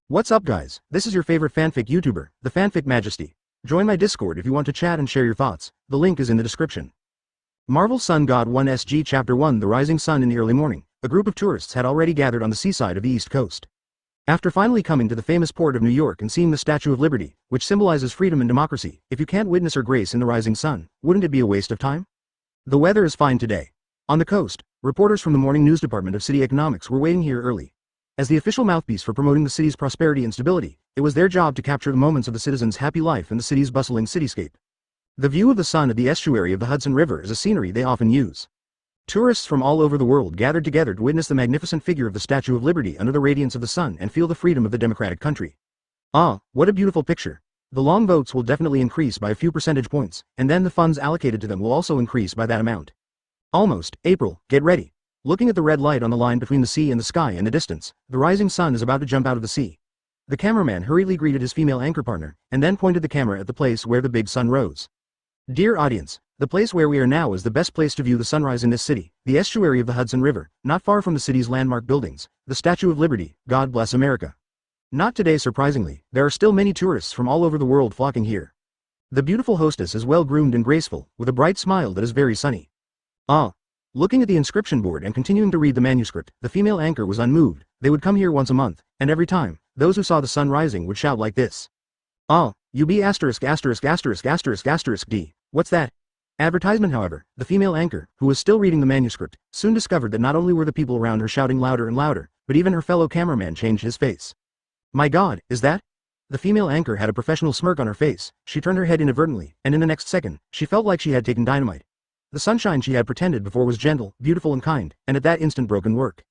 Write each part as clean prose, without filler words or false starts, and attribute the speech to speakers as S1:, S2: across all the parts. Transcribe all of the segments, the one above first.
S1: What's up guys, this is your favorite fanfic YouTuber, the Fanfic Majesty. Join my Discord if you want to chat and share your thoughts, the link is in the description. Marvel Sun God 1 SG Chapter 1 The Rising Sun. In the early morning, a group of tourists had already gathered on the seaside of the East Coast. After finally coming to the famous port of New York and seeing the Statue of Liberty, which symbolizes freedom and democracy, if you can't witness her grace in the rising sun, wouldn't it be a waste of time? The weather is fine today. On the coast, reporters from the morning news department of City Economics were waiting here early. As the official mouthpiece for promoting the city's prosperity and stability, it was their job to capture the moments of the citizens' happy life in the city's bustling cityscape. The view of the sun at the estuary of the Hudson River is a scenery they often use. Tourists from all over the world gathered together to witness the magnificent figure of the Statue of Liberty under the radiance of the sun and feel the freedom of the democratic country. Ah, what a beautiful picture. The long votes will definitely increase by a few percentage points, and then the funds allocated to them will also increase by that amount. Almost, April, get ready. Looking at the red light on the line between the sea and the sky in the distance, the rising sun is about to jump out of the sea. The cameraman hurriedly greeted his female anchor partner, and then pointed the camera at the place where the big sun rose. Dear audience, the place where we are now is the best place to view the sunrise in this city, the estuary of the Hudson River, not far from the city's landmark buildings, the Statue of Liberty, God bless America. Not today surprisingly, there are still many tourists from all over the world flocking here. The beautiful hostess is well groomed and graceful, with a bright smile that is very sunny. Ah. Looking at the inscription board and continuing to read the manuscript, the female anchor was unmoved. They would come here once a month, and every time, those who saw the sun rising would shout like this. Ah, UB asterisk asterisk asterisk asterisk asterisk D. What's that? Advertisement. However, the female anchor, who was still reading the manuscript, soon discovered that not only were the people around her shouting louder and louder, but even her fellow cameraman changed his face. My God, is that? The female anchor had a professional smirk on her face. She turned her head inadvertently, and in the next second, she felt like she had taken dynamite. The sunshine she had pretended before was gentle, beautiful and kind, and at that instant broken work.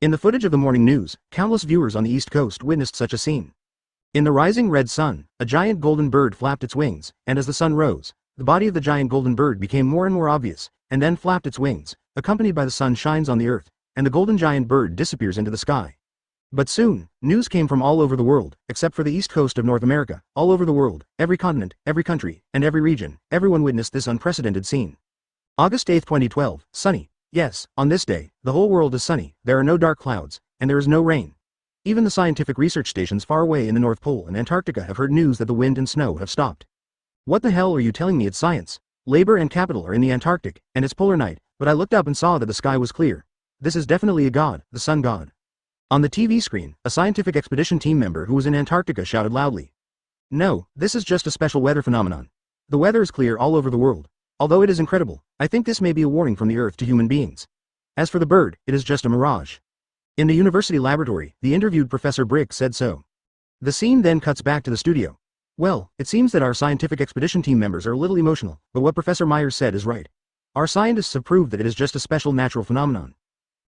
S1: In the footage of the morning news, countless viewers on the East Coast witnessed such a scene. In the rising red sun, a giant golden bird flapped its wings, and as the sun rose, the body of the giant golden bird became more and more obvious, and then flapped its wings, accompanied by the sun shines on the earth, and the golden giant bird disappears into the sky. But soon, news came from all over the world, except for the East Coast of North America. All over the world, every continent, every country, and every region, everyone witnessed this unprecedented scene. August 8, 2012, sunny. Yes, on this day, the whole world is sunny, there are no dark clouds, and there is no rain. Even the scientific research stations far away in the North Pole and Antarctica have heard news that the wind and snow have stopped. What the hell are you telling me? It's science. Labor and capital are in the Antarctic, and it's polar night, but I looked up and saw that the sky was clear. This is definitely a god, the sun god. On the TV screen, a scientific expedition team member who was in Antarctica shouted loudly. No, this is just a special weather phenomenon. The weather is clear all over the world. Although it is incredible, I think this may be a warning from the Earth to human beings. As for the bird, it is just a mirage. In the university laboratory, the interviewed Professor Brick said so. The scene then cuts back to the studio. Well, it seems that our scientific expedition team members are a little emotional, but what Professor Myers said is right. Our scientists have proved that it is just a special natural phenomenon.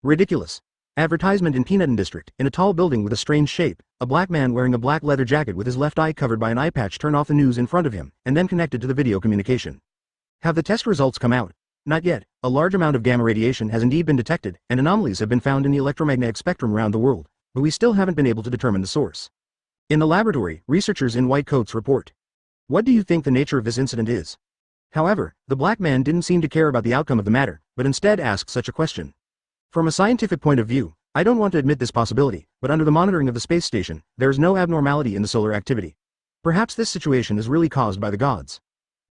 S1: Ridiculous. Advertisement in Peanut District. In a tall building with a strange shape, a black man wearing a black leather jacket with his left eye covered by an eye patch turned off the news in front of him, and then connected to the video communication. Have the test results come out? Not yet. A large amount of gamma radiation has indeed been detected, and anomalies have been found in the electromagnetic spectrum around the world, but we still haven't been able to determine the source. In the laboratory, researchers in white coats report. What do you think the nature of this incident is? However, the black man didn't seem to care about the outcome of the matter, but instead asked such a question. From a scientific point of view, I don't want to admit this possibility, but under the monitoring of the space station, there is no abnormality in the solar activity. Perhaps this situation is really caused by the gods.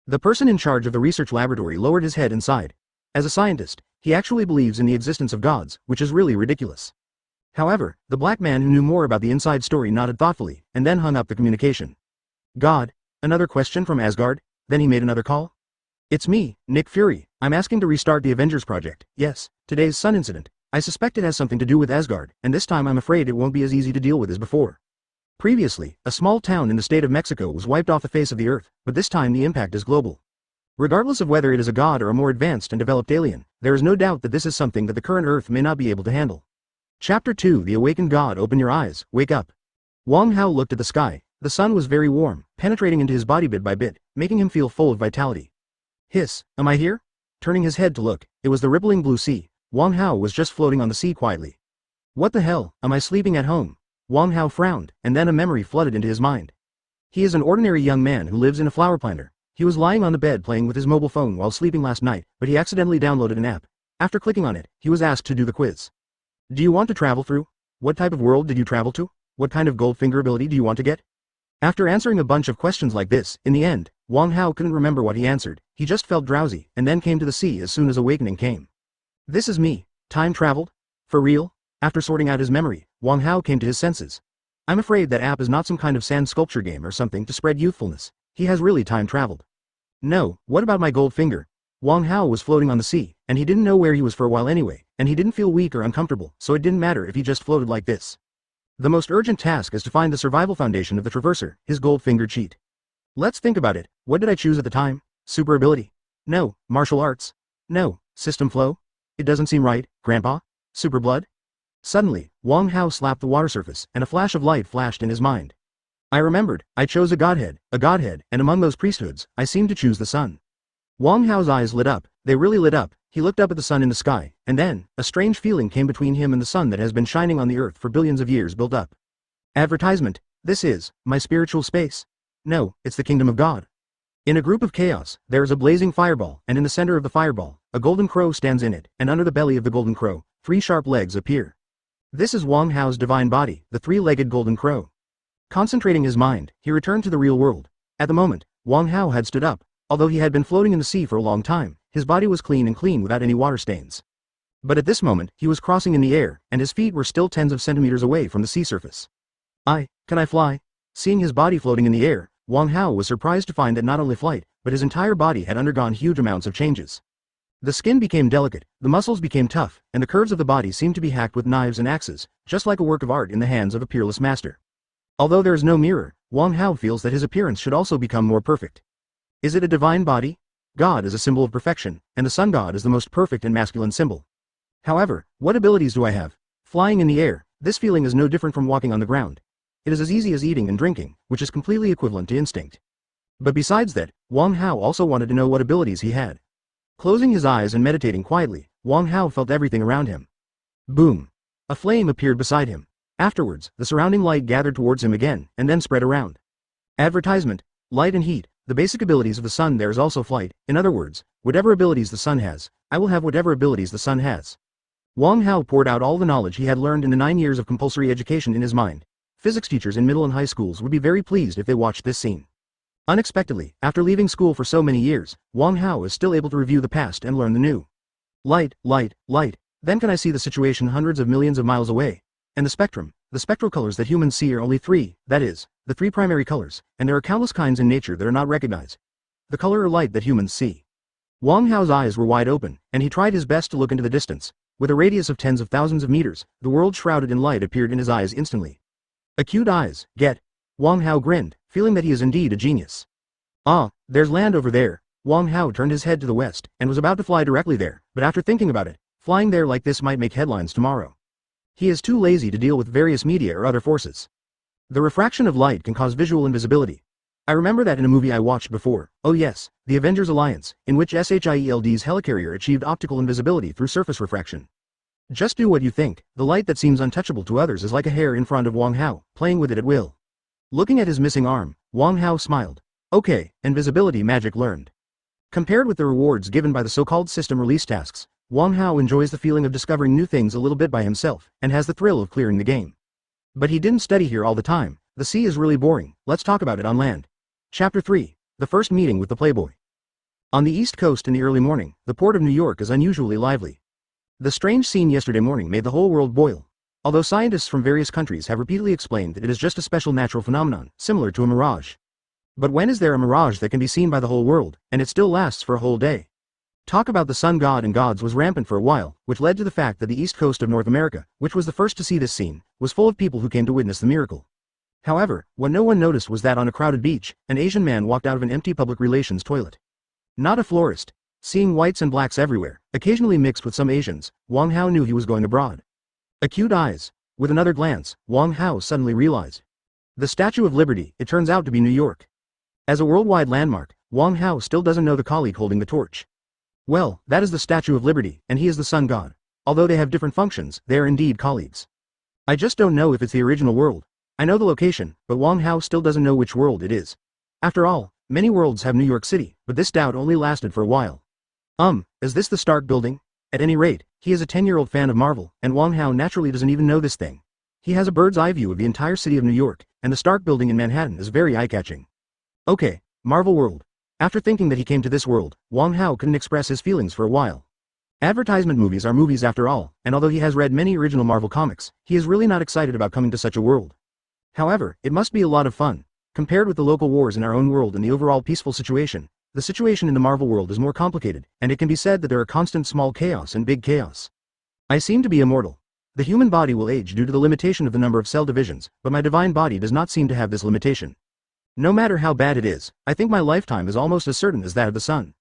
S1: The person in charge of the research laboratory lowered his head and sighed. As a scientist, he actually believes in the existence of gods, which is really ridiculous. However, the black man who knew more about the inside story nodded thoughtfully, and then hung up the communication. God? Another question from Asgard? Then he made another call? It's me, Nick Fury. I'm asking to restart the Avengers project. Yes, today's sun incident. I suspect it has something to do with Asgard, and this time I'm afraid it won't be as easy to deal with as before. Previously, a small town in the state of Mexico was wiped off the face of the earth, but this time the impact is global. Regardless of whether it is a god or a more advanced and developed alien, there is no doubt that this is something that the current earth may not be able to handle. Chapter 2 The Awakened God. Open your eyes, wake up. Wong Hao looked at the sky. The sun was very warm, penetrating into his body bit by bit, making him feel full of vitality. Hiss, am I here? Turning his head to look, it was the rippling blue sea. Wong Hao was just floating on the sea quietly. What the hell, am I sleeping at home? Wong Hao frowned, and then a memory flooded into his mind. He is an ordinary young man who lives in a flower planter. He was lying on the bed playing with his mobile phone while sleeping last night, but he accidentally downloaded an app. After clicking on it, he was asked to do the quiz. Do you want to travel through? What type of world did you travel to? What kind of Goldfinger ability do you want to get? After answering a bunch of questions like this, in the end, Wong Hao couldn't remember what he answered. He just felt drowsy, and then came to the sea as soon as awakening came. This is me. Time traveled? For real? After sorting out his memory, Wong Hao came to his senses. I'm afraid that app is not some kind of sand sculpture game or something to spread youthfulness. He has really time traveled. No, what about my gold finger? Wong Hao was floating on the sea, and he didn't know where he was for a while anyway, and he didn't feel weak or uncomfortable, so it didn't matter if he just floated like this. The most urgent task is to find the survival foundation of the Traverser, his gold finger cheat. Let's think about it. What did I choose at the time? Super ability? No. Martial arts? No. System flow? It doesn't seem right, Grandpa. Super blood? Suddenly, Wong Hao slapped the water surface, and a flash of light flashed in his mind. I remembered, I chose a godhead, and among those priesthoods, I seemed to choose the sun. Wong Hao's eyes lit up, they really lit up. He looked up at the sun in the sky, and then, a strange feeling came between him and the sun that has been shining on the earth for billions of years built up. Advertisement. This is my spiritual space. No, it's the kingdom of God. In a group of chaos, there is a blazing fireball, and in the center of the fireball, a golden crow stands in it, and under the belly of the golden crow, 3 sharp legs appear. This is Wong Hao's divine body, the 3-legged golden crow. Concentrating his mind, he returned to the real world. At the moment, Wong Hao had stood up. Although he had been floating in the sea for a long time, his body was clean without any water stains. But at this moment, he was crossing in the air, and his feet were still tens of centimeters away from the sea surface. Can I fly? Seeing his body floating in the air, Wong Hao was surprised to find that not only flight, but his entire body had undergone huge amounts of changes. The skin became delicate, the muscles became tough, and the curves of the body seemed to be hacked with knives and axes, just like a work of art in the hands of a peerless master. Although there is no mirror, Wong Hao feels that his appearance should also become more perfect. Is it a divine body? God is a symbol of perfection, and the sun god is the most perfect and masculine symbol. However, what abilities do I have? Flying in the air, this feeling is no different from walking on the ground. It is as easy as eating and drinking, which is completely equivalent to instinct. But besides that, Wong Hao also wanted to know what abilities he had. Closing his eyes and meditating quietly, Wong Hao felt everything around him. Boom! A flame appeared beside him. Afterwards, the surrounding light gathered towards him again, and then spread around. Advertisement. Light and heat. The basic abilities of the sun. There is also flight. In other words, whatever abilities the sun has, I will have whatever abilities the sun has. Wong Hao poured out all the knowledge he had learned in the 9 years of compulsory education in his mind. Physics teachers in middle and high schools would be very pleased if they watched this scene. Unexpectedly, after leaving school for so many years, Wong Hao is still able to review the past and learn the new. Light, light, light. Then can I see the situation hundreds of millions of miles away? And the spectrum. The spectral colors that humans see are only 3, that is, the 3 primary colors, and there are countless kinds in nature that are not recognized. The color or light that humans see. Wong Hao's eyes were wide open, and he tried his best to look into the distance. With a radius of tens of thousands of meters, the world shrouded in light appeared in his eyes instantly. Acute eyes, get. Wong Hao grinned, feeling that he is indeed a genius. Ah, there's land over there. Wong Hao turned his head to the west, and was about to fly directly there, but after thinking about it, flying there like this might make headlines tomorrow. He is too lazy to deal with various media or other forces. The refraction of light can cause visual invisibility. I remember that in a movie I watched before, oh yes, The Avengers Alliance, in which SHIELD's Helicarrier achieved optical invisibility through surface refraction. Just do what you think. The light that seems untouchable to others is like a hair in front of Wong Hao, playing with it at will. Looking at his missing arm, Wong Hao smiled. Okay, invisibility magic learned. Compared with the rewards given by the so-called system release tasks, Wong Hao enjoys the feeling of discovering new things a little bit by himself, and has the thrill of clearing the game. But he didn't study here all the time. The sea is really boring, let's talk about it on land. Chapter 3. The first meeting with the Playboy. On the East Coast in the early morning, the port of New York is unusually lively. The strange scene yesterday morning made the whole world boil. Although scientists from various countries have repeatedly explained that it is just a special natural phenomenon, similar to a mirage. But when is there a mirage that can be seen by the whole world, and it still lasts for a whole day? Talk about the sun god and gods was rampant for a while, which led to the fact that the east coast of North America, which was the first to see this scene, was full of people who came to witness the miracle. However, what no one noticed was that on a crowded beach, an Asian man walked out of an empty public relations toilet. Not a florist. Seeing whites and blacks everywhere, occasionally mixed with some Asians, Wong Hao knew he was going abroad. Acute eyes. With another glance, Wong Hao suddenly realized. The Statue of Liberty, it turns out to be New York. As a worldwide landmark, Wong Hao still doesn't know the colleague holding the torch. Well, that is the Statue of Liberty, and he is the sun god. Although they have different functions, they are indeed colleagues. I just don't know if it's the original world. I know the location, but Wong Hao still doesn't know which world it is. After all, many worlds have New York City, but this doubt only lasted for a while. Is this the Stark building? At any rate, he is a 10-year-old fan of Marvel, and Wong Hao naturally doesn't even know this thing. He has a bird's eye view of the entire city of New York, and the Stark building in Manhattan is very eye-catching. Okay, Marvel World. After thinking that he came to this world, Wong Hao couldn't express his feelings for a while. Advertisement movies are movies after all, and although he has read many original Marvel comics, he is really not excited about coming to such a world. However, it must be a lot of fun. Compared with the local wars in our own world and the overall peaceful situation, the situation in the Marvel world is more complicated, and it can be said that there are constant small chaos and big chaos. I seem to be immortal. The human body will age due to the limitation of the number of cell divisions, but my divine body does not seem to have this limitation. No matter how bad it is, I think my lifetime is almost as certain as that of the sun.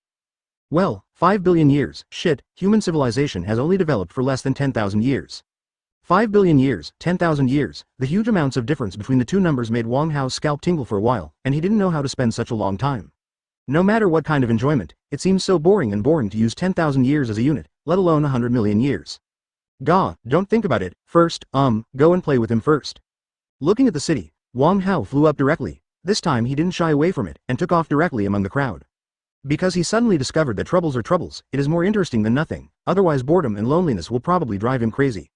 S1: Well, 5 billion years, shit, human civilization has only developed for less than 10,000 years. 5 billion years, 10,000 years, the huge amounts of difference between the two numbers made Wong Hao's scalp tingle for a while, and he didn't know how to spend such a long time. No matter what kind of enjoyment, it seems so boring and boring to use 10,000 years as a unit, let alone 100 million years. Gah, don't think about it, first, go and play with him first. Looking at the city, Wong Hao flew up directly. This time he didn't shy away from it, and took off directly among the crowd. Because he suddenly discovered that troubles are troubles, it is more interesting than nothing, otherwise boredom and loneliness will probably drive him crazy.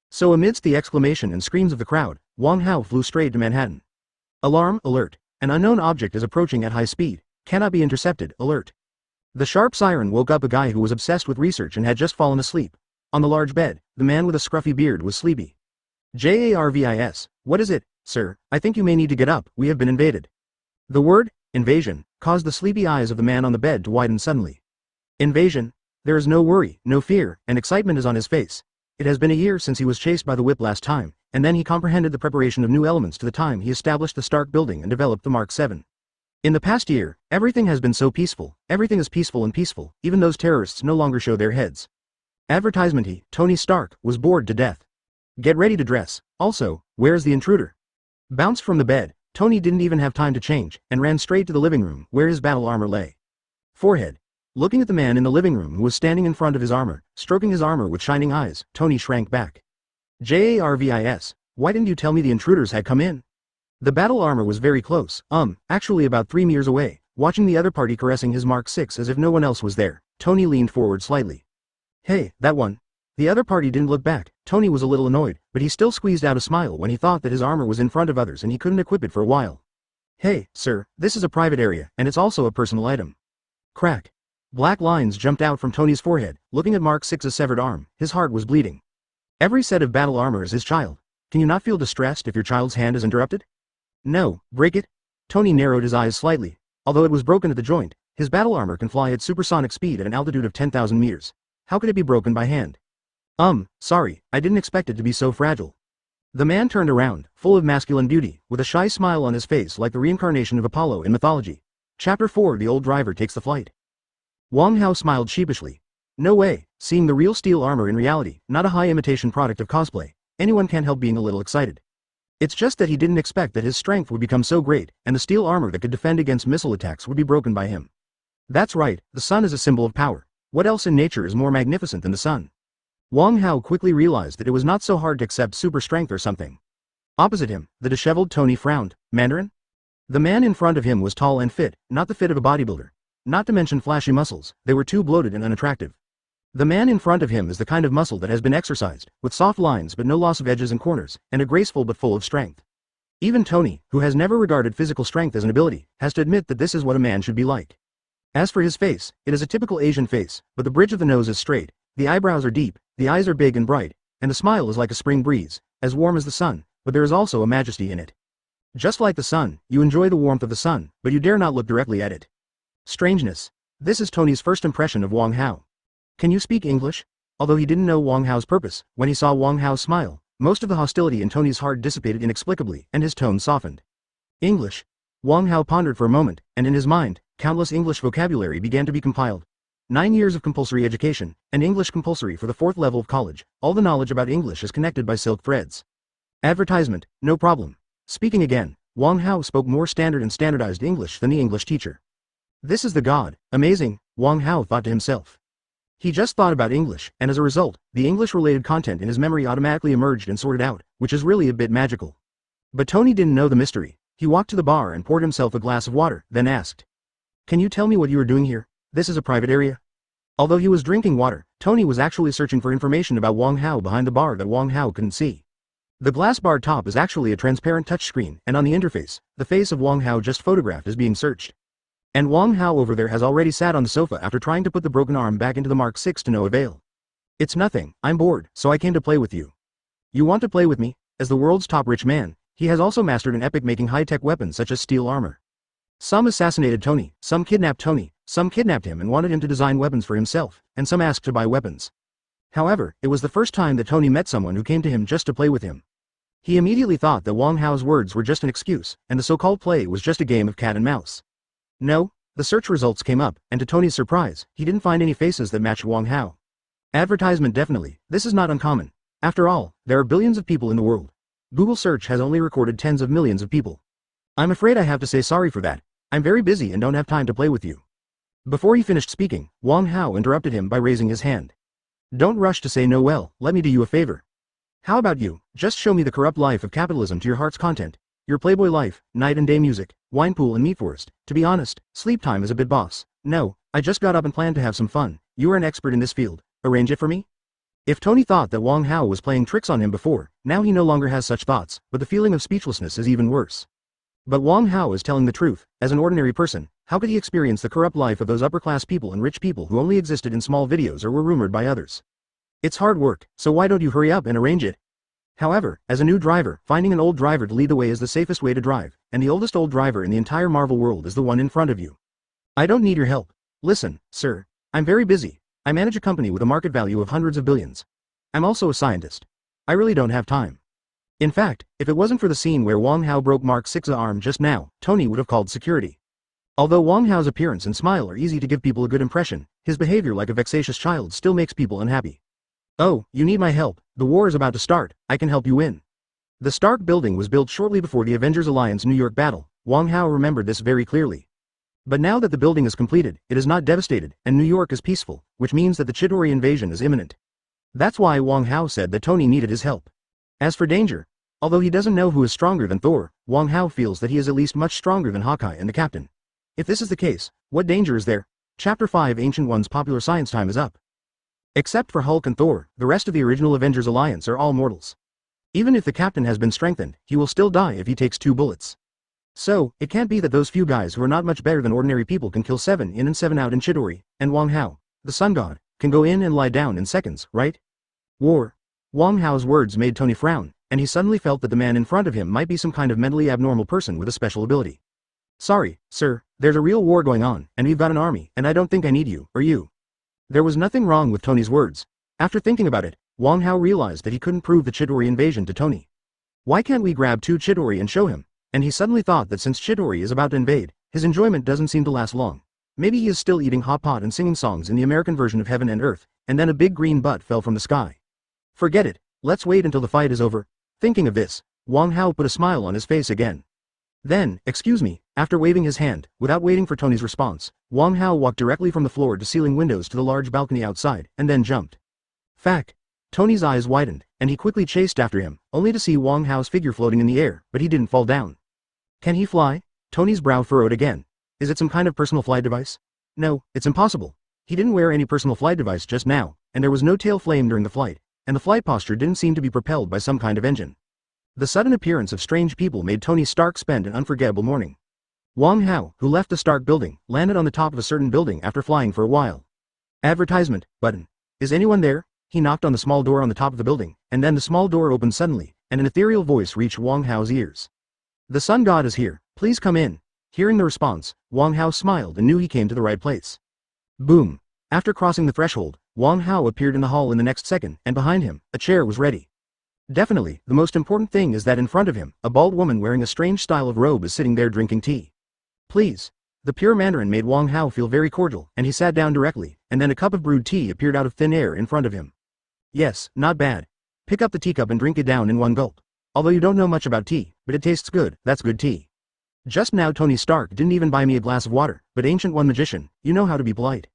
S1: So amidst the exclamation and screams of the crowd, Wong Hao flew straight to Manhattan. Alarm, alert, an unknown object is approaching at high speed, cannot be intercepted, alert. The sharp siren woke up a guy who was obsessed with research and had just fallen asleep. On the large bed, the man with a scruffy beard was sleepy. JARVIS, what is it, sir? I think you may need to get up, we have been invaded. The word, invasion, caused the sleepy eyes of the man on the bed to widen suddenly. Invasion? There is no worry, no fear, and excitement is on his face. It has been a year since he was chased by the whip last time, and then he comprehended the preparation of new elements to the time he established the Stark building and developed the Mark 7. In the past year, everything has been so peaceful, everything is peaceful and peaceful, even those terrorists no longer show their heads. Advertisement he, Tony Stark, was bored to death. Get ready to dress. Also, where's the intruder? Bounced from the bed, Tony didn't even have time to change, and ran straight to the living room, where his battle armor lay. Forehead. Looking at the man in the living room who was standing in front of his armor, stroking his armor with shining eyes, Tony shrank back. JARVIS, why didn't you tell me the intruders had come in? The battle armor was very close, actually about 3 meters away, watching the other party caressing his Mark 6 as if no one else was there. Tony leaned forward slightly. Hey, that one. The other party didn't look back. Tony was a little annoyed, but he still squeezed out a smile when he thought that his armor was in front of others and he couldn't equip it for a while. Hey, sir, this is a private area, and it's also a personal item. Crack. Black lines jumped out from Tony's forehead. Looking at Mark 6's severed arm, his heart was bleeding. Every set of battle armor is his child. Can you not feel distressed if your child's hand is interrupted? No, break it. Tony narrowed his eyes slightly. Although it was broken at the joint, his battle armor can fly at supersonic speed at an altitude of 10,000 meters. How could it be broken by hand? Sorry, I didn't expect it to be so fragile. The man turned around, full of masculine beauty, with a shy smile on his face like the reincarnation of Apollo in mythology. Chapter 4: The Old Driver Takes the Flight. Wong Hao smiled sheepishly. No way, seeing the real steel armor in reality, not a high imitation product of cosplay, anyone can't help being a little excited. It's just that he didn't expect that his strength would become so great, and the steel armor that could defend against missile attacks would be broken by him. That's right, the sun is a symbol of power. What else in nature is more magnificent than the sun? Wong Hao quickly realized that it was not so hard to accept super strength or something. Opposite him, the disheveled Tony frowned. Mandarin? The man in front of him was tall and fit, not the fit of a bodybuilder. Not to mention flashy muscles, they were too bloated and unattractive. The man in front of him is the kind of muscle that has been exercised, with soft lines but no loss of edges and corners, and a graceful but full of strength. Even Tony, who has never regarded physical strength as an ability, has to admit that this is what a man should be like. As for his face, it is a typical Asian face, but the bridge of the nose is straight, the eyebrows are deep, the eyes are big and bright, and the smile is like a spring breeze, as warm as the sun, but there is also a majesty in it. Just like the sun, you enjoy the warmth of the sun, but you dare not look directly at it. Strangeness. This is Tony's first impression of Wong Hao. Can you speak English? Although he didn't know Wong Hao's purpose, when he saw Wong Hao's smile, most of the hostility in Tony's heart dissipated inexplicably, and his tone softened. English. Wong Hao pondered for a moment, and in his mind, countless English vocabulary began to be compiled. 9 years of compulsory education, and English compulsory for the 4th level of college, all the knowledge about English is connected by silk threads. Advertisement, no problem. Speaking again, Wong Hao spoke more standard and standardized English than the English teacher. This is the god, amazing, Wong Hao thought to himself. He just thought about English, and as a result, the English-related content in his memory automatically emerged and sorted out, which is really a bit magical. But Tony didn't know the mystery. He walked to the bar and poured himself a glass of water, then asked, "Can you tell me what you are doing here? This is a private area?" Although he was drinking water, Tony was actually searching for information about Wong Hao behind the bar that Wong Hao couldn't see. The glass bar top is actually a transparent touchscreen, and on the interface, the face of Wong Hao just photographed is being searched. And Wong Hao over there has already sat on the sofa after trying to put the broken arm back into the Mark 6 to no avail. It's nothing, I'm bored, so I came to play with you. You want to play with me? As the world's top rich man, he has also mastered an epic making high-tech weapons such as steel armor. Some assassinated Tony, some kidnapped Tony, some kidnapped him and wanted him to design weapons for himself, and some asked to buy weapons. However, it was the first time that Tony met someone who came to him just to play with him. He immediately thought that Wong Hao's words were just an excuse, and the so-called play was just a game of cat and mouse. No, the search results came up, and to Tony's surprise, he didn't find any faces that matched Wong Hao. Advertisement definitely, this is not uncommon. After all, there are billions of people in the world. Google search has only recorded tens of millions of people. I'm afraid I have to say sorry for that. I'm very busy and don't have time to play with you. Before he finished speaking, Wong Hao interrupted him by raising his hand. Don't rush to say no. Well, let me do you a favor. How about you, just show me the corrupt life of capitalism to your heart's content. Your Playboy life, night and day music, wine pool and meat forest. To be honest, sleep time is a bit boss. No, I just got up and planned to have some fun. You are an expert in this field. Arrange it for me? If Tony thought that Wong Hao was playing tricks on him before, now he no longer has such thoughts, but the feeling of speechlessness is even worse. But Wong Hao is telling the truth. As an ordinary person, how could he experience the corrupt life of those upper-class people and rich people who only existed in small videos or were rumored by others? It's hard work, so why don't you hurry up and arrange it? However, as a new driver, finding an old driver to lead the way is the safest way to drive, and the oldest old driver in the entire Marvel world is the one in front of you. I don't need your help. Listen, sir. I'm very busy. I manage a company with a market value of hundreds of billions. I'm also a scientist. I really don't have time. In fact, if it wasn't for the scene where Wong Hao broke Mark 6's arm just now, Tony would have called security. Although Wong Hao's appearance and smile are easy to give people a good impression, his behavior like a vexatious child still makes people unhappy. Oh, you need my help. The war is about to start. I can help you win. The Stark building was built shortly before the Avengers Alliance New York battle. Wong Hao remembered this very clearly. But now that the building is completed, it is not devastated, and New York is peaceful, which means that the Chitauri invasion is imminent. That's why Wong Hao said that Tony needed his help. As for danger, although he doesn't know who is stronger than Thor, Wong Hao feels that he is at least much stronger than Hawkeye and the Captain. If this is the case, what danger is there? Chapter 5 Ancient One's popular science time is up. Except for Hulk and Thor, the rest of the original Avengers Alliance are all mortals. Even if the Captain has been strengthened, he will still die if he takes 2 bullets. So, it can't be that those few guys who are not much better than ordinary people can kill 7 in and 7 out in Chitauri, and Wong Hao, the sun god, can go in and lie down in seconds, right? War. Wong Hao's words made Tony frown, and he suddenly felt that the man in front of him might be some kind of mentally abnormal person with a special ability. Sorry, sir, there's a real war going on, and we've got an army, and I don't think I need you, or you. There was nothing wrong with Tony's words. After thinking about it, Wong Hao realized that he couldn't prove the Chitauri invasion to Tony. Why can't we grab 2 Chitauri and show him? And he suddenly thought that since Chitauri is about to invade, his enjoyment doesn't seem to last long. Maybe he is still eating hot pot and singing songs in the American version of Heaven and Earth, and then a big green butt fell from the sky. Forget it, let's wait until the fight is over. Thinking of this, Wong Hao put a smile on his face again. Then, excuse me, after waving his hand, without waiting for Tony's response, Wong Hao walked directly from the floor to ceiling windows to the large balcony outside, and then jumped. Fact. Tony's eyes widened, and he quickly chased after him, only to see Wong Hao's figure floating in the air, but he didn't fall down. Can he fly? Tony's brow furrowed again. Is it some kind of personal flight device? No, it's impossible. He didn't wear any personal flight device just now, and there was no tail flame during the flight, and the flight posture didn't seem to be propelled by some kind of engine. The sudden appearance of strange people made Tony Stark spend an unforgettable morning. Wong Hao, who left the Stark building, landed on the top of a certain building after flying for a while. Advertisement button. Is anyone there? He knocked on the small door on the top of the building, and then the small door opened suddenly, and an ethereal voice reached Wong Hao's ears. The sun god is here, please come in. Hearing the response, Wong Hao smiled and knew he came to the right place. Boom. After crossing the threshold, Wong Hao appeared in the hall in the next second, and behind him, a chair was ready. Definitely, the most important thing is that in front of him, a bald woman wearing a strange style of robe is sitting there drinking tea. Please. The pure Mandarin made Wong Hao feel very cordial, and he sat down directly, and then a cup of brewed tea appeared out of thin air in front of him. Yes, not bad. Pick up the teacup and drink it down in one gulp. Although you don't know much about tea, but it tastes good, that's good tea. Just now Tony Stark didn't even buy me a glass of water, but Ancient One magician, you know how to be polite.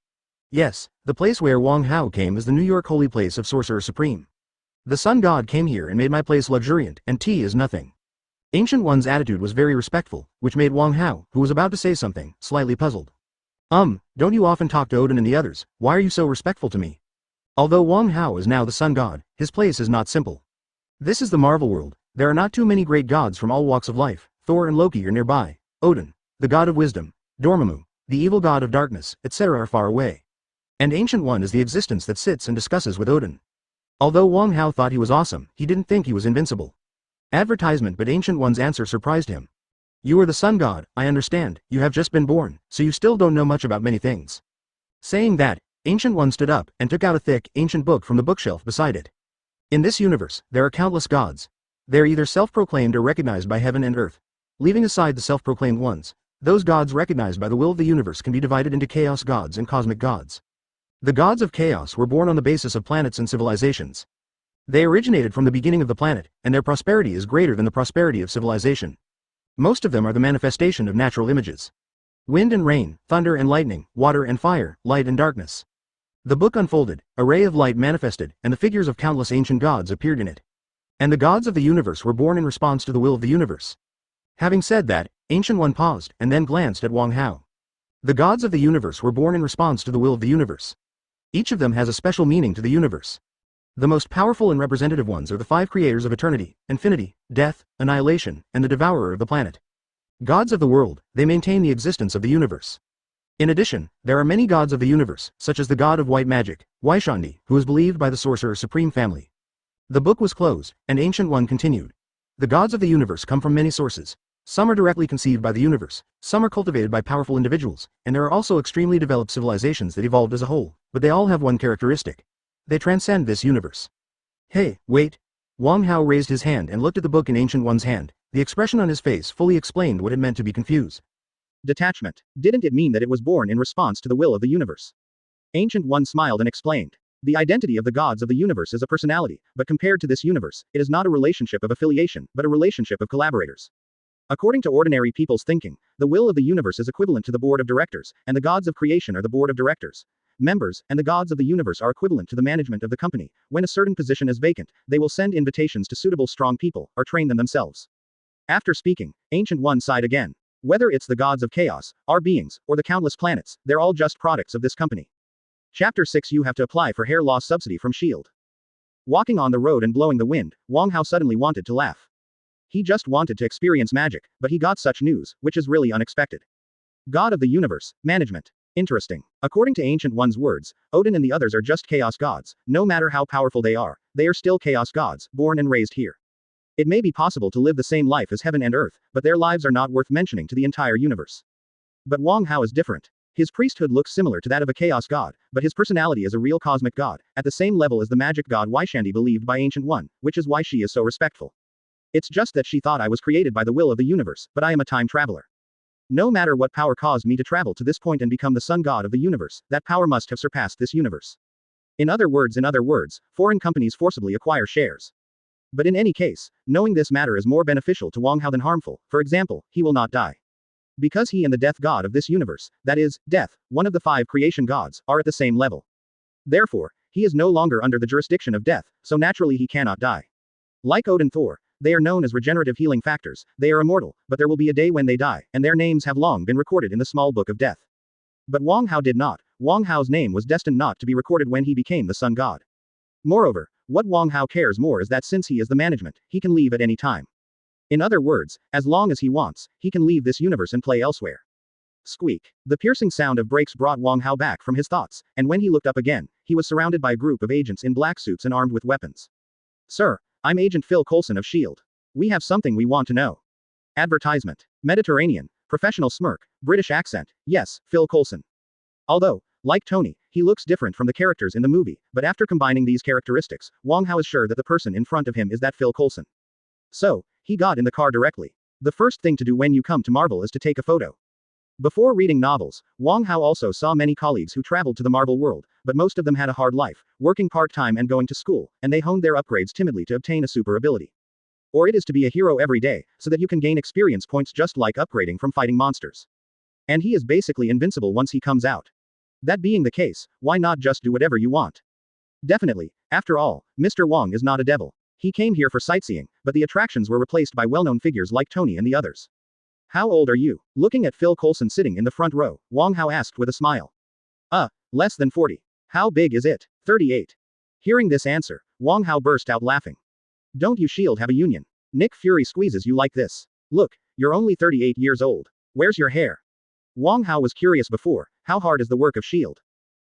S1: Yes, the place where Wong Hao came is the New York holy place of Sorcerer Supreme. The sun god came here and made my place luxuriant, and tea is nothing. Ancient One's attitude was very respectful, which made Wong Hao, who was about to say something, slightly puzzled. Don't you often talk to Odin and the others, why are you so respectful to me? Although Wong Hao is now the sun god, his place is not simple. This is the Marvel world. There are not too many great gods from all walks of life. Thor and Loki are nearby. Odin, the god of wisdom, Dormammu, the evil god of darkness, etc. are far away. And Ancient One is the existence that sits and discusses with Odin. Although Wong Hao thought he was awesome, he didn't think he was invincible. Advertisement, but Ancient One's answer surprised him. You are the sun god, I understand, you have just been born, so you still don't know much about many things. Saying that, Ancient One stood up and took out a thick, ancient book from the bookshelf beside it. In this universe, there are countless gods. They are either self-proclaimed or recognized by heaven and earth. Leaving aside the self-proclaimed ones, those gods recognized by the will of the universe can be divided into chaos gods and cosmic gods. The gods of chaos were born on the basis of planets and civilizations. They originated from the beginning of the planet, and their prosperity is greater than the prosperity of civilization. Most of them are the manifestation of natural images. Wind and rain, thunder and lightning, water and fire, light and darkness. The book unfolded, a ray of light manifested, and the figures of countless ancient gods appeared in it. And the gods of the universe were born in response to the will of the universe. Having said that, Ancient One paused, and then glanced at Wong Hao. The gods of the universe were born in response to the will of the universe. Each of them has a special meaning to the universe. The most powerful and representative ones are the five creators of eternity, infinity, death, annihilation, and the devourer of the planet. Gods of the world, they maintain the existence of the universe. In addition, there are many gods of the universe, such as the god of white magic, Waishandi, who is believed by the Sorcerer Supreme family. The book was closed, and Ancient One continued. The gods of the universe come from many sources. Some are directly conceived by the universe, some are cultivated by powerful individuals, and there are also extremely developed civilizations that evolved as a whole, but they all have one characteristic. They transcend this universe. Hey, wait. Wong Hao raised his hand and looked at the book in Ancient One's hand. The expression on his face fully explained what it meant to be confused. Detachment. Didn't it mean that it was born in response to the will of the universe? Ancient One smiled and explained. The identity of the gods of the universe is a personality, but compared to this universe, it is not a relationship of affiliation, but a relationship of collaborators. According to ordinary people's thinking, the will of the universe is equivalent to the board of directors, and the gods of creation are the board of directors. Members, and the gods of the universe are equivalent to the management of the company. When a certain position is vacant, they will send invitations to suitable strong people, or train them themselves. After speaking, Ancient One sighed again. Whether it's the gods of chaos, our beings, or the countless planets, they're all just products of this company. Chapter 6. You have to apply for hair loss subsidy from S.H.I.E.L.D. Walking on the road and blowing the wind, Wong Hao suddenly wanted to laugh. He just wanted to experience magic, but he got such news, which is really unexpected. God of the universe, management. Interesting. According to Ancient One's words, Odin and the others are just chaos gods. No matter how powerful they are still chaos gods, born and raised here. It may be possible to live the same life as heaven and earth, but their lives are not worth mentioning to the entire universe. But Wong Hao is different. His priesthood looks similar to that of a chaos god, but his personality is a real cosmic god, at the same level as the magic god Waishandi believed by Ancient One, which is why she is so respectful. It's just that she thought I was created by the will of the universe, but I am a time traveler. No matter what power caused me to travel to this point and become the sun god of the universe, that power must have surpassed this universe. In other words, foreign companies forcibly acquire shares. But in any case, knowing this matter is more beneficial to Wong Hao than harmful. For example, he will not die. Because he and the death god of this universe, that is, death, one of the 5 creation gods, are at the same level. Therefore, he is no longer under the jurisdiction of death, so naturally he cannot die. Like Odin Thor, they are known as regenerative healing factors. They are immortal, but there will be a day when they die, and their names have long been recorded in the small book of death. But Wong Hao did not. Wong Hao's name was destined not to be recorded when he became the sun god. Moreover, what Wong Hao cares more is that since he is the management, he can leave at any time. In other words, as long as he wants, he can leave this universe and play elsewhere. Squeak. The piercing sound of brakes brought Wong Hao back from his thoughts, and when he looked up again, he was surrounded by a group of agents in black suits and armed with weapons. Sir, I'm Agent Phil Coulson of S.H.I.E.L.D. We have something we want to know. Advertisement. Mediterranean. Professional smirk. British accent. Yes, Phil Coulson. Although, like Tony, he looks different from the characters in the movie, but after combining these characteristics, Wong Hao is sure that the person in front of him is that Phil Coulson. So, he got in the car directly. The first thing to do when you come to Marvel is to take a photo. Before reading novels, Wong Hao also saw many colleagues who traveled to the Marvel world, but most of them had a hard life, working part-time and going to school, and they honed their upgrades timidly to obtain a super ability. Or it is to be a hero every day, so that you can gain experience points just like upgrading from fighting monsters. And he is basically invincible once he comes out. That being the case, why not just do whatever you want? Definitely, after all, Mr. Wong is not a devil. He came here for sightseeing, but the attractions were replaced by well-known figures like Tony and the others. How old are you? Looking at Phil Coulson sitting in the front row, Wong Hao asked with a smile. Less than 40. How big is it? 38. Hearing this answer, Wong Hao burst out laughing. Don't you SHIELD have a union? Nick Fury squeezes you like this. Look, you're only 38 years old. Where's your hair? Wong Hao was curious before, how hard is the work of SHIELD?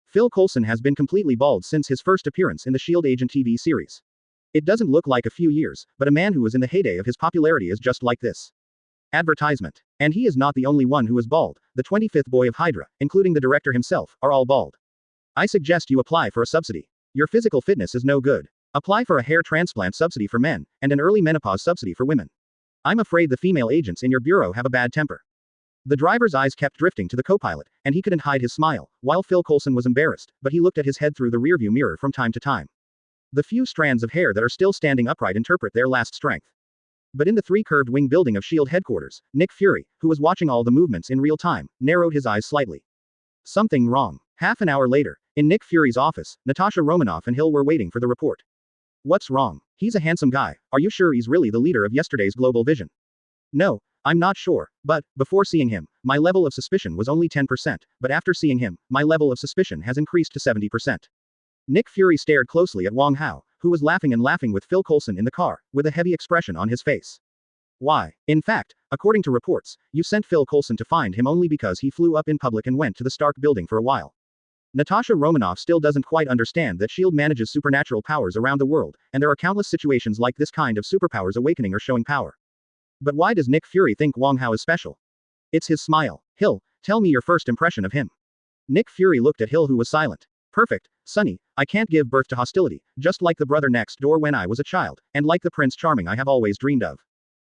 S1: Phil Coulson has been completely bald since his first appearance in the SHIELD Agent TV series. It doesn't look like a few years, but a man who was in the heyday of his popularity is just like this. Advertisement. And he is not the only one who is bald. The 25th boy of Hydra, including the director himself, are all bald. I suggest you apply for a subsidy. Your physical fitness is no good. Apply for a hair transplant subsidy for men, and an early menopause subsidy for women. I'm afraid the female agents in your bureau have a bad temper. The driver's eyes kept drifting to the co-pilot, and he couldn't hide his smile, while Phil Coulson was embarrassed, but he looked at his head through the rearview mirror from time to time. The few strands of hair that are still standing upright interpret their last strength. But in the three-curved wing building of SHIELD headquarters, Nick Fury, who was watching all the movements in real time, narrowed his eyes slightly. Something wrong. Half an hour later, in Nick Fury's office, Natasha Romanoff and Hill were waiting for the report. What's wrong? He's a handsome guy. Are you sure he's really the leader of yesterday's global vision? No, I'm not sure, but, before seeing him, my level of suspicion was only 10%, but after seeing him, my level of suspicion has increased to 70%. Nick Fury stared closely at Wong Hao, who was laughing with Phil Coulson in the car, with a heavy expression on his face. Why? In fact, according to reports, you sent Phil Coulson to find him only because he flew up in public and went to the Stark building for a while. Natasha Romanoff still doesn't quite understand that SHIELD manages supernatural powers around the world, and there are countless situations like this kind of superpowers awakening or showing power. But why does Nick Fury think Wong Hao is special? It's his smile. Hill, tell me your first impression of him. Nick Fury looked at Hill, who was silent. Perfect, Sonny, I can't give birth to hostility, just like the brother next door when I was a child, and like the Prince Charming I have always dreamed of.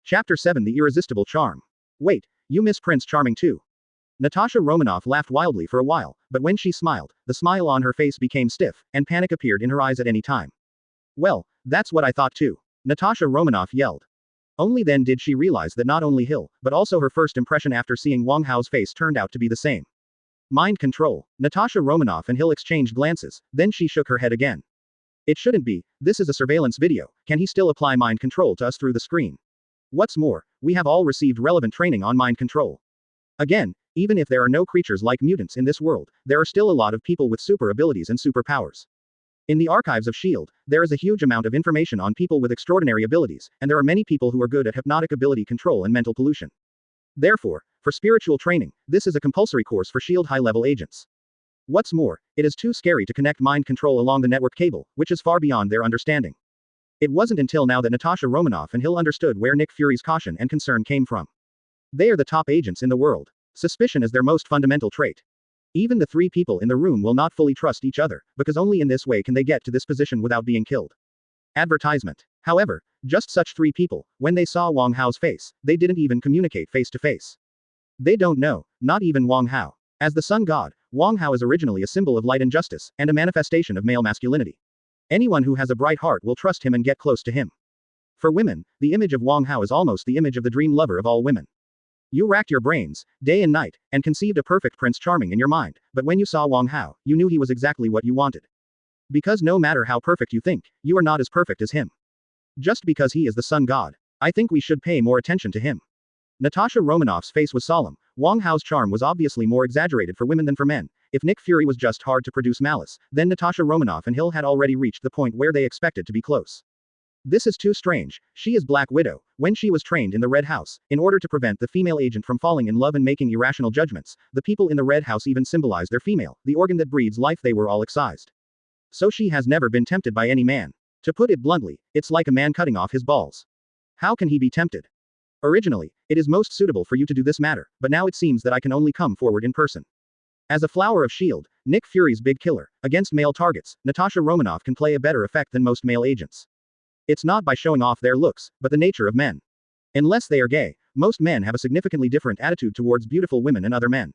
S1: Chapter 7: The Irresistible Charm. Wait, you miss Prince Charming too? Natasha Romanoff laughed wildly for a while, but when she smiled, the smile on her face became stiff, and panic appeared in her eyes at any time. Well, that's what I thought too. Natasha Romanoff yelled. Only then did she realize that not only Hill, but also her first impression after seeing Wong Hao's face turned out to be the same. Mind control. Natasha Romanoff and Hill exchanged glances, then she shook her head again. It shouldn't be, this is a surveillance video, can he still apply mind control to us through the screen? What's more, we have all received relevant training on mind control. Again, even if there are no creatures like mutants in this world, there are still a lot of people with super abilities and superpowers. In the archives of SHIELD, there is a huge amount of information on people with extraordinary abilities, and there are many people who are good at hypnotic ability control and mental pollution. Therefore, for spiritual training, this is a compulsory course for SHIELD high-level agents. What's more, it is too scary to connect mind control along the network cable, which is far beyond their understanding. It wasn't until now that Natasha Romanoff and Hill understood where Nick Fury's caution and concern came from. They are the top agents in the world. Suspicion is their most fundamental trait. Even the three people in the room will not fully trust each other, because only in this way can they get to this position without being killed. Advertisement. However, just such three people, when they saw Wong Hao's face, they didn't even communicate face to face. They don't know, not even Wong Hao. As the sun god, Wong Hao is originally a symbol of light and justice, and a manifestation of male masculinity. Anyone who has a bright heart will trust him and get close to him. For women, the image of Wong Hao is almost the image of the dream lover of all women. You racked your brains, day and night, and conceived a perfect Prince Charming in your mind, but when you saw Wong Hao, you knew he was exactly what you wanted. Because no matter how perfect you think, you are not as perfect as him. Just because he is the sun god, I think we should pay more attention to him. Natasha Romanoff's face was solemn. Wong Hao's charm was obviously more exaggerated for women than for men. If Nick Fury was just hard to produce malice, then Natasha Romanoff and Hill had already reached the point where they expected to be close. This is too strange. She is Black Widow. When she was trained in the Red House, in order to prevent the female agent from falling in love and making irrational judgments, the people in the Red House even symbolized their female, the organ that breathes life. They were all excised. So she has never been tempted by any man. To put it bluntly, it's like a man cutting off his balls. How can he be tempted? Originally, it is most suitable for you to do this matter, but now it seems that I can only come forward in person. As a flower of SHIELD, Nick Fury's big killer, against male targets, Natasha Romanoff can play a better effect than most male agents. It's not by showing off their looks, but the nature of men. Unless they are gay, most men have a significantly different attitude towards beautiful women and other men.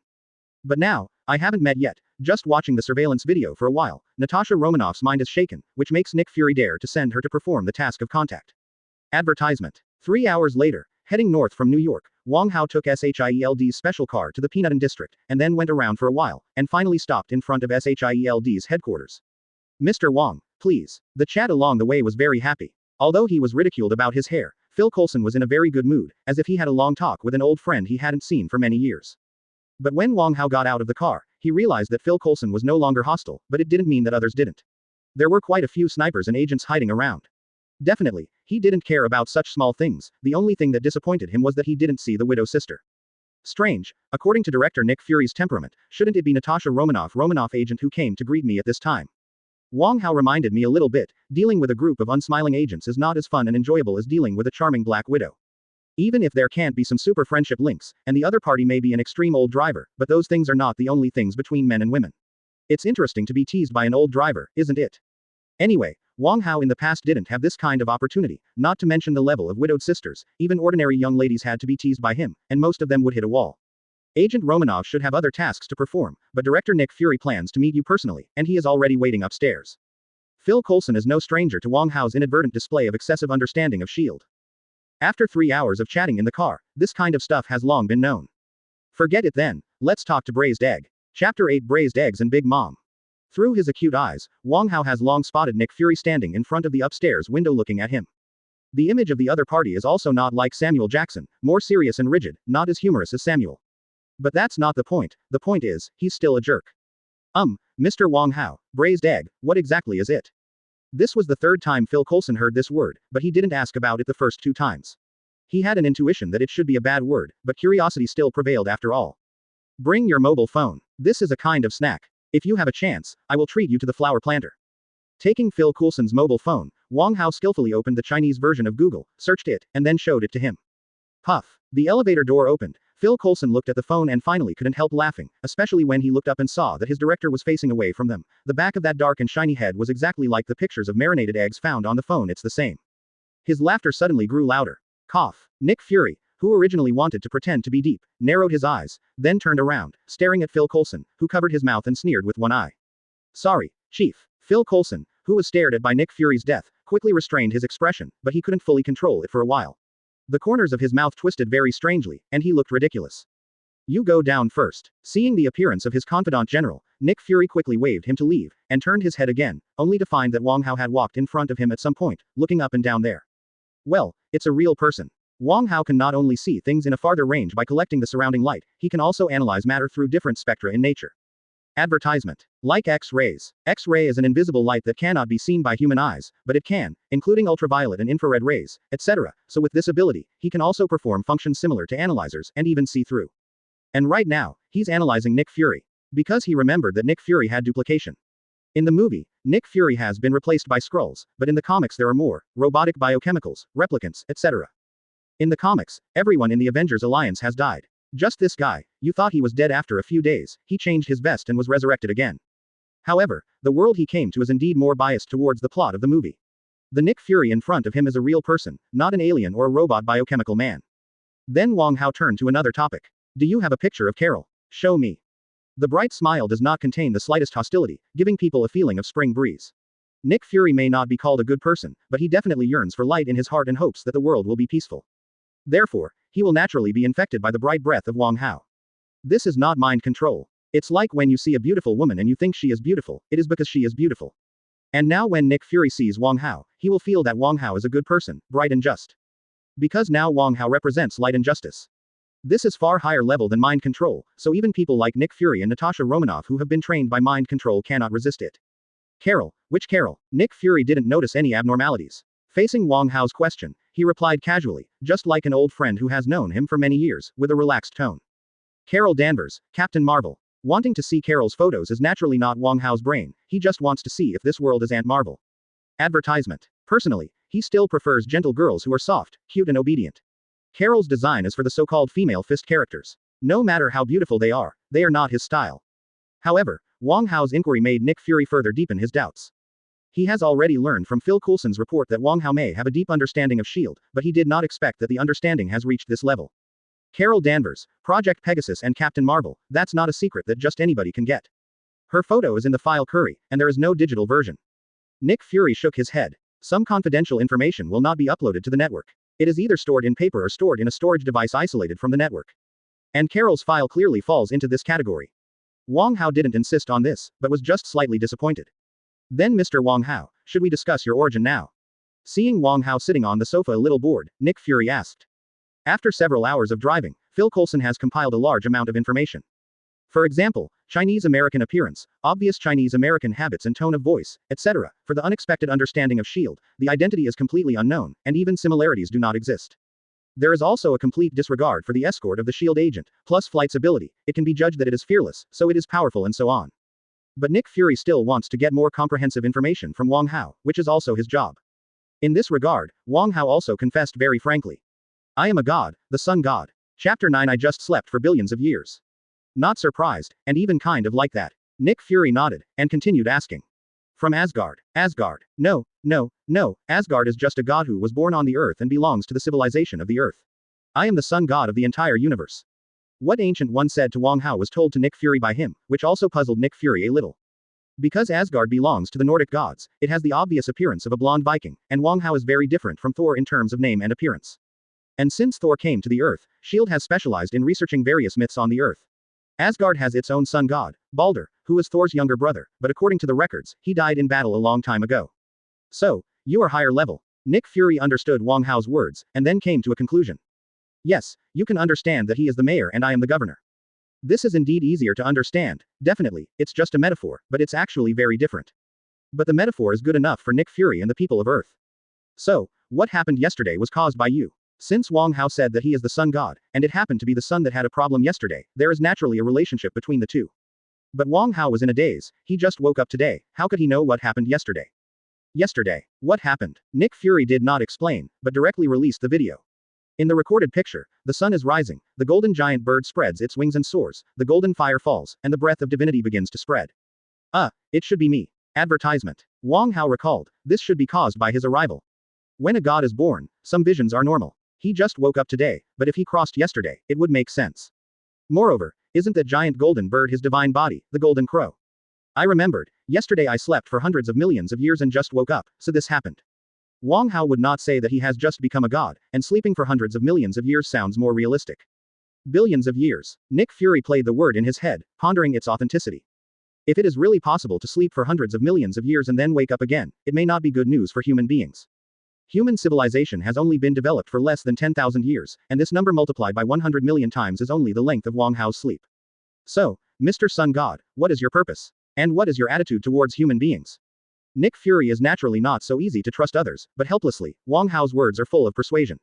S1: But now, I haven't met yet, just watching the surveillance video for a while, Natasha Romanoff's mind is shaken, which makes Nick Fury dare to send her to perform the task of contact. Advertisement. 3 hours later, heading north from New York, Wong Hao took SHIELD's special car to the Peanutton district, and then went around for a while, and finally stopped in front of SHIELD's headquarters. Mr. Wong, please. The chat along the way was very happy. Although he was ridiculed about his hair, Phil Coulson was in a very good mood, as if he had a long talk with an old friend he hadn't seen for many years. But when Wong Hao got out of the car, he realized that Phil Coulson was no longer hostile, but it didn't mean that others didn't. There were quite a few snipers and agents hiding around. Definitely, He didn't care about such small things, the only thing that disappointed him was that he didn't see the widow's sister. Strange, according to director Nick Fury's temperament, shouldn't it be Natasha Romanoff agent who came to greet me at this time? Wong Hao reminded me a little bit, dealing with a group of unsmiling agents is not as fun and enjoyable as dealing with a charming Black Widow. Even if there can't be some super friendship links, and the other party may be an extreme old driver, but those things are not the only things between men and women. It's interesting to be teased by an old driver, isn't it? Anyway, Wong Hao in the past didn't have this kind of opportunity, not to mention the level of widowed sisters, even ordinary young ladies had to be teased by him, and most of them would hit a wall. Agent Romanov should have other tasks to perform, but director Nick Fury plans to meet you personally, and he is already waiting upstairs. Phil Coulson is no stranger to Wong Hao's inadvertent display of excessive understanding of S.H.I.E.L.D. After 3 hours of chatting in the car, this kind of stuff has long been known. Forget it then, let's talk to Braised Egg. Chapter 8 Braised Eggs and Big Mom. Through his acute eyes, Wong Hao has long spotted Nick Fury standing in front of the upstairs window looking at him. The image of the other party is also not like Samuel Jackson, more serious and rigid, not as humorous as Samuel. But that's not the point is, he's still a jerk. Mr. Wong Hao, Braised Egg, what exactly is it? This was the third time Phil Coulson heard this word, but he didn't ask about it the first 2 times. He had an intuition that it should be a bad word, but curiosity still prevailed after all. Bring your mobile phone. This is a kind of snack. If you have a chance, I will treat you to the flower planter. Taking Phil Coulson's mobile phone, Wong Hao skillfully opened the Chinese version of Google, searched it, and then showed it to him. Puff. The elevator door opened. Phil Coulson looked at the phone and finally couldn't help laughing, especially when he looked up and saw that his director was facing away from them. The back of that dark and shiny head was exactly like the pictures of marinated eggs found on the phone. It's the same. His laughter suddenly grew louder. Cough. Nick Fury, who originally wanted to pretend to be deep, narrowed his eyes, then turned around, staring at Phil Coulson, who covered his mouth and sneered with one eye. Sorry, Chief. Phil Coulson, who was stared at by Nick Fury's death, quickly restrained his expression, but he couldn't fully control it for a while. The corners of his mouth twisted very strangely, and he looked ridiculous. You go down first. Seeing the appearance of his confidant general, Nick Fury quickly waved him to leave, and turned his head again, only to find that Wong Hao had walked in front of him at some point, looking up and down there. Well, it's a real person. Wong Hao can not only see things in a farther range by collecting the surrounding light, he can also analyze matter through different spectra in nature. Advertisement. Like X-rays. X-ray is an invisible light that cannot be seen by human eyes, but it can, including ultraviolet and infrared rays, etc. So with this ability, he can also perform functions similar to analyzers, and even see through. And right now, he's analyzing Nick Fury. Because he remembered that Nick Fury had duplication. In the movie, Nick Fury has been replaced by Skrulls, but in the comics there are more, robotic biochemicals, replicants, etc. In the comics, everyone in the Avengers Alliance has died. Just this guy, you thought he was dead after a few days, he changed his vest and was resurrected again. However, the world he came to is indeed more biased towards the plot of the movie. The Nick Fury in front of him is a real person, not an alien or a robot biochemical man. Then Wong Hao turned to another topic. Do you have a picture of Carol? Show me. The bright smile does not contain the slightest hostility, giving people a feeling of spring breeze. Nick Fury may not be called a good person, but he definitely yearns for light in his heart and hopes that the world will be peaceful. Therefore, he will naturally be infected by the bright breath of Wong Hao. This is not mind control. It's like when you see a beautiful woman and you think she is beautiful, it is because she is beautiful. And now when Nick Fury sees Wong Hao, he will feel that Wong Hao is a good person, bright and just. Because now Wong Hao represents light and justice. This is far higher level than mind control, so even people like Nick Fury and Natasha Romanoff who have been trained by mind control cannot resist it. Carol, which Carol? Nick Fury didn't notice any abnormalities. Facing Wong Hao's question, he replied casually, just like an old friend who has known him for many years, with a relaxed tone. Carol Danvers, Captain Marvel. Wanting to see Carol's photos is naturally not Wong Hao's brain, he just wants to see if this world is Aunt Marvel. Advertisement. Personally, he still prefers gentle girls who are soft, cute and obedient. Carol's design is for the so-called female fist characters. No matter how beautiful they are not his style. However, Wong Hao's inquiry made Nick Fury further deepen his doubts. He has already learned from Phil Coulson's report that Wong Hao may have a deep understanding of S.H.I.E.L.D., but he did not expect that the understanding has reached this level. Carol Danvers, Project Pegasus and Captain Marvel, that's not a secret that just anybody can get. Her photo is in the file Curry, and there is no digital version. Nick Fury shook his head. Some confidential information will not be uploaded to the network. It is either stored in paper or stored in a storage device isolated from the network. And Carol's file clearly falls into this category. Wong Hao didn't insist on this, but was just slightly disappointed. Then Mr. Wong Hao, should we discuss your origin now? Seeing Wong Hao sitting on the sofa a little bored, Nick Fury asked. After several hours of driving, Phil Coulson has compiled a large amount of information. For example, Chinese American appearance, obvious Chinese American habits and tone of voice, etc. For the unexpected understanding of S.H.I.E.L.D., the identity is completely unknown, and even similarities do not exist. There is also a complete disregard for the escort of the S.H.I.E.L.D. agent, plus flight's ability. It can be judged that it is fearless, so it is powerful and so on. But Nick Fury still wants to get more comprehensive information from Wong Hao, which is also his job. In this regard, Wong Hao also confessed very frankly. I am a god, the sun god. Chapter 9. I just slept for billions of years. Not surprised, and even kind of like that. Nick Fury nodded, and continued asking. From Asgard. Asgard. No, Asgard is just a god who was born on the earth and belongs to the civilization of the earth. I am the sun god of the entire universe. What Ancient One said to Wong Hao was told to Nick Fury by him, which also puzzled Nick Fury a little. Because Asgard belongs to the Nordic gods, it has the obvious appearance of a blonde Viking, and Wong Hao is very different from Thor in terms of name and appearance. And since Thor came to the earth, S.H.I.E.L.D. has specialized in researching various myths on the earth. Asgard has its own sun god, Balder, who is Thor's younger brother, but according to the records, he died in battle a long time ago. So, you are higher level. Nick Fury understood Wong Hao's words, and then came to a conclusion. Yes, you can understand that he is the mayor and I am the governor. This is indeed easier to understand, definitely, it's just a metaphor, but it's actually very different. But the metaphor is good enough for Nick Fury and the people of Earth. So, what happened yesterday was caused by you. Since Wong Hao said that he is the sun god, and it happened to be the sun that had a problem yesterday, there is naturally a relationship between the two. But Wong Hao was in a daze, he just woke up today, how could he know what happened yesterday? Yesterday. What happened? Nick Fury did not explain, but directly released the video. In the recorded picture, the sun is rising, the golden giant bird spreads its wings and soars, the golden fire falls, and the breath of divinity begins to spread. It should be me. Advertisement. Wong Hao recalled, this should be caused by his arrival. When a god is born, some visions are normal. He just woke up today, but if he crossed yesterday, it would make sense. Moreover, isn't that giant golden bird his divine body, the golden crow? I remembered, yesterday I slept for hundreds of millions of years and just woke up, so this happened. Wong Hao would not say that he has just become a god, and sleeping for hundreds of millions of years sounds more realistic. Billions of years. Nick Fury played the word in his head, pondering its authenticity. If it is really possible to sleep for hundreds of millions of years and then wake up again, it may not be good news for human beings. Human civilization has only been developed for less than 10,000 years, and this number multiplied by 100 million times is only the length of Wong Hao's sleep. So, Mr. Sun God, what is your purpose? And what is your attitude towards human beings? Nick Fury is naturally not so easy to trust others, but helplessly, Wong Hao's words are full of persuasion.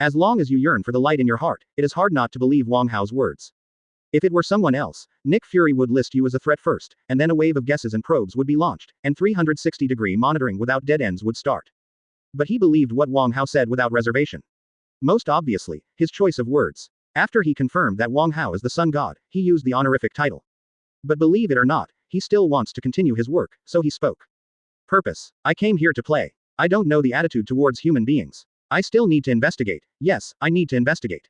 S1: As long as you yearn for the light in your heart, it is hard not to believe Wong Hao's words. If it were someone else, Nick Fury would list you as a threat first, and then a wave of guesses and probes would be launched, and 360-degree monitoring without dead ends would start. But he believed what Wong Hao said without reservation. Most obviously, his choice of words. After he confirmed that Wong Hao is the sun god, he used the honorific title. But believe it or not, he still wants to continue his work, so he spoke. Purpose. I came here to play. I don't know the attitude towards human beings. I still need to investigate. Yes, I need to investigate.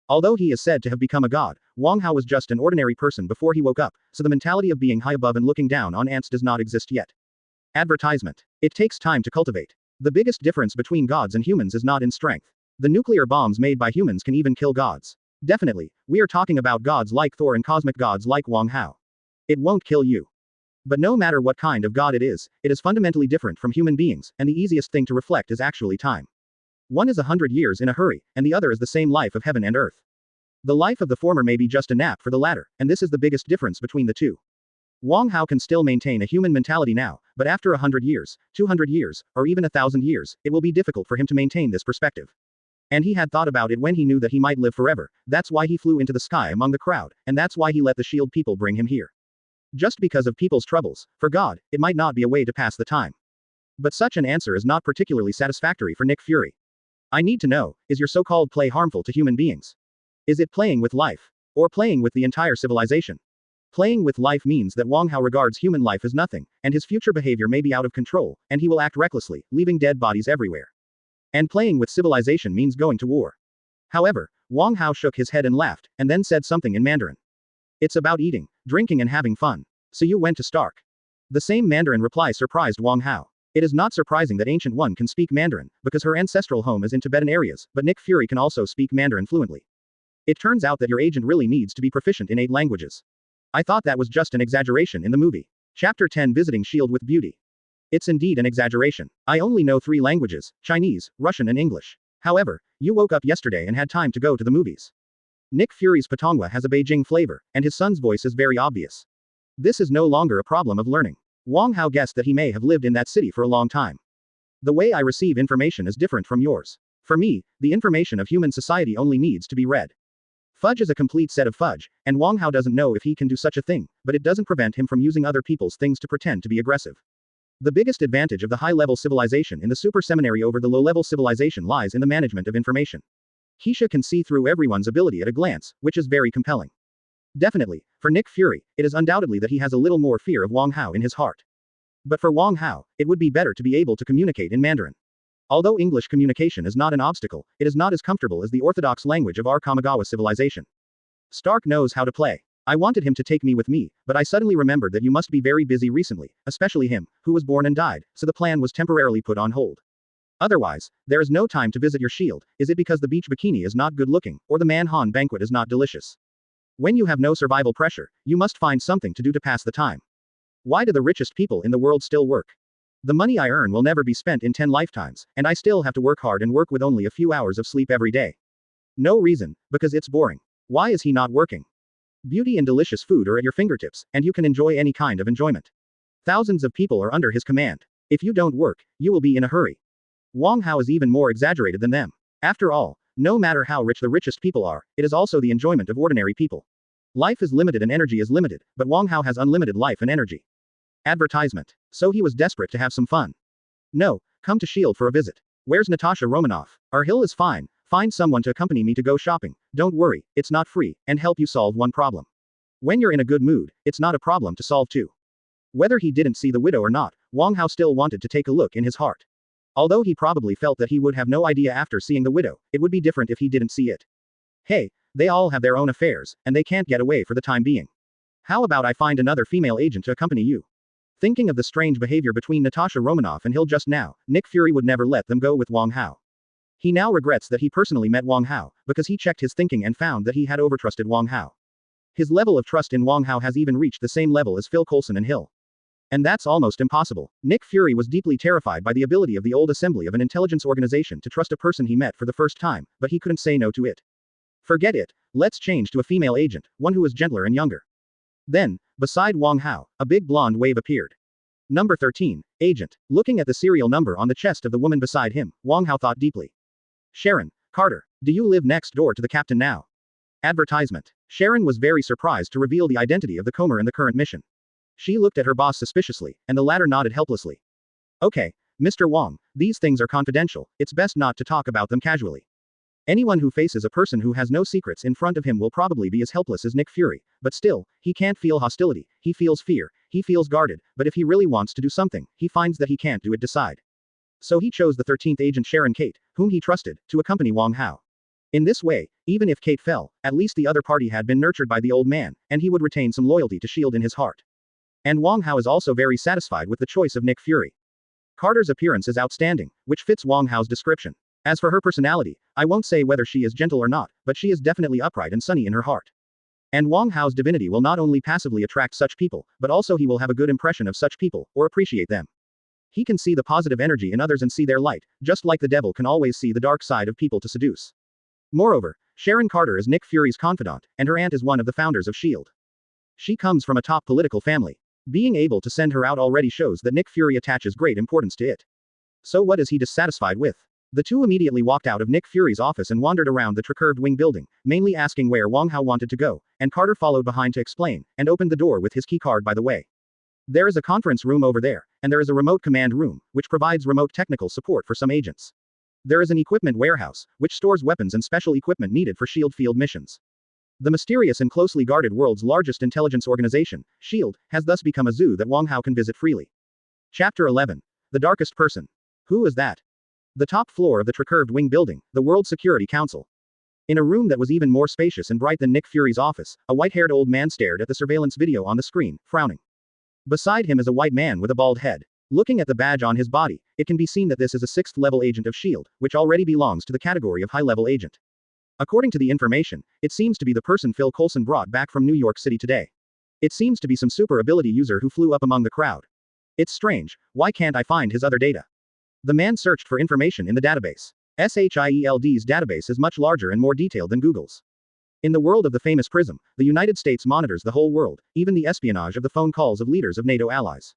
S1: Although he is said to have become a god, Wong Hao was just an ordinary person before he woke up, so the mentality of being high above and looking down on ants does not exist yet. Advertisement. It takes time to cultivate. The biggest difference between gods and humans is not in strength. The nuclear bombs made by humans can even kill gods. Definitely, we are talking about gods like Thor and cosmic gods like Wong Hao. It won't kill you. But no matter what kind of god it is fundamentally different from human beings, and the easiest thing to reflect is actually time. One is 100 years in a hurry, and the other is the same life of heaven and earth. The life of the former may be just a nap for the latter, and this is the biggest difference between the two. Wong Hao can still maintain a human mentality now, but after 100 years, 200 years, or even 1,000 years, it will be difficult for him to maintain this perspective. And he had thought about it when he knew that he might live forever, that's why he flew into the sky among the crowd, and that's why he let the S.H.I.E.L.D. people bring him here. Just because of people's troubles, for God, it might not be a way to pass the time. But such an answer is not particularly satisfactory for Nick Fury. I need to know, is your so-called play harmful to human beings? Is it playing with life? Or playing with the entire civilization? Playing with life means that Wong Hao regards human life as nothing, and his future behavior may be out of control, and he will act recklessly, leaving dead bodies everywhere. And playing with civilization means going to war. However, Wong Hao shook his head and laughed, and then said something in Mandarin. It's about eating, drinking and having fun. So you went to Stark. The same Mandarin reply surprised Wong Hao. It is not surprising that Ancient One can speak Mandarin, because her ancestral home is in Tibetan areas, but Nick Fury can also speak Mandarin fluently. It turns out that your agent really needs to be proficient in 8 languages. I thought that was just an exaggeration in the movie. Chapter 10 Visiting S.H.I.E.L.D. with Beauty. It's indeed an exaggeration. I only know 3 languages, Chinese, Russian and English. However, you woke up yesterday and had time to go to the movies. Nick Fury's Patongwa has a Beijing flavor, and his son's voice is very obvious. This is no longer a problem of learning. Wong Hao guessed that he may have lived in that city for a long time. The way I receive information is different from yours. For me, the information of human society only needs to be read. Fudge is a complete set of fudge, and Wong Hao doesn't know if he can do such a thing, but it doesn't prevent him from using other people's things to pretend to be aggressive. The biggest advantage of the high-level civilization in the super seminary over the low-level civilization lies in the management of information. Heisha can see through everyone's ability at a glance, which is very compelling. Definitely, for Nick Fury, it is undoubtedly that he has a little more fear of Wong Hao in his heart. But for Wong Hao, it would be better to be able to communicate in Mandarin. Although English communication is not an obstacle, it is not as comfortable as the orthodox language of our Kamigawa civilization. Stark knows how to play. I wanted him to take me with me, but I suddenly remembered that you must be very busy recently, especially him, who was born and died, so the plan was temporarily put on hold. Otherwise, there is no time to visit your shield. Is it because the beach bikini is not good looking, or the Manhan banquet is not delicious? When you have no survival pressure, you must find something to do to pass the time. Why do the richest people in the world still work? The money I earn will never be spent in 10 lifetimes, and I still have to work hard and work with only a few hours of sleep every day. No reason, because it's boring. Why is he not working? Beauty and delicious food are at your fingertips, and you can enjoy any kind of enjoyment. Thousands of people are under his command. If you don't work, you will be in a hurry. Wong Hao is even more exaggerated than them. After all, no matter how rich the richest people are, it is also the enjoyment of ordinary people. Life is limited and energy is limited, but Wong Hao has unlimited life and energy. Advertisement. So he was desperate to have some fun. No, come to S.H.I.E.L.D. for a visit. Where's Natasha Romanoff? Our hill is fine. Find someone to accompany me to go shopping. Don't worry, it's not free, and help you solve one problem. When you're in a good mood, it's not a problem to solve two. Whether he didn't see the widow or not, Wong Hao still wanted to take a look in his heart. Although he probably felt that he would have no idea after seeing the widow, it would be different if he didn't see it. Hey, they all have their own affairs, and they can't get away for the time being. How about I find another female agent to accompany you? Thinking of the strange behavior between Natasha Romanoff and Hill just now, Nick Fury would never let them go with Wong Hao. He now regrets that he personally met Wong Hao, because he checked his thinking and found that he had overtrusted Wong Hao. His level of trust in Wong Hao has even reached the same level as Phil Coulson and Hill. And that's almost impossible. Nick Fury was deeply terrified by the ability of the old assembly of an intelligence organization to trust a person he met for the first time, but he couldn't say no to it. Forget it, let's change to a female agent, one who is gentler and younger. Then, beside Wong Hao, a big blonde wave appeared. Number 13, Agent. Looking at the serial number on the chest of the woman beside him, Wong Hao thought deeply. Sharon Carter, do you live next door to the captain now? Advertisement. Sharon was very surprised to reveal the identity of the Comer in the current mission. She looked at her boss suspiciously, and the latter nodded helplessly. Okay, Mr. Wong, these things are confidential, it's best not to talk about them casually. Anyone who faces a person who has no secrets in front of him will probably be as helpless as Nick Fury, but still, he can't feel hostility, he feels fear, he feels guarded, but if he really wants to do something, he finds that he can't do it decide. So he chose the 13th agent Sharon Kate, whom he trusted, to accompany Wong Hao. In this way, even if Kate fell, at least the other party had been nurtured by the old man, and he would retain some loyalty to S.H.I.E.L.D. in his heart. And Wong Hao is also very satisfied with the choice of Nick Fury. Carter's appearance is outstanding, which fits Wong Hao's description. As for her personality, I won't say whether she is gentle or not, but she is definitely upright and sunny in her heart. And Wong Hao's divinity will not only passively attract such people, but also he will have a good impression of such people, or appreciate them. He can see the positive energy in others and see their light, just like the devil can always see the dark side of people to seduce. Moreover, Sharon Carter is Nick Fury's confidant, and her aunt is one of the founders of S.H.I.E.L.D. She comes from a top political family. Being able to send her out already shows that Nick Fury attaches great importance to it. So what is he dissatisfied with? The two immediately walked out of Nick Fury's office and wandered around the Tricurved Wing building, mainly asking where Wong Hao wanted to go, and Carter followed behind to explain, and opened the door with his keycard by the way. There is a conference room over there, and there is a remote command room, which provides remote technical support for some agents. There is an equipment warehouse, which stores weapons and special equipment needed for S.H.I.E.L.D. field missions. The mysterious and closely guarded world's largest intelligence organization, S.H.I.E.L.D., has thus become a zoo that Wong Hao can visit freely. Chapter 11. The Darkest Person. Who is that? The top floor of the Tricurved Wing building, the World Security Council. In a room that was even more spacious and bright than Nick Fury's office, a white-haired old man stared at the surveillance video on the screen, frowning. Beside him is a white man with a bald head. Looking at the badge on his body, it can be seen that this is a 6th-level agent of S.H.I.E.L.D., which already belongs to the category of high-level agent. According to the information, it seems to be the person Phil Coulson brought back from New York City today. It seems to be some super ability user who flew up among the crowd. It's strange, why can't I find his other data? The man searched for information in the database. S.H.I.E.L.D's database is much larger and more detailed than Google's. In the world of the famous Prism, the United States monitors the whole world, even the espionage of the phone calls of leaders of NATO allies.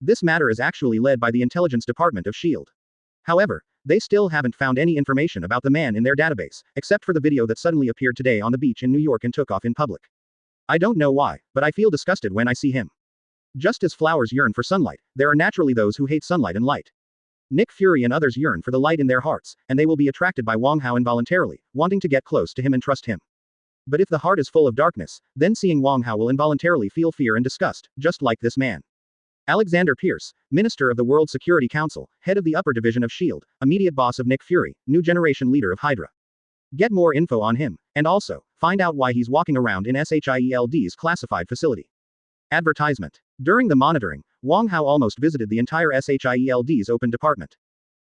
S1: This matter is actually led by the intelligence department of S.H.I.E.L.D. However, they still haven't found any information about the man in their database, except for the video that suddenly appeared today on the beach in New York and took off in public. I don't know why, but I feel disgusted when I see him. Just as flowers yearn for sunlight, there are naturally those who hate sunlight and light. Nick Fury and others yearn for the light in their hearts, and they will be attracted by Wong Hao involuntarily, wanting to get close to him and trust him. But if the heart is full of darkness, then seeing Wong Hao will involuntarily feel fear and disgust, just like this man. Alexander Pierce, Minister of the World Security Council, head of the upper division of S.H.I.E.L.D., immediate boss of Nick Fury, new generation leader of Hydra. Get more info on him, and also, find out why he's walking around in S.H.I.E.L.D.'s classified facility. Advertisement. During the monitoring, Wong Hao almost visited the entire S.H.I.E.L.D.'s open department.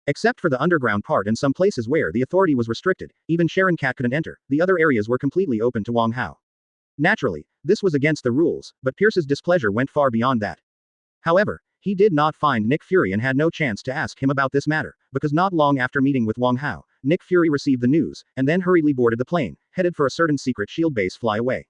S1: Except for the underground part and some places where the authority was restricted, even Sharon Cat couldn't enter, the other areas were completely open to Wong Hao. Naturally, this was against the rules, but Pierce's displeasure went far beyond that. However, he did not find Nick Fury and had no chance to ask him about this matter, because not long after meeting with Wong Hao, Nick Fury received the news, and then hurriedly boarded the plane, headed for a certain secret S.H.I.E.L.D. base fly away.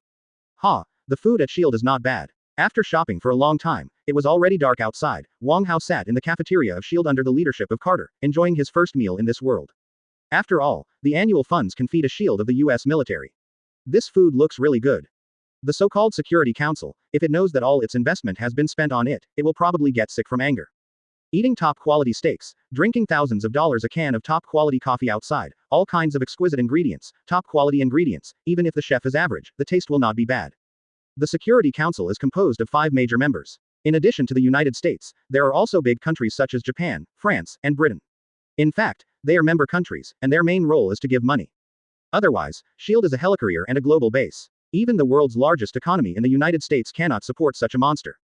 S1: The food at S.H.I.E.L.D. is not bad. After shopping for a long time, it was already dark outside. Wong Hao sat in the cafeteria of S.H.I.E.L.D. under the leadership of Carter, enjoying his first meal in this world. After all, the annual funds can feed a S.H.I.E.L.D. of the US military. This food looks really good. The so-called Security Council, if it knows that all its investment has been spent on it, it will probably get sick from anger. Eating top-quality steaks, drinking thousands of dollars a can of top-quality coffee outside, all kinds of exquisite ingredients, top-quality ingredients, even if the chef is average, the taste will not be bad. The Security Council is composed of 5 major members. In addition to the United States, there are also big countries such as Japan, France, and Britain. In fact, they are member countries, and their main role is to give money. Otherwise, S.H.I.E.L.D. is a helicarrier and a global base. Even the world's largest economy in the United States cannot support such a monster.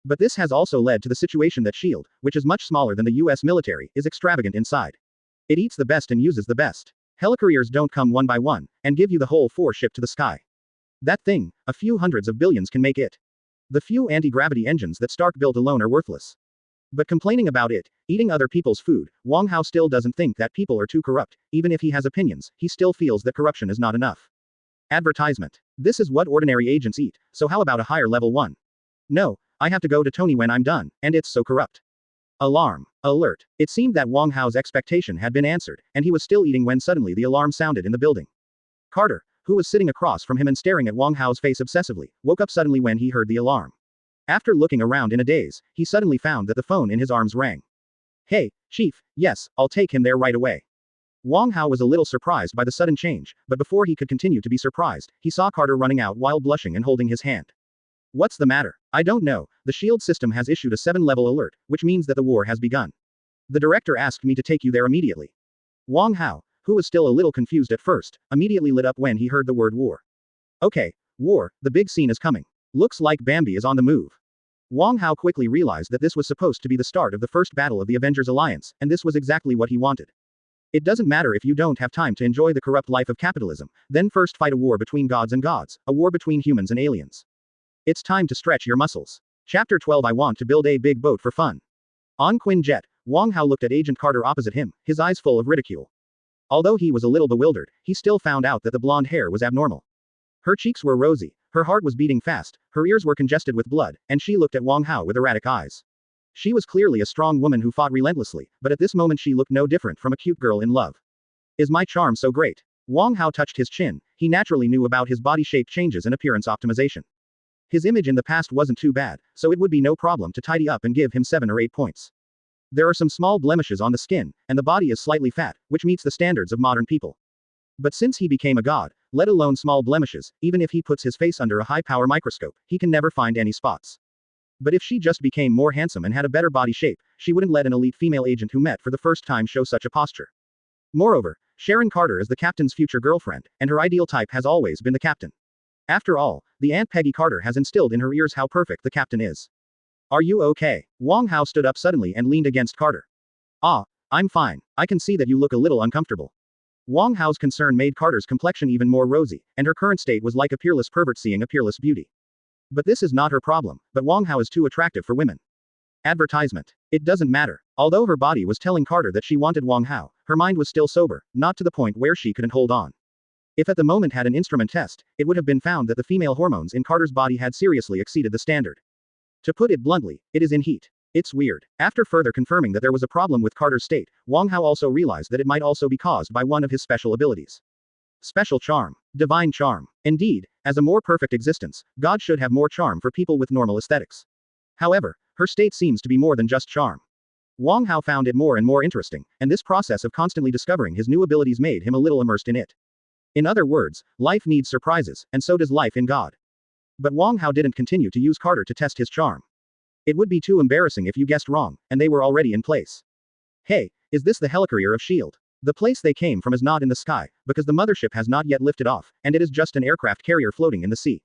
S1: But this has also led to the situation that S.H.I.E.L.D., which is much smaller than the US military, is extravagant inside. It eats the best and uses the best. Helicarriers don't come one by one, and give you the whole 4 ship to the sky. That thing, a few hundreds of billions can make it. The few anti-gravity engines that Stark built alone are worthless. But complaining about it, eating other people's food, Wong Hao still doesn't think that people are too corrupt. Even if he has opinions, he still feels that corruption is not enough. Advertisement. This is what ordinary agents eat, so how about a higher level one? No, I have to go to Tony when I'm done, and it's so corrupt. Alarm. Alert. It seemed that Wong Hao's expectation had been answered, and he was still eating when suddenly the alarm sounded in the building. Carter, who was sitting across from him and staring at Wong Hao's face obsessively, woke up suddenly when he heard the alarm. After looking around in a daze, he suddenly found that the phone in his arms rang. Hey, Chief, yes, I'll take him there right away. Wong Hao was a little surprised by the sudden change, but before he could continue to be surprised, he saw Carter running out while blushing and holding his hand. What's the matter? I don't know, the S.H.I.E.L.D. system has issued a 7-level alert, which means that the war has begun. The director asked me to take you there immediately. Wong Hao, who was still a little confused at first, immediately lit up when he heard the word war. Okay, war, the big scene is coming. Looks like Bambi is on the move. Wong Hao quickly realized that this was supposed to be the start of the first battle of the Avengers Alliance, and this was exactly what he wanted. It doesn't matter if you don't have time to enjoy the corrupt life of capitalism, then first fight a war between gods and gods, a war between humans and aliens. It's time to stretch your muscles. Chapter 12. I want to build a big boat for fun. On Quinjet, Wong Hao looked at Agent Carter opposite him, his eyes full of ridicule. Although he was a little bewildered, he still found out that the blonde hair was abnormal. Her cheeks were rosy, her heart was beating fast, her ears were congested with blood, and she looked at Wong Hao with erratic eyes. She was clearly a strong woman who fought relentlessly, but at this moment she looked no different from a cute girl in love. Is my charm so great? Wong Hao touched his chin. He naturally knew about his body shape changes and appearance optimization. His image in the past wasn't too bad, so it would be no problem to tidy up and give him 7 or 8 points. There are some small blemishes on the skin, and the body is slightly fat, which meets the standards of modern people. But since he became a god, let alone small blemishes, even if he puts his face under a high-power microscope, he can never find any spots. But if she just became more handsome and had a better body shape, she wouldn't let an elite female agent who met for the first time show such a posture. Moreover, Sharon Carter is the captain's future girlfriend, and her ideal type has always been the captain. After all, the Aunt Peggy Carter has instilled in her ears how perfect the captain is. Are you okay? Wong Hao stood up suddenly and leaned against Carter. Ah, I'm fine. I can see that you look a little uncomfortable. Wong Hao's concern made Carter's complexion even more rosy, and her current state was like a peerless pervert seeing a peerless beauty. But this is not her problem, but Wong Hao is too attractive for women. Advertisement. It doesn't matter. Although her body was telling Carter that she wanted Wong Hao, her mind was still sober, not to the point where she couldn't hold on. If at the moment had an instrument test, it would have been found that the female hormones in Carter's body had seriously exceeded the standard. To put it bluntly, it is in heat. It's weird. After further confirming that there was a problem with Carter's state, Wong Hao also realized that it might also be caused by one of his special abilities. Special charm. Divine charm. Indeed, as a more perfect existence, God should have more charm for people with normal aesthetics. However, her state seems to be more than just charm. Wong Hao found it more and more interesting, and this process of constantly discovering his new abilities made him a little immersed in it. In other words, life needs surprises, and so does life in God. But Wong Hao didn't continue to use Carter to test his charm. It would be too embarrassing if you guessed wrong, and they were already in place. Hey, is this the Helicarrier of S.H.I.E.L.D.? The place they came from is not in the sky, because the mothership has not yet lifted off, and it is just an aircraft carrier floating in the sea.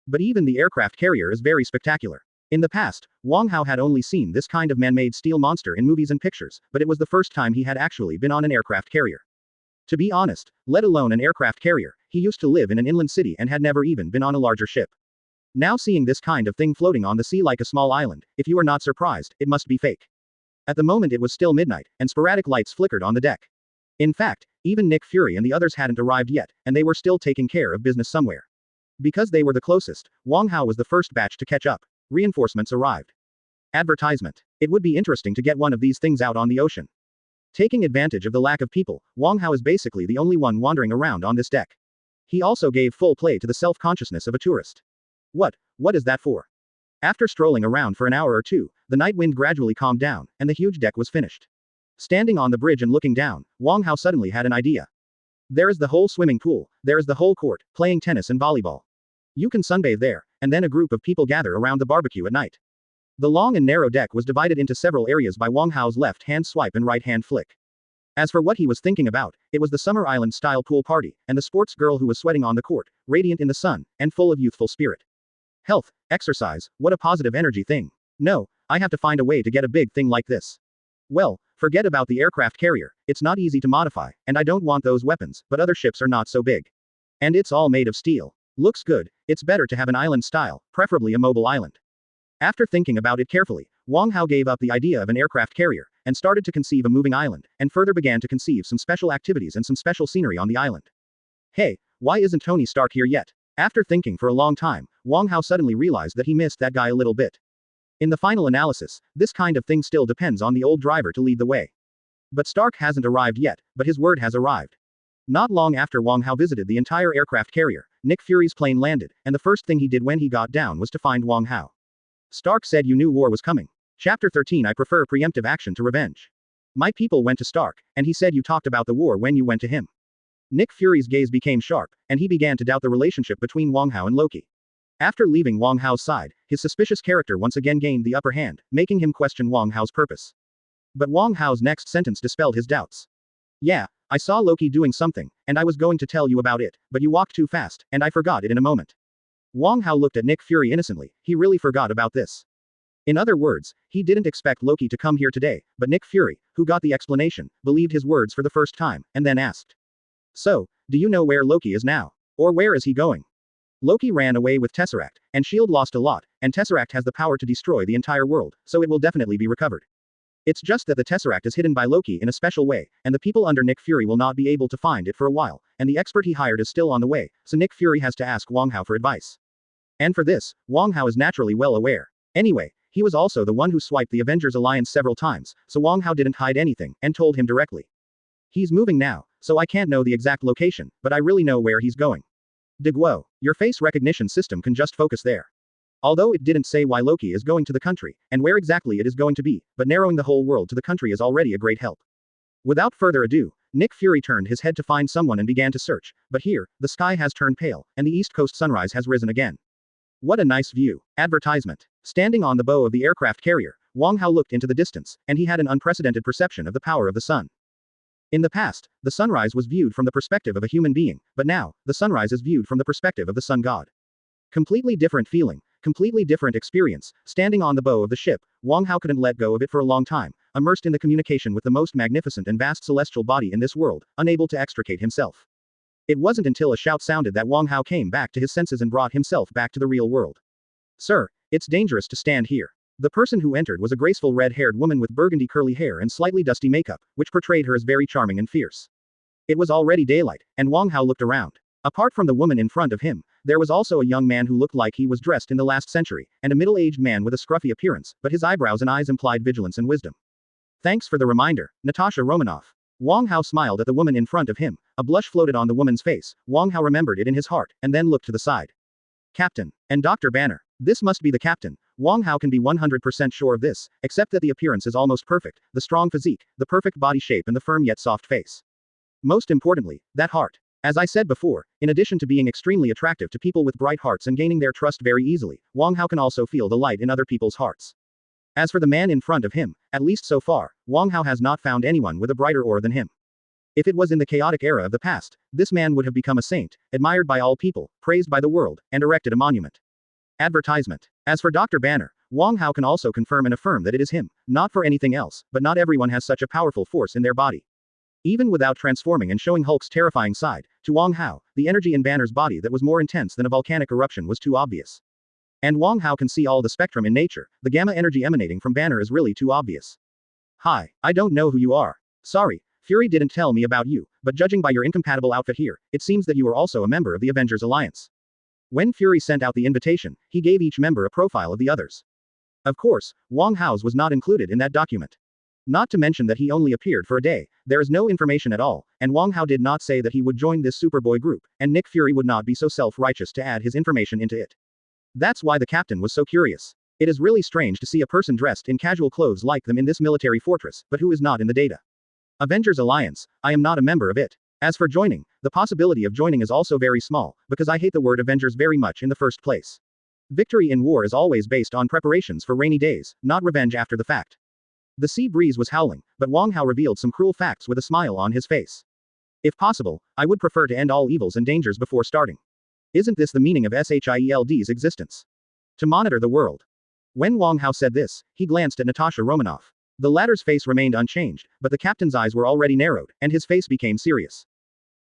S1: But even the aircraft carrier is very spectacular. In the past, Wong Hao had only seen this kind of man-made steel monster in movies and pictures, but it was the first time he had actually been on an aircraft carrier. To be honest, let alone an aircraft carrier, he used to live in an inland city and had never even been on a larger ship. Now seeing this kind of thing floating on the sea like a small island, if you are not surprised, it must be fake. At the moment it was still midnight, and sporadic lights flickered on the deck. In fact, even Nick Fury and the others hadn't arrived yet, and they were still taking care of business somewhere. Because they were the closest, Wong Hao was the first batch to catch up. Reinforcements arrived. Advertisement. It would be interesting to get one of these things out on the ocean. Taking advantage of the lack of people, Wong Hao is basically the only one wandering around on this deck. He also gave full play to the self-consciousness of a tourist. What is that for? After strolling around for an hour or two, the night wind gradually calmed down, and the huge deck was finished. Standing on the bridge and looking down, Wong Hao suddenly had an idea. There is the whole swimming pool, there is the whole court, playing tennis and volleyball. You can sunbathe there, and then a group of people gather around the barbecue at night. The long and narrow deck was divided into several areas by Wong Hao's left-hand swipe and right-hand flick. As for what he was thinking about, it was the summer island-style pool party, and the sports girl who was sweating on the court, radiant in the sun, and full of youthful spirit. Health, exercise, what a positive energy thing. No, I have to find a way to get a big thing like this. Well, forget about the aircraft carrier, it's not easy to modify, and I don't want those weapons, but other ships are not so big. And it's all made of steel. Looks good, it's better to have an island style, preferably a mobile island. After thinking about it carefully, Wong Hao gave up the idea of an aircraft carrier, and started to conceive a moving island, and further began to conceive some special activities and some special scenery on the island. Hey, why isn't Tony Stark here yet? After thinking for a long time, Wong Hao suddenly realized that he missed that guy a little bit. In the final analysis, this kind of thing still depends on the old driver to lead the way. But Stark hasn't arrived yet, but his word has arrived. Not long after Wong Hao visited the entire aircraft carrier, Nick Fury's plane landed, and the first thing he did when he got down was to find Wong Hao. Stark said you knew war was coming. Chapter 13 I prefer preemptive action to revenge. My people went to Stark, and he said you talked about the war when you went to him. Nick Fury's gaze became sharp, and he began to doubt the relationship between Wong Hao and Loki. After leaving Wong Hao's side, his suspicious character once again gained the upper hand, making him question Wong Hao's purpose. But Wong Hao's next sentence dispelled his doubts. Yeah, I saw Loki doing something, and I was going to tell you about it, but you walked too fast, and I forgot it in a moment. Wong Hao looked at Nick Fury innocently, he really forgot about this. In other words, he didn't expect Loki to come here today, but Nick Fury, who got the explanation, believed his words for the first time, and then asked. So, do you know where Loki is now? Or where is he going? Loki ran away with Tesseract, and S.H.I.E.L.D. lost a lot, and Tesseract has the power to destroy the entire world, so it will definitely be recovered. It's just that the Tesseract is hidden by Loki in a special way, and the people under Nick Fury will not be able to find it for a while, and the expert he hired is still on the way, so Nick Fury has to ask Wong Hao for advice. And for this, Wong Hao is naturally well aware. Anyway, he was also the one who swiped the Avengers Alliance several times, so Wong Hao didn't hide anything, and told him directly. He's moving now, so I can't know the exact location, but I really know where he's going. De Guo, your face recognition system can just focus there. Although it didn't say why Loki is going to the country, and where exactly it is going to be, but narrowing the whole world to the country is already a great help. Without further ado, Nick Fury turned his head to find someone and began to search, but here, the sky has turned pale, and the East Coast sunrise has risen again. What a nice view. Advertisement. Standing on the bow of the aircraft carrier, Wong Hao looked into the distance, and he had an unprecedented perception of the power of the sun. In the past, the sunrise was viewed from the perspective of a human being, but now, the sunrise is viewed from the perspective of the sun god. Completely different feeling, completely different experience. Standing on the bow of the ship, Wong Hao couldn't let go of it for a long time, immersed in the communication with the most magnificent and vast celestial body in this world, unable to extricate himself. It wasn't until a shout sounded that Wong Hao came back to his senses and brought himself back to the real world. Sir, it's dangerous to stand here. The person who entered was a graceful red-haired woman with burgundy curly hair and slightly dusty makeup, which portrayed her as very charming and fierce. It was already daylight, and Wong Hao looked around. Apart from the woman in front of him, there was also a young man who looked like he was dressed in the last century, and a middle-aged man with a scruffy appearance, but his eyebrows and eyes implied vigilance and wisdom. Thanks for the reminder, Natasha Romanoff. Wong Hao smiled at the woman in front of him, a blush floated on the woman's face, Wong Hao remembered it in his heart, and then looked to the side. Captain. And Dr. Banner. This must be the captain. Wong Hao can be 100% sure of this, except that the appearance is almost perfect, the strong physique, the perfect body shape and the firm yet soft face. Most importantly, that heart. As I said before, in addition to being extremely attractive to people with bright hearts and gaining their trust very easily, Wong Hao can also feel the light in other people's hearts. As for the man in front of him, at least so far, Wong Hao has not found anyone with a brighter aura than him. If it was in the chaotic era of the past, this man would have become a saint, admired by all people, praised by the world, and erected a monument. Advertisement. As for Dr. Banner, Wong Hao can also confirm and affirm that it is him, not for anything else, but not everyone has such a powerful force in their body. Even without transforming and showing Hulk's terrifying side, to Wong Hao, the energy in Banner's body that was more intense than a volcanic eruption was too obvious. And Wong Hao can see all the spectrum in nature, the gamma energy emanating from Banner is really too obvious. Hi, I don't know who you are. Sorry, Fury didn't tell me about you, but judging by your incompatible outfit here, it seems that you are also a member of the Avengers Alliance. When Fury sent out the invitation, he gave each member a profile of the others. Of course, Wong Hao's was not included in that document. Not to mention that he only appeared for a day, there is no information at all, and Wong Hao did not say that he would join this Superboy group, and Nick Fury would not be so self-righteous to add his information into it. That's why the captain was so curious. It is really strange to see a person dressed in casual clothes like them in this military fortress, but who is not in the data. Avengers Alliance, I am not a member of it. As for joining, the possibility of joining is also very small, because I hate the word Avengers very much in the first place. Victory in war is always based on preparations for rainy days, not revenge after the fact. The sea breeze was howling, but Wong Hao revealed some cruel facts with a smile on his face. If possible, I would prefer to end all evils and dangers before starting. Isn't this the meaning of SHIELD's existence? To monitor the world. When Wong Hao said this, he glanced at Natasha Romanoff. The latter's face remained unchanged, but the captain's eyes were already narrowed, and his face became serious.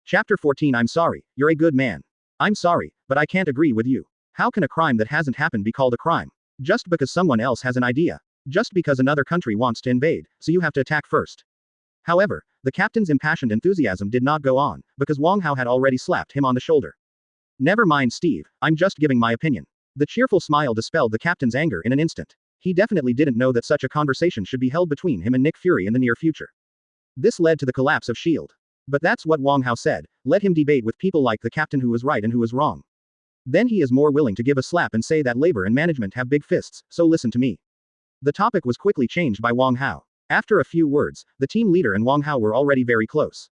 S1: Chapter 14 I'm sorry, you're a good man. I'm sorry, but I can't agree with you. How can a crime that hasn't happened be called a crime? Just because someone else has an idea. Just because another country wants to invade, so you have to attack first. However, the captain's impassioned enthusiasm did not go on, because Wong Hao had already slapped him on the shoulder. Never mind, Steve, I'm just giving my opinion. The cheerful smile dispelled the captain's anger in an instant. He definitely didn't know that such a conversation should be held between him and Nick Fury in the near future. This led to the collapse of S.H.I.E.L.D. But that's what Wong Hao said, let him debate with people like the captain who was right and who was wrong. Then he is more willing to give a slap and say that labor and management have big fists, so listen to me. The topic was quickly changed by Wong Hao. After a few words, the team leader and Wong Hao were already very close.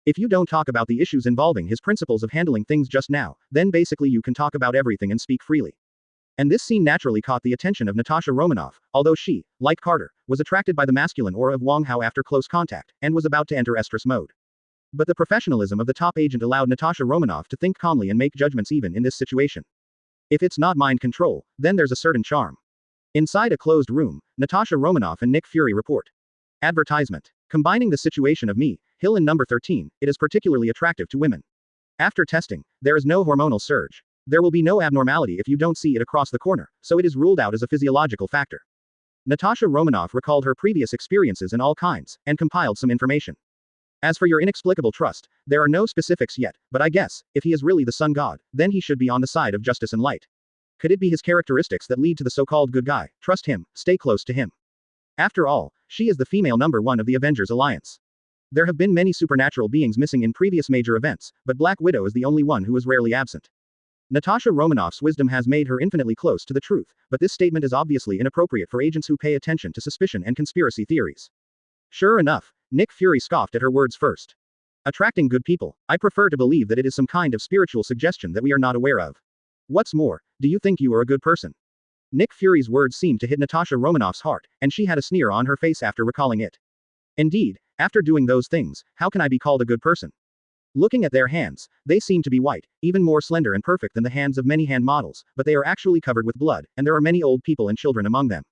S1: If you don't talk about the issues involving his principles of handling things just now, then basically you can talk about everything and speak freely. And this scene naturally caught the attention of Natasha Romanoff, although she, like Carter, was attracted by the masculine aura of Wong Hao after close contact, and was about to enter estrus mode. But the professionalism of the top agent allowed Natasha Romanoff to think calmly and make judgments even in this situation. If it's not mind control, then there's a certain charm. Inside a closed room, Natasha Romanoff and Nick Fury report. Advertisement. Combining the situation of me, Hill and number 13, it is particularly attractive to women. After testing, there is no hormonal surge. There will be no abnormality if you don't see it across the corner, so it is ruled out as a physiological factor. Natasha Romanoff recalled her previous experiences in all kinds, and compiled some information. As for your inexplicable trust, there are no specifics yet, but I guess, if he is really the sun god, then he should be on the side of justice and light. Could it be his characteristics that lead to the so-called good guy? Trust him, stay close to him. After all, she is the female number one of the Avengers Alliance. There have been many supernatural beings missing in previous major events, but Black Widow is the only one who is rarely absent. Natasha Romanoff's wisdom has made her infinitely close to the truth, but this statement is obviously inappropriate for agents who pay attention to suspicion and conspiracy theories. Sure enough, Nick Fury scoffed at her words first. Attracting good people, I prefer to believe that it is some kind of spiritual suggestion that we are not aware of. What's more, do you think you are a good person? Nick Fury's words seemed to hit Natasha Romanoff's heart, and she had a sneer on her face after recalling it. Indeed, after doing those things, how can I be called a good person? Looking at their hands, they seem to be white, even more slender and perfect than the hands of many hand models, but they are actually covered with blood, and there are many old people and children among them.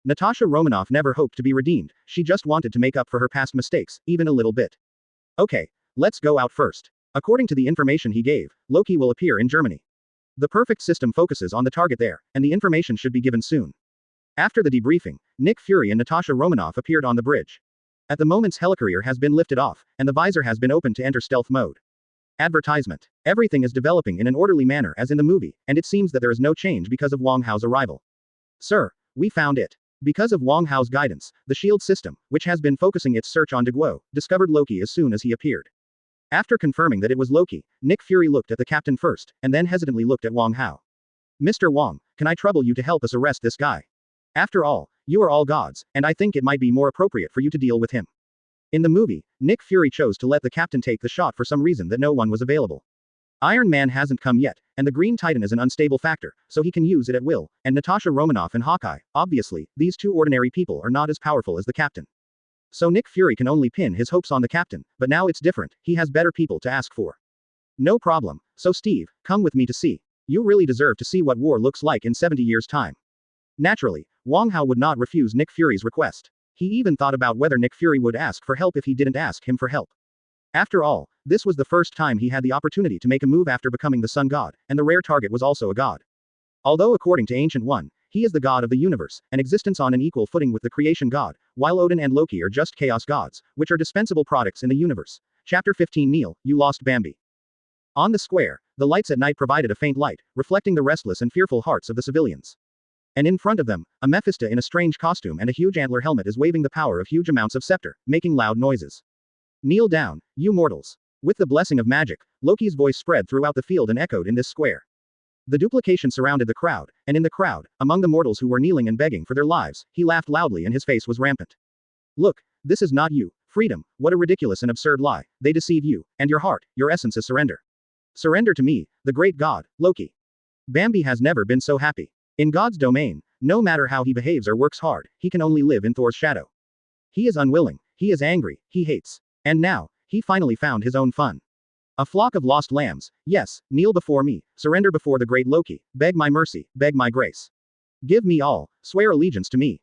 S1: Natasha Romanoff never hoped to be redeemed, she just wanted to make up for her past mistakes, even a little bit. Okay, let's go out first. According to the information he gave, Loki will appear in Germany. The perfect system focuses on the target there, and the information should be given soon. After the debriefing, Nick Fury and Natasha Romanoff appeared on the bridge. At the moment Helicarrier has been lifted off, and the visor has been opened to enter stealth mode. Advertisement. Everything is developing in an orderly manner as in the movie, and it seems that there is no change because of Wong Hao's arrival. Sir, we found it. Because of Wong Hao's guidance, the shield system, which has been focusing its search on Deguo, discovered Loki as soon as he appeared. After confirming that it was Loki, Nick Fury looked at the captain first, and then hesitantly looked at Wong Hao. Mr. Wong, can I trouble you to help us arrest this guy? After all, you are all gods, and I think it might be more appropriate for you to deal with him. In the movie, Nick Fury chose to let the captain take the shot for some reason that no one was available. Iron Man hasn't come yet, and the Green Titan is an unstable factor, so he can use it at will, and Natasha Romanoff and Hawkeye, obviously, these two ordinary people are not as powerful as the captain. So Nick Fury can only pin his hopes on the captain, but now it's different, he has better people to ask for. No problem, so Steve, come with me to see. You really deserve to see what war looks like in 70 years' time. Naturally, Wong Hao would not refuse Nick Fury's request. He even thought about whether Nick Fury would ask for help if he didn't ask him for help. After all, this was the first time he had the opportunity to make a move after becoming the sun god, and the rare target was also a god. Although according to Ancient One, he is the god of the universe, and existence on an equal footing with the creation god, while Odin and Loki are just chaos gods, which are dispensable products in the universe. Chapter 15 Neil, you lost Bambi. On the square, the lights at night provided a faint light, reflecting the restless and fearful hearts of the civilians. And in front of them, a Mephisto in a strange costume and a huge antler helmet is waving the power of huge amounts of scepter, making loud noises. Kneel down, you mortals. With the blessing of magic, Loki's voice spread throughout the field and echoed in this square. The duplication surrounded the crowd, and in the crowd, among the mortals who were kneeling and begging for their lives, he laughed loudly and his face was rampant. Look, this is not you, freedom, what a ridiculous and absurd lie, they deceive you, and your heart, your essence is surrender. Surrender to me, the great god, Loki. Bambi has never been so happy. In God's domain, no matter how he behaves or works hard, he can only live in Thor's shadow. He is unwilling, he is angry, he hates. And now, he finally found his own fun. A flock of lost lambs, yes, kneel before me, surrender before the great Loki, beg my mercy, beg my grace. Give me all, swear allegiance to me.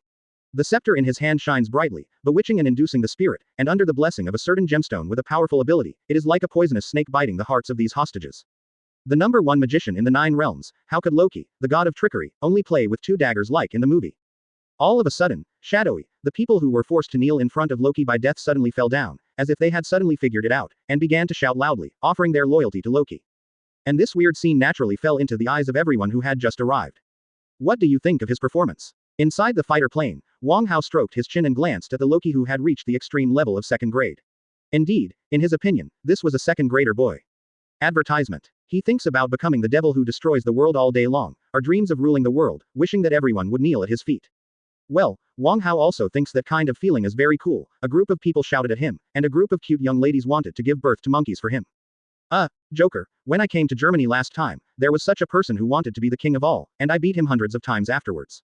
S1: The scepter in his hand shines brightly, bewitching and inducing the spirit, and under the blessing of a certain gemstone with a powerful ability, it is like a poisonous snake biting the hearts of these hostages. The number one magician in the 9 realms, how could Loki, the god of trickery, only play with 2 daggers like in the movie? All of a sudden, shadowy, the people who were forced to kneel in front of Loki by death suddenly fell down, as if they had suddenly figured it out, and began to shout loudly, offering their loyalty to Loki. And this weird scene naturally fell into the eyes of everyone who had just arrived. What do you think of his performance? Inside the fighter plane, Wong Hao stroked his chin and glanced at the Loki who had reached the extreme level of 2nd grade. Indeed, in his opinion, this was a 2nd grader boy. Advertisement. He thinks about becoming the devil who destroys the world all day long, or dreams of ruling the world, wishing that everyone would kneel at his feet. Well, Wong Hao also thinks that kind of feeling is very cool. A group of people shouted at him, and a group of cute young ladies wanted to give birth to monkeys for him. Joker, when I came to Germany last time, there was such a person who wanted to be the king of all, and I beat him hundreds of times afterwards.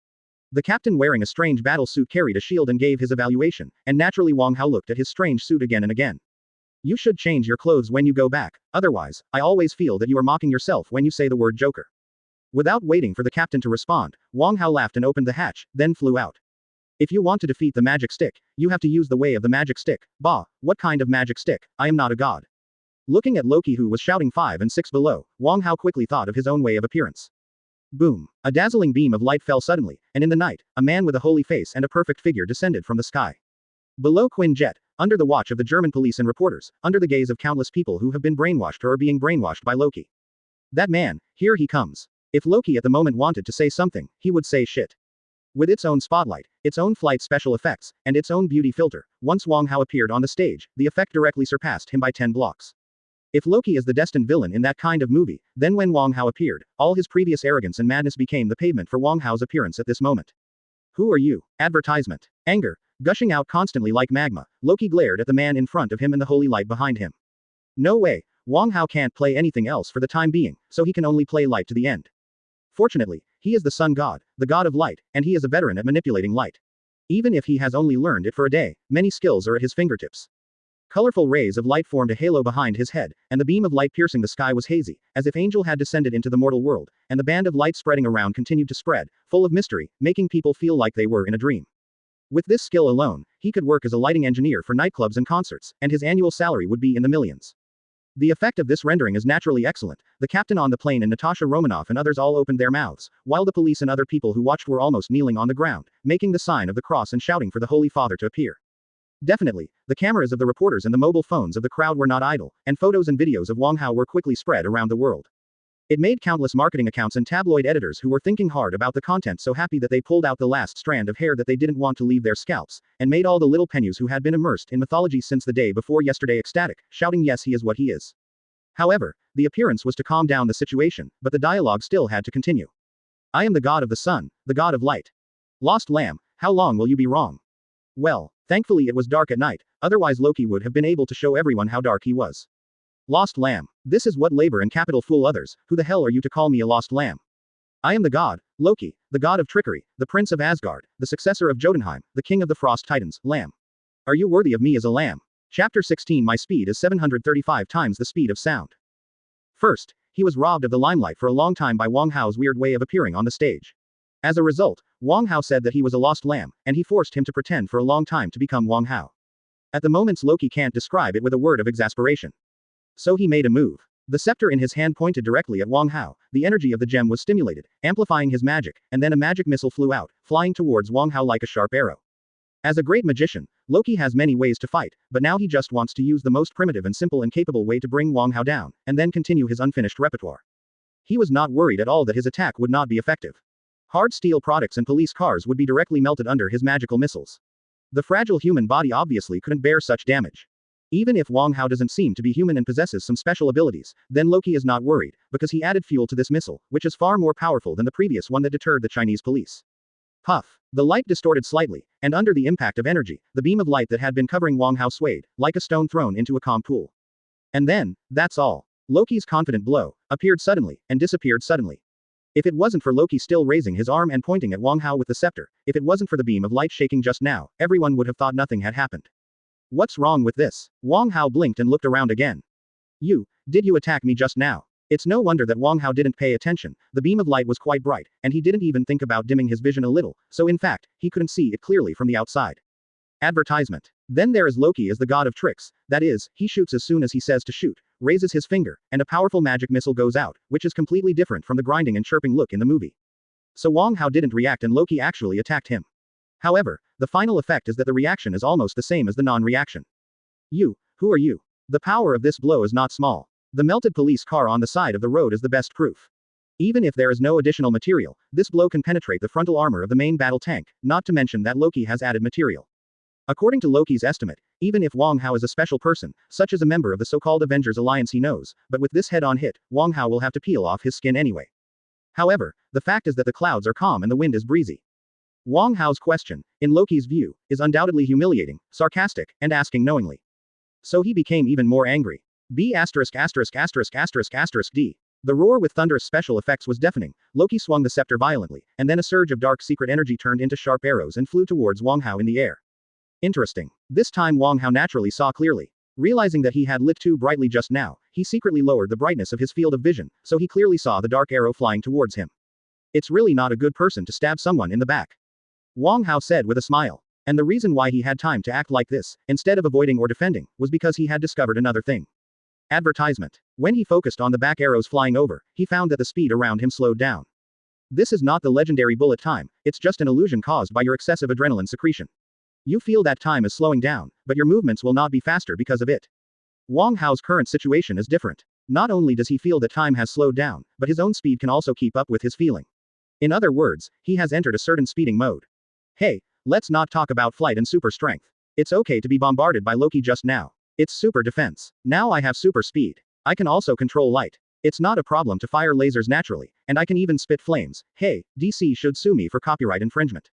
S1: The captain wearing a strange battle suit carried a shield and gave his evaluation, and naturally Wong Hao looked at his strange suit again and again. You should change your clothes when you go back, otherwise, I always feel that you are mocking yourself when you say the word Joker. Without waiting for the captain to respond, Wong Hao laughed and opened the hatch, then flew out. If you want to defeat the magic stick, you have to use the way of the magic stick. Bah, what kind of magic stick? I am not a god. Looking at Loki who was shouting 5 and 6 below, Wong Hao quickly thought of his own way of appearance. Boom. A dazzling beam of light fell suddenly, and in the night, a man with a holy face and a perfect figure descended from the sky. Below Quinjet, under the watch of the German police and reporters, under the gaze of countless people who have been brainwashed or are being brainwashed by Loki. That man, here he comes. If Loki at the moment wanted to say something, he would say shit. With its own spotlight, its own flight special effects, and its own beauty filter, once Wong Hao appeared on the stage, the effect directly surpassed him by 10 blocks. If Loki is the destined villain in that kind of movie, then when Wong Hao appeared, all his previous arrogance and madness became the pavement for Wong Hao's appearance at this moment. Who are you? Advertisement. Anger, gushing out constantly like magma, Loki glared at the man in front of him and the holy light behind him. No way, Wong Hao can't play anything else for the time being, so he can only play light to the end. Fortunately, he is the sun god, the god of light, and he is a veteran at manipulating light. Even if he has only learned it for a day, many skills are at his fingertips. Colorful rays of light formed a halo behind his head, and the beam of light piercing the sky was hazy, as if angel had descended into the mortal world, and the band of light spreading around continued to spread, full of mystery, making people feel like they were in a dream. With this skill alone, he could work as a lighting engineer for nightclubs and concerts, and his annual salary would be in the millions. The effect of this rendering is naturally excellent. The captain on the plane and Natasha Romanoff and others all opened their mouths, while the police and other people who watched were almost kneeling on the ground, making the sign of the cross and shouting for the Holy Father to appear. Definitely, the cameras of the reporters and the mobile phones of the crowd were not idle, and photos and videos of Wong Hao were quickly spread around the world. It made countless marketing accounts and tabloid editors who were thinking hard about the content so happy that they pulled out the last strand of hair that they didn't want to leave their scalps, and made all the little pennies who had been immersed in mythology since the day before yesterday ecstatic, shouting yes he is what he is. However, the appearance was to calm down the situation, but the dialogue still had to continue. I am the god of the sun, the god of light. Lost lamb, how long will you be wrong? Well, thankfully it was dark at night, otherwise Loki would have been able to show everyone how dark he was. Lost lamb. This is what labor and capital fool others. Who the hell are you to call me a lost lamb? I am the god, Loki, the god of trickery, the prince of Asgard, the successor of Jotunheim, the king of the frost titans, lamb. Are you worthy of me as a lamb? Chapter 16. My speed is 735 times the speed of sound. First, he was robbed of the limelight for a long time by Wong Hao's weird way of appearing on the stage. As a result, Wong Hao said that he was a lost lamb, and he forced him to pretend for a long time to become Wong Hao. At the moments Loki can't describe it with a word of exasperation. So he made a move. The scepter in his hand pointed directly at Wong Hao, the energy of the gem was stimulated, amplifying his magic, and then a magic missile flew out, flying towards Wong Hao like a sharp arrow. As a great magician, Loki has many ways to fight, but now he just wants to use the most primitive and simple and capable way to bring Wong Hao down, and then continue his unfinished repertoire. He was not worried at all that his attack would not be effective. Hard steel products and police cars would be directly melted under his magical missiles. The fragile human body obviously couldn't bear such damage. Even if Wong Hao doesn't seem to be human and possesses some special abilities, then Loki is not worried, because he added fuel to this missile, which is far more powerful than the previous one that deterred the Chinese police. Puff. The light distorted slightly, and under the impact of energy, the beam of light that had been covering Wong Hao swayed, like a stone thrown into a calm pool. And then, that's all. Loki's confident blow appeared suddenly, and disappeared suddenly. If it wasn't for Loki still raising his arm and pointing at Wong Hao with the scepter, if it wasn't for the beam of light shaking just now, everyone would have thought nothing had happened. What's wrong with this? Wong Hao blinked and looked around again. Did you attack me just now? It's no wonder that Wong Hao didn't pay attention, the beam of light was quite bright, and he didn't even think about dimming his vision a little, so in fact, he couldn't see it clearly from the outside. Advertisement. Then there is Loki as the god of tricks, that is, he shoots as soon as he says to shoot, raises his finger, and a powerful magic missile goes out, which is completely different from the grinding and chirping look in the movie. So Wong Hao didn't react and Loki actually attacked him. However, the final effect is that the reaction is almost the same as the non-reaction. Who are you? The power of this blow is not small. The melted police car on the side of the road is the best proof. Even if there is no additional material, this blow can penetrate the frontal armor of the main battle tank, not to mention that Loki has added material. According to Loki's estimate, even if Wong Hao is a special person, such as a member of the so-called Avengers Alliance he knows, but with this head-on hit, Wong Hao will have to peel off his skin anyway. However, the fact is that the clouds are calm and the wind is breezy. Wong Hao's question, in Loki's view, is undoubtedly humiliating, sarcastic, and asking knowingly. So he became even more angry. D. The roar with thunderous special effects was deafening. Loki swung the scepter violently, and then a surge of dark secret energy turned into sharp arrows and flew towards Wong Hao in the air. Interesting. This time Wong Hao naturally saw clearly. Realizing that he had lit too brightly just now, he secretly lowered the brightness of his field of vision, so he clearly saw the dark arrow flying towards him. It's really not a good person to stab someone in the back. Wong Hao said with a smile. And the reason why he had time to act like this, instead of avoiding or defending, was because he had discovered another thing. Advertisement. When he focused on the back arrows flying over, he found that the speed around him slowed down. This is not the legendary bullet time, it's just an illusion caused by your excessive adrenaline secretion. You feel that time is slowing down, but your movements will not be faster because of it. Wong Hao's current situation is different. Not only does he feel that time has slowed down, but his own speed can also keep up with his feeling. In other words, he has entered a certain speeding mode. Hey, let's not talk about flight and super strength. It's okay to be bombarded by Loki just now. It's super defense. Now I have super speed. I can also control light. It's not a problem to fire lasers naturally, and I can even spit flames. Hey, DC should sue me for copyright infringement.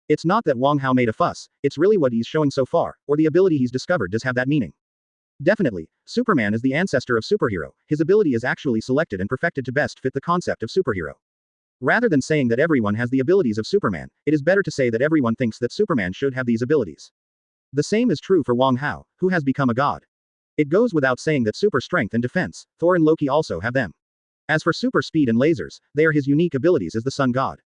S1: It's not that Wong Hao made a fuss, it's really what he's showing so far, or the ability he's discovered does have that meaning. Definitely, Superman is the ancestor of superhero, his ability is actually selected and perfected to best fit the concept of superhero. Rather than saying that everyone has the abilities of Superman, it is better to say that everyone thinks that Superman should have these abilities. The same is true for Wong Hao, who has become a god. It goes without saying that super strength and defense, Thor and Loki also have them. As for super speed and lasers, they are his unique abilities as the sun god.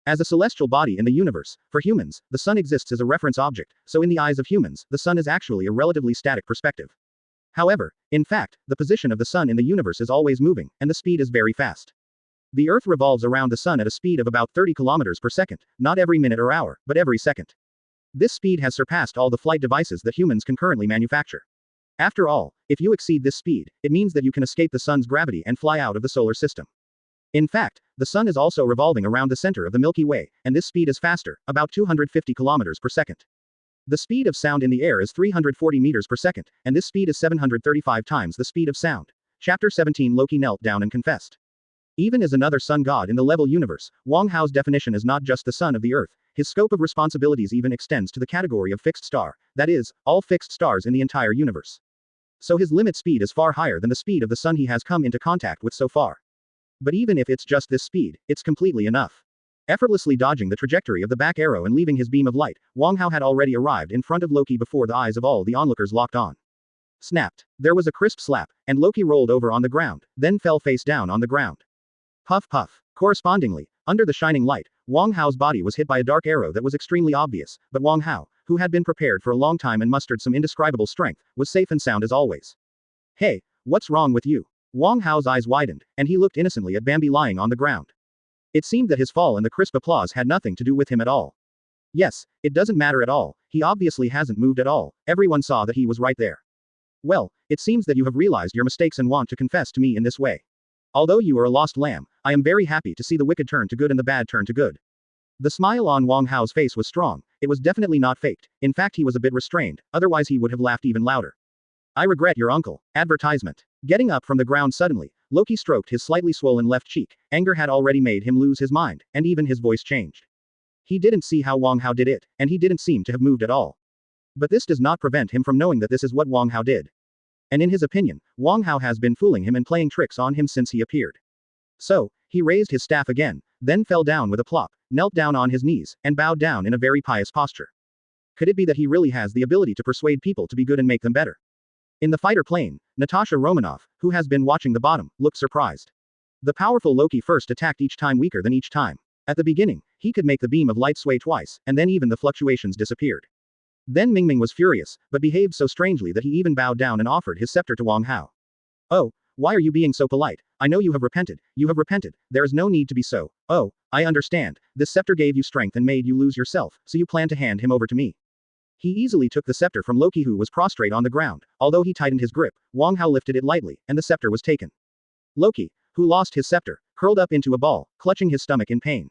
S1: As a celestial body in the universe, for humans, the sun exists as a reference object, so in the eyes of humans, the sun is actually a relatively static perspective. However, in fact, the position of the sun in the universe is always moving, and the speed is very fast. The Earth revolves around the sun at a speed of about 30 kilometers per second, not every minute or hour, but every second. This speed has surpassed all the flight devices that humans can currently manufacture. After all, if you exceed this speed, it means that you can escape the sun's gravity and fly out of the solar system. In fact, the sun is also revolving around the center of the Milky Way, and this speed is faster, about 250 kilometers per second. The speed of sound in the air is 340 meters per second, and this speed is 735 times the speed of sound. Chapter 17 Loki knelt down and confessed. Even as another sun god in the level universe, Wong Hao's definition is not just the sun of the earth, his scope of responsibilities even extends to the category of fixed star, that is, all fixed stars in the entire universe. So his limit speed is far higher than the speed of the sun he has come into contact with so far. But even if it's just this speed, it's completely enough. Effortlessly dodging the trajectory of the back arrow and leaving his beam of light, Wong Hao had already arrived in front of Loki before the eyes of all the onlookers locked on. Snapped. There was a crisp slap, and Loki rolled over on the ground, then fell face down on the ground. Puff puff. Correspondingly, under the shining light, Wong Hao's body was hit by a dark arrow that was extremely obvious, but Wong Hao, who had been prepared for a long time and mustered some indescribable strength, was safe and sound as always. Hey, what's wrong with you? Wong Hao's eyes widened, and he looked innocently at Bambi lying on the ground. It seemed that his fall and the crisp applause had nothing to do with him at all. Yes, it doesn't matter at all, he obviously hasn't moved at all, everyone saw that he was right there. Well, it seems that you have realized your mistakes and want to confess to me in this way. Although you are a lost lamb, I am very happy to see the wicked turn to good and the bad turn to good. The smile on Wong Hao's face was strong, it was definitely not faked, in fact he was a bit restrained, otherwise he would have laughed even louder. I regret your uncle. Advertisement. Getting up from the ground suddenly, Loki stroked his slightly swollen left cheek, anger had already made him lose his mind, and even his voice changed. He didn't see how Wong Hao did it, and he didn't seem to have moved at all. But this does not prevent him from knowing that this is what Wong Hao did. And in his opinion, Wong Hao has been fooling him and playing tricks on him since he appeared. So, he raised his staff again, then fell down with a plop, knelt down on his knees, and bowed down in a very pious posture. Could it be that he really has the ability to persuade people to be good and make them better? In the fighter plane, Natasha Romanoff, who has been watching the bottom, looked surprised. The powerful Loki first attacked each time weaker than each time. At the beginning, he could make the beam of light sway twice, and then even the fluctuations disappeared. Then Mingming was furious, but behaved so strangely that he even bowed down and offered his scepter to Wong Hao. Oh, why are you being so polite? I know you have repented, there is no need to be so. Oh, I understand, this scepter gave you strength and made you lose yourself, so you plan to hand him over to me. He easily took the scepter from Loki who was prostrate on the ground, although he tightened his grip, Wong Hao lifted it lightly, and the scepter was taken. Loki, who lost his scepter, curled up into a ball, clutching his stomach in pain.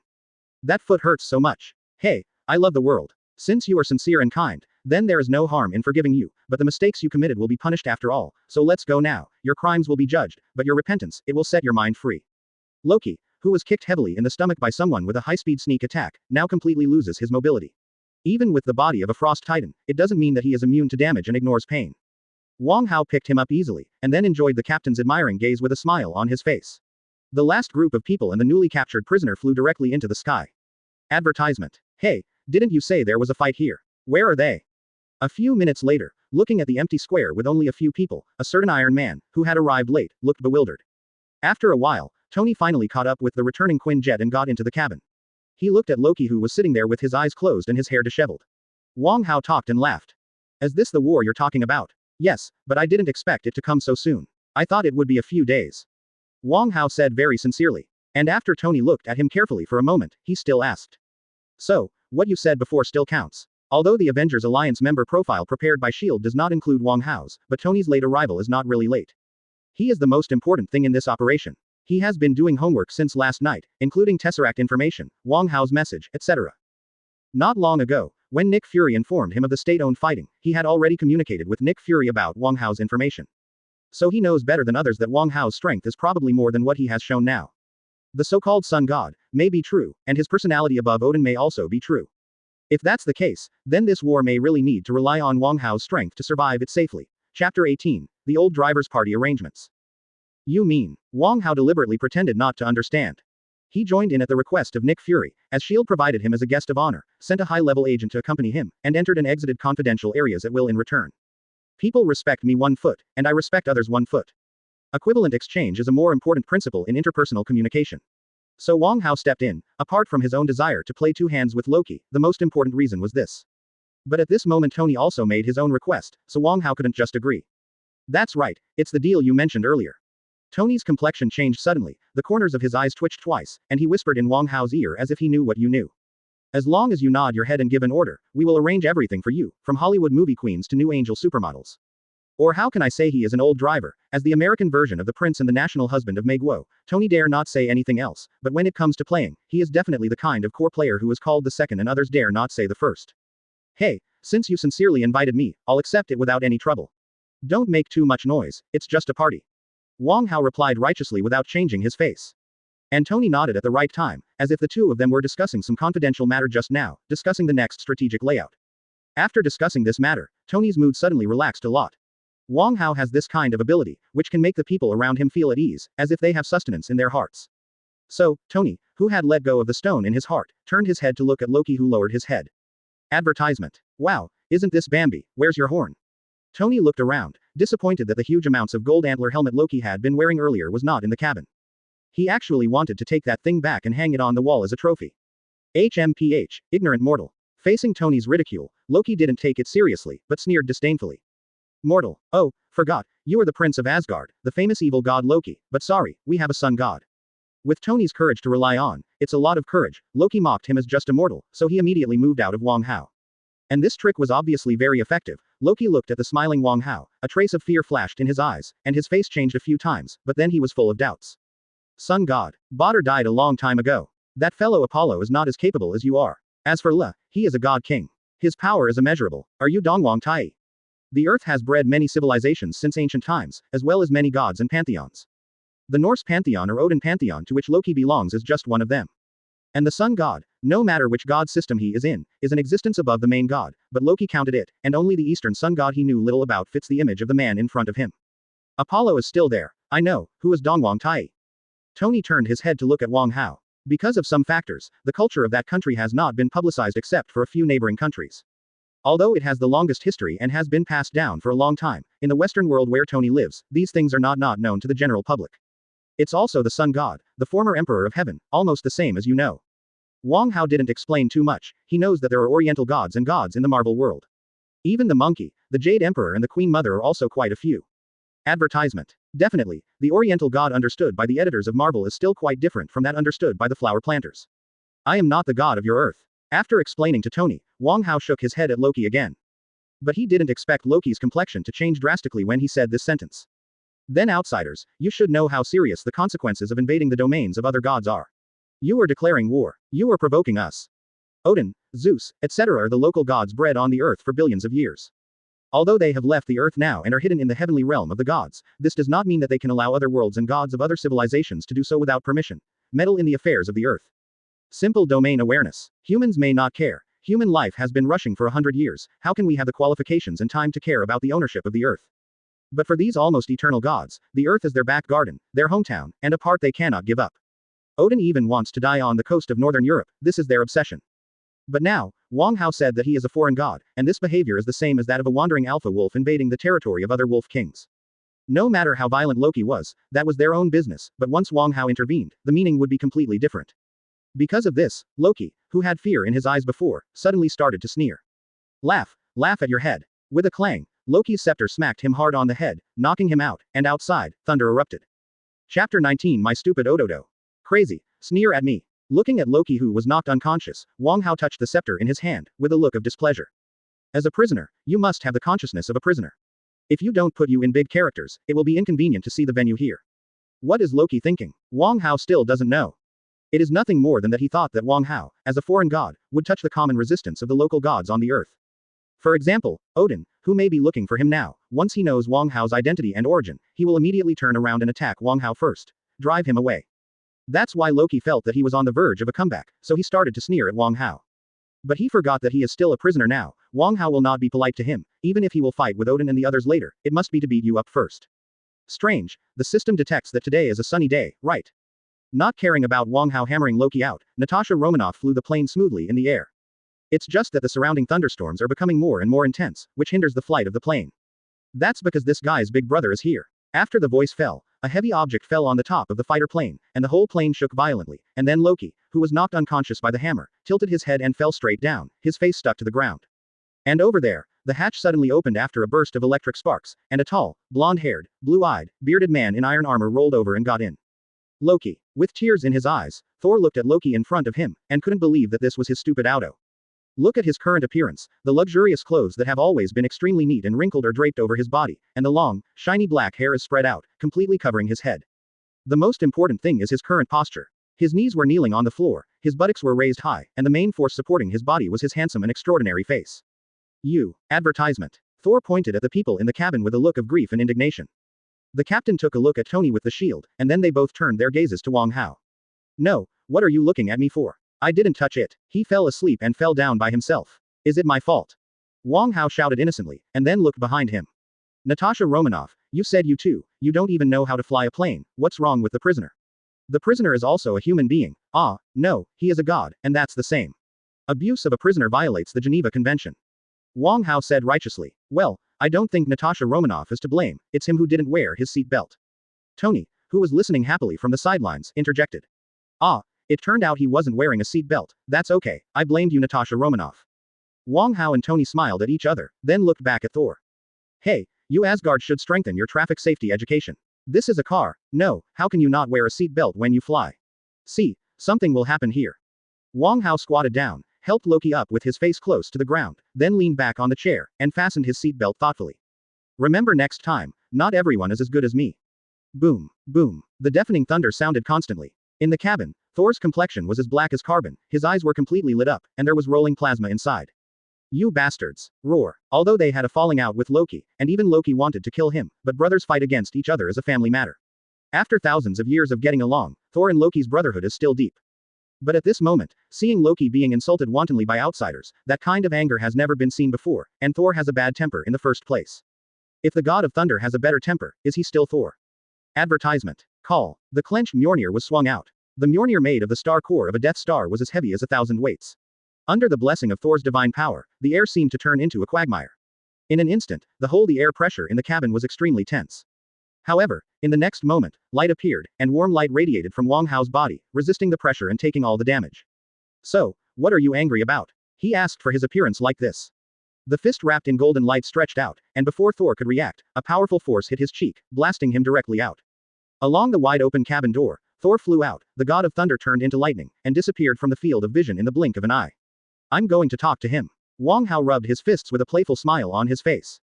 S1: That foot hurts so much. Hey, I love the world. Since you are sincere and kind, then there is no harm in forgiving you, but the mistakes you committed will be punished after all, so let's go now, your crimes will be judged, but your repentance, it will set your mind free. Loki, who was kicked heavily in the stomach by someone with a high-speed sneak attack, now completely loses his mobility. Even with the body of a frost titan, it doesn't mean that he is immune to damage and ignores pain. Wong Hao picked him up easily, and then enjoyed the captain's admiring gaze with a smile on his face. The last group of people and the newly captured prisoner flew directly into the sky. Advertisement. Hey, didn't you say there was a fight here? Where are they? A few minutes later, looking at the empty square with only a few people, a certain Iron Man, who had arrived late, looked bewildered. After a while, Tony finally caught up with the returning Quinjet and got into the cabin. He looked at Loki who was sitting there with his eyes closed and his hair disheveled. Wong Hao talked and laughed. Is this the war you're talking about? Yes, but I didn't expect it to come so soon. I thought it would be a few days. Wong Hao said very sincerely. And after Tony looked at him carefully for a moment, he still asked. So, what you said before still counts. Although the Avengers Alliance member profile prepared by S.H.I.E.L.D. does not include Wong Hao's, but Tony's late arrival is not really late. He is the most important thing in this operation. He has been doing homework since last night, including Tesseract information, Wong Hao's message, etc. Not long ago, when Nick Fury informed him of the state-owned fighting, he had already communicated with Nick Fury about Wong Hao's information. So he knows better than others that Wong Hao's strength is probably more than what he has shown now. The so-called sun god may be true, and his personality above Odin may also be true. If that's the case, then this war may really need to rely on Wong Hao's strength to survive it safely. Chapter 18. The Old Drivers' Party Arrangements. You mean? Wong Hao deliberately pretended not to understand. He joined in at the request of Nick Fury, as S.H.I.E.L.D. provided him as a guest of honor, sent a high-level agent to accompany him, and entered and exited confidential areas at will in return. People respect me 1 foot, and I respect others 1 foot. Equivalent exchange is a more important principle in interpersonal communication. So Wong Hao stepped in, apart from his own desire to play 2 hands with Loki, the most important reason was this. But at this moment Tony also made his own request, so Wong Hao couldn't just agree. That's right, it's the deal you mentioned earlier. Tony's complexion changed suddenly, the corners of his eyes twitched twice, and he whispered in Wong Hao's ear as if he knew what you knew. As long as you nod your head and give an order, we will arrange everything for you, from Hollywood movie queens to new angel supermodels. Or how can I say he is an old driver? As the American version of the prince and the national husband of Meg Guo, Tony dare not say anything else, but when it comes to playing, he is definitely the kind of core player who is called the second and others dare not say the first. Hey, since you sincerely invited me, I'll accept it without any trouble. Don't make too much noise, it's just a party. Wong Hao replied righteously without changing his face. And Tony nodded at the right time, as if the two of them were discussing some confidential matter just now, discussing the next strategic layout. After discussing this matter, Tony's mood suddenly relaxed a lot. Wong Hao has this kind of ability, which can make the people around him feel at ease, as if they have sustenance in their hearts. So, Tony, who had let go of the stone in his heart, turned his head to look at Loki, who lowered his head. Advertisement. Wow, isn't this Bambi? Where's your horn? Tony looked around, disappointed that the huge amounts of gold antler helmet Loki had been wearing earlier was not in the cabin. He actually wanted to take that thing back and hang it on the wall as a trophy. HMPH, ignorant mortal. Facing Tony's ridicule, Loki didn't take it seriously, but sneered disdainfully. Mortal, oh, forgot, you are the prince of Asgard, the famous evil god Loki, but sorry, we have a sun god. With Tony's courage to rely on, it's a lot of courage, Loki mocked him as just a mortal, so he immediately moved out of Wong Hao. And this trick was obviously very effective. Loki looked at the smiling Wong Hao, a trace of fear flashed in his eyes, and his face changed a few times, but then he was full of doubts. Sun god. Badr died a long time ago. That fellow Apollo is not as capable as you are. As for La, he is a god king. His power is immeasurable. Are you Dongwang Tai? The earth has bred many civilizations since ancient times, as well as many gods and pantheons. The Norse pantheon or Odin pantheon to which Loki belongs is just one of them. And the sun god, no matter which god system he is in, is an existence above the main god, but Loki counted it, and only the eastern sun god he knew little about fits the image of the man in front of him. Apollo is still there. I know, who is Dongwang Tai? Tony turned his head to look at Wong Hao. Because of some factors, the culture of that country has not been publicized except for a few neighboring countries. Although it has the longest history and has been passed down for a long time, in the Western world where Tony lives, these things are not known to the general public. It's also the sun god, the former emperor of heaven, almost the same as you know. Wong Hao didn't explain too much, he knows that there are oriental gods and gods in the Marvel world. Even the monkey, the Jade Emperor and the Queen Mother are also quite a few. Advertisement. Definitely, the oriental god understood by the editors of Marvel is still quite different from that understood by the flower planters. I am not the god of your earth. After explaining to Tony, Wong Hao shook his head at Loki again. But he didn't expect Loki's complexion to change drastically when he said this sentence. Then outsiders, you should know how serious the consequences of invading the domains of other gods are. You are declaring war. You are provoking us. Odin, Zeus, etc. are the local gods bred on the earth for billions of years. Although they have left the earth now and are hidden in the heavenly realm of the gods, this does not mean that they can allow other worlds and gods of other civilizations to do so without permission. Meddle in the affairs of the earth. Simple domain awareness. Humans may not care. Human life has been rushing for 100 years, how can we have the qualifications and time to care about the ownership of the earth? But for these almost eternal gods, the earth is their back garden, their hometown, and a part they cannot give up. Odin even wants to die on the coast of northern Europe, this is their obsession. But now, Wong Hao said that he is a foreign god, and this behavior is the same as that of a wandering alpha wolf invading the territory of other wolf kings. No matter how violent Loki was, that was their own business, but once Wong Hao intervened, the meaning would be completely different. Because of this, Loki, who had fear in his eyes before, suddenly started to sneer. Laugh, laugh at your head. With a clang, Loki's scepter smacked him hard on the head, knocking him out, and outside, thunder erupted. Chapter 19 My stupid Ododo. Crazy, sneer at me. Looking at Loki, who was knocked unconscious, Wong Hao touched the scepter in his hand, with a look of displeasure. As a prisoner, you must have the consciousness of a prisoner. If you don't put you in big characters, it will be inconvenient to see the venue here. What is Loki thinking? Wong Hao still doesn't know. It is nothing more than that he thought that Wong Hao, as a foreign god, would touch the common resistance of the local gods on the earth. For example, Odin, who may be looking for him now, once he knows Wong Hao's identity and origin, he will immediately turn around and attack Wong Hao first. Drive him away. That's why Loki felt that he was on the verge of a comeback, so he started to sneer at Wong Hao. But he forgot that he is still a prisoner now. Wong Hao will not be polite to him, even if he will fight with Odin and the others later, it must be to beat you up first. Strange, the system detects that today is a sunny day, right? Not caring about Wong Hao hammering Loki out, Natasha Romanoff flew the plane smoothly in the air. It's just that the surrounding thunderstorms are becoming more and more intense, which hinders the flight of the plane. That's because this guy's big brother is here. After the voice fell, a heavy object fell on the top of the fighter plane, and the whole plane shook violently, and then Loki, who was knocked unconscious by the hammer, tilted his head and fell straight down, his face stuck to the ground. And over there, the hatch suddenly opened after a burst of electric sparks, and a tall, blonde-haired, blue-eyed, bearded man in iron armor rolled over and got in. Loki. With tears in his eyes, Thor looked at Loki in front of him, and couldn't believe that this was his stupid auto. Look at his current appearance, the luxurious clothes that have always been extremely neat and wrinkled are draped over his body, and the long, shiny black hair is spread out, completely covering his head. The most important thing is his current posture. His knees were kneeling on the floor, his buttocks were raised high, and the main force supporting his body was his handsome and extraordinary face. Advertisement. Thor pointed at the people in the cabin with a look of grief and indignation. The captain took a look at Tony with the shield, and then they both turned their gazes to Wong Hao. No, what are you looking at me for? I didn't touch it. He fell asleep and fell down by himself. Is it my fault? Wong Hao shouted innocently, and then looked behind him. Natasha Romanoff, you said you don't even know how to fly a plane, what's wrong with the prisoner? The prisoner is also a human being. No, he is a god, and that's the same. Abuse of a prisoner violates the Geneva Convention. Wong Hao said righteously. Well, I don't think Natasha Romanoff is to blame, it's him who didn't wear his seat belt. Tony, who was listening happily from the sidelines, interjected. It turned out he wasn't wearing a seat belt, that's okay, I blamed you Natasha Romanoff. Wong Hao and Tony smiled at each other, then looked back at Thor. Hey, you Asgard should strengthen your traffic safety education. This is a car, no, how can you not wear a seat belt when you fly? See, something will happen here. Wong Hao squatted down, helped Loki up with his face close to the ground, then leaned back on the chair, and fastened his seatbelt thoughtfully. Remember next time, not everyone is as good as me. Boom, boom. The deafening thunder sounded constantly. In the cabin, Thor's complexion was as black as carbon, his eyes were completely lit up, and there was rolling plasma inside. You bastards. Roar. Although they had a falling out with Loki, and even Loki wanted to kill him, but brothers fight against each other as a family matter. After thousands of years of getting along, Thor and Loki's brotherhood is still deep. But at this moment, seeing Loki being insulted wantonly by outsiders, that kind of anger has never been seen before, and Thor has a bad temper in the first place. If the god of thunder has a better temper, is he still Thor? Advertisement. Call. The clenched Mjolnir was swung out. The Mjolnir made of the star core of a Death Star was as heavy as 1,000 weights. Under the blessing of Thor's divine power, the air seemed to turn into a quagmire. In an instant, the air pressure in the cabin was extremely tense. However, in the next moment, light appeared, and warm light radiated from Wong Hao's body, resisting the pressure and taking all the damage. So, what are you angry about? He asked for his appearance like this. The fist wrapped in golden light stretched out, and before Thor could react, a powerful force hit his cheek, blasting him directly out. Along the wide-open cabin door, Thor flew out, the god of thunder turned into lightning, and disappeared from the field of vision in the blink of an eye. I'm going to talk to him. Wong Hao rubbed his fists with a playful smile on his face.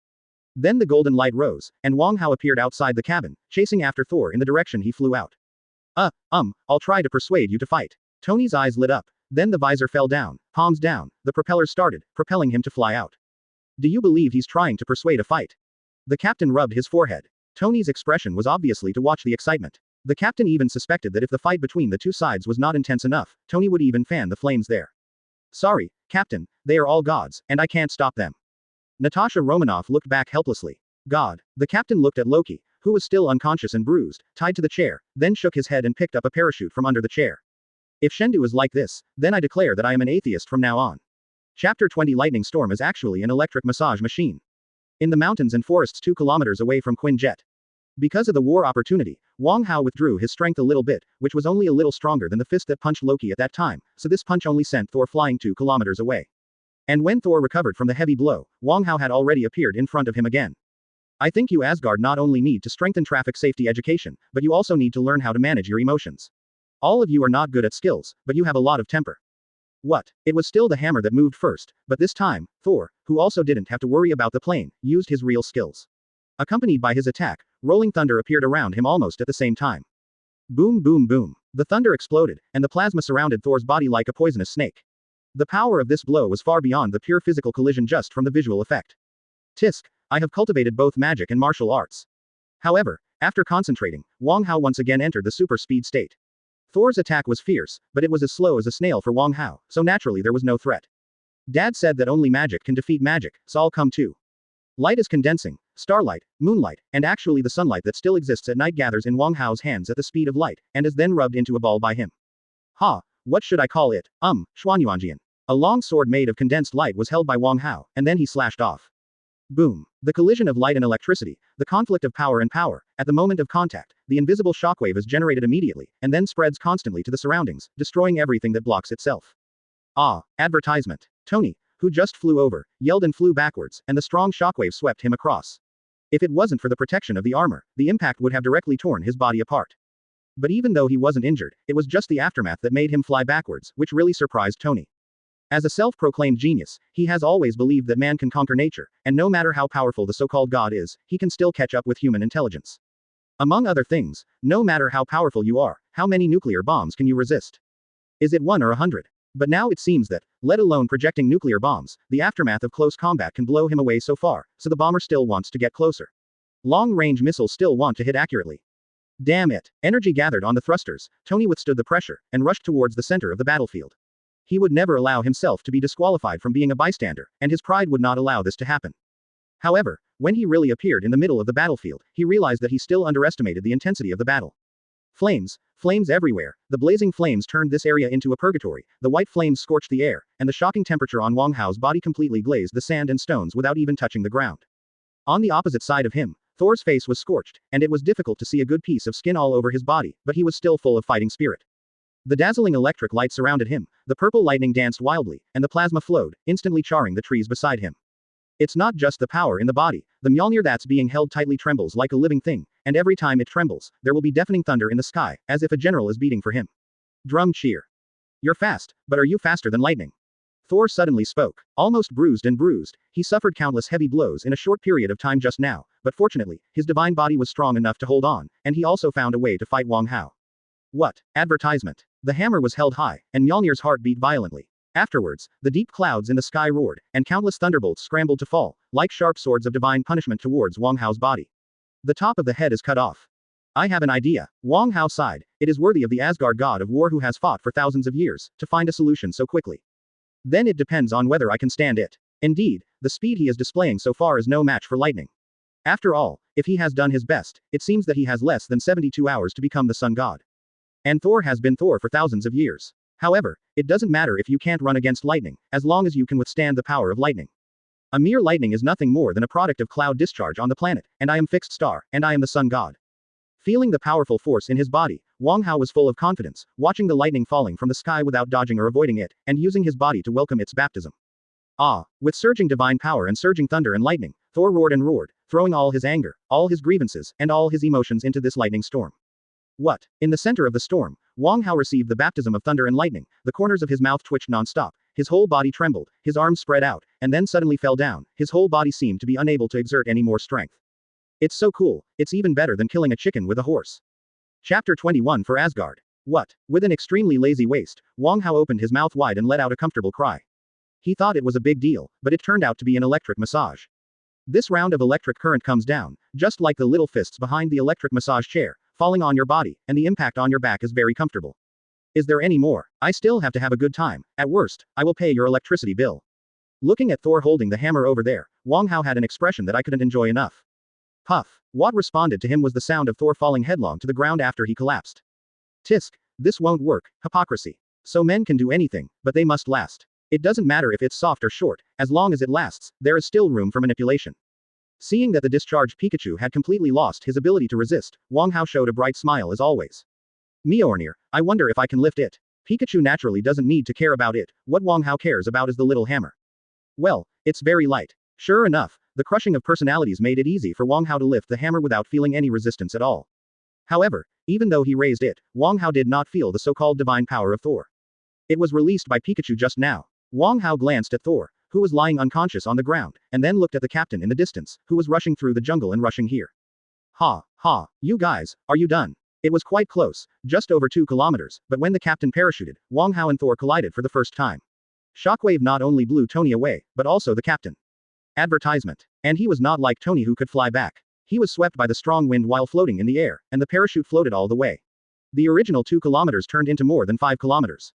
S1: Then the golden light rose, and Wong Hao appeared outside the cabin, chasing after Thor in the direction he flew out. I'll try to persuade you to fight. Tony's eyes lit up. Then the visor fell down, palms down, the propellers started, propelling him to fly out. Do you believe he's trying to persuade a fight? The captain rubbed his forehead. Tony's expression was obviously to watch the excitement. The captain even suspected that if the fight between the two sides was not intense enough, Tony would even fan the flames there. Sorry, Captain, they are all gods, and I can't stop them. Natasha Romanoff looked back helplessly. God. The captain looked at Loki, who was still unconscious and bruised, tied to the chair, then shook his head and picked up a parachute from under the chair. If Shendu is like this, then I declare that I am an atheist from now on. Chapter 20 Lightning Storm is actually an electric massage machine. In the mountains and forests 2 kilometers away from Quinjet. Because of the war opportunity, Wong Hao withdrew his strength a little bit, which was only a little stronger than the fist that punched Loki at that time, so this punch only sent Thor flying 2 kilometers away. And when Thor recovered from the heavy blow, Wong Hao had already appeared in front of him again. I think you Asgard not only need to strengthen traffic safety education, but you also need to learn how to manage your emotions. All of you are not good at skills, but you have a lot of temper. What? It was still the hammer that moved first, but this time, Thor, who also didn't have to worry about the plane, used his real skills. Accompanied by his attack, rolling thunder appeared around him almost at the same time. Boom boom boom. The thunder exploded, and the plasma surrounded Thor's body like a poisonous snake. The power of this blow was far beyond the pure physical collision just from the visual effect. Tisk, I have cultivated both magic and martial arts. However, after concentrating, Wong Hao once again entered the super speed state. Thor's attack was fierce, but it was as slow as a snail for Wong Hao, so naturally there was no threat. Dad said that only magic can defeat magic, so I'll come too. Light is condensing, starlight, moonlight, and actually the sunlight that still exists at night gathers in Wong Hao's hands at the speed of light, and is then rubbed into a ball by him. What should I call it? Xuanyuanjian. A long sword made of condensed light was held by Wong Hao, and then he slashed off. Boom. The collision of light and electricity, the conflict of power and power, at the moment of contact, the invisible shockwave is generated immediately, and then spreads constantly to the surroundings, destroying everything that blocks itself. Advertisement. Tony, who just flew over, yelled and flew backwards, and the strong shockwave swept him across. If it wasn't for the protection of the armor, the impact would have directly torn his body apart. But even though he wasn't injured, it was just the aftermath that made him fly backwards, which really surprised Tony. As a self-proclaimed genius, he has always believed that man can conquer nature, and no matter how powerful the so-called god is, he can still catch up with human intelligence. Among other things, no matter how powerful you are, how many nuclear bombs can you resist? Is it 1 or 100? But now it seems that, let alone projecting nuclear bombs, the aftermath of close combat can blow him away so far, so the bomber still wants to get closer. Long-range missiles still want to hit accurately. Damn it. Energy gathered on the thrusters, Tony withstood the pressure, and rushed towards the center of the battlefield. He would never allow himself to be disqualified from being a bystander, and his pride would not allow this to happen. However, when he really appeared in the middle of the battlefield, he realized that he still underestimated the intensity of the battle. Flames, flames everywhere, the blazing flames turned this area into a purgatory, the white flames scorched the air, and the shocking temperature on Wong Hao's body completely glazed the sand and stones without even touching the ground. On the opposite side of him, Thor's face was scorched, and it was difficult to see a good piece of skin all over his body, but he was still full of fighting spirit. The dazzling electric light surrounded him, the purple lightning danced wildly, and the plasma flowed, instantly charring the trees beside him. It's not just the power in the body, the Mjolnir that's being held tightly trembles like a living thing, and every time it trembles, there will be deafening thunder in the sky, as if a general is beating for him. Drum cheer. You're fast, but are you faster than lightning? Thor suddenly spoke. Almost bruised, he suffered countless heavy blows in a short period of time just now, but fortunately, his divine body was strong enough to hold on, and he also found a way to fight Wong Hao. What? Advertisement. The hammer was held high, and Mjolnir's heart beat violently. Afterwards, the deep clouds in the sky roared, and countless thunderbolts scrambled to fall, like sharp swords of divine punishment towards Wong Hao's body. The top of the head is cut off. I have an idea. Wong Hao sighed. It is worthy of the Asgard god of war who has fought for thousands of years, to find a solution so quickly. Then it depends on whether I can stand it. Indeed, the speed he is displaying so far is no match for lightning. After all, if he has done his best, it seems that he has less than 72 hours to become the sun god. And Thor has been Thor for thousands of years. However, it doesn't matter if you can't run against lightning, as long as you can withstand the power of lightning. A mere lightning is nothing more than a product of cloud discharge on the planet, and I am fixed star, and I am the sun god. Feeling the powerful force in his body, Wong Hao was full of confidence, watching the lightning falling from the sky without dodging or avoiding it, and using his body to welcome its baptism. Ah, with surging divine power and surging thunder and lightning, Thor roared and roared, throwing all his anger, all his grievances, and all his emotions into this lightning storm. What? In the center of the storm, Wong Hao received the baptism of thunder and lightning, the corners of his mouth twitched non-stop, his whole body trembled, his arms spread out, and then suddenly fell down, his whole body seemed to be unable to exert any more strength. It's so cool, it's even better than killing a chicken with a horse. Chapter 21 for Asgard. What? With an extremely lazy waist, Wong Hao opened his mouth wide and let out a comfortable cry. He thought it was a big deal, but it turned out to be an electric massage. This round of electric current comes down, just like the little fists behind the electric massage chair, falling on your body, and the impact on your back is very comfortable. Is there any more? I still have to have a good time. At worst, I will pay your electricity bill. Looking at Thor holding the hammer over there, Wong Hao had an expression that I couldn't enjoy enough. Puff. What responded to him was the sound of Thor falling headlong to the ground after he collapsed. Tisk. This won't work. Hypocrisy. So men can do anything, but they must last. It doesn't matter if it's soft or short, as long as it lasts, there is still room for manipulation. Seeing that the discharged Pikachu had completely lost his ability to resist, Wong Hao showed a bright smile as always. Mjolnir, I wonder if I can lift it. Pikachu naturally doesn't need to care about it, what Wong Hao cares about is the little hammer. Well, it's very light. Sure enough, the crushing of personalities made it easy for Wong Hao to lift the hammer without feeling any resistance at all. However, even though he raised it, Wong Hao did not feel the so-called divine power of Thor. It was released by Pikachu just now. Wong Hao glanced at Thor, who was lying unconscious on the ground, and then looked at the captain in the distance, who was rushing through the jungle and rushing here. Ha, you guys, are you done? It was quite close, just over 2 kilometers, but when the captain parachuted, Wong Hao and Thor collided for the first time. Shockwave not only blew Tony away, but also the captain. Advertisement. And he was not like Tony who could fly back. He was swept by the strong wind while floating in the air, and the parachute floated all the way. The original 2 kilometers turned into more than 5 kilometers.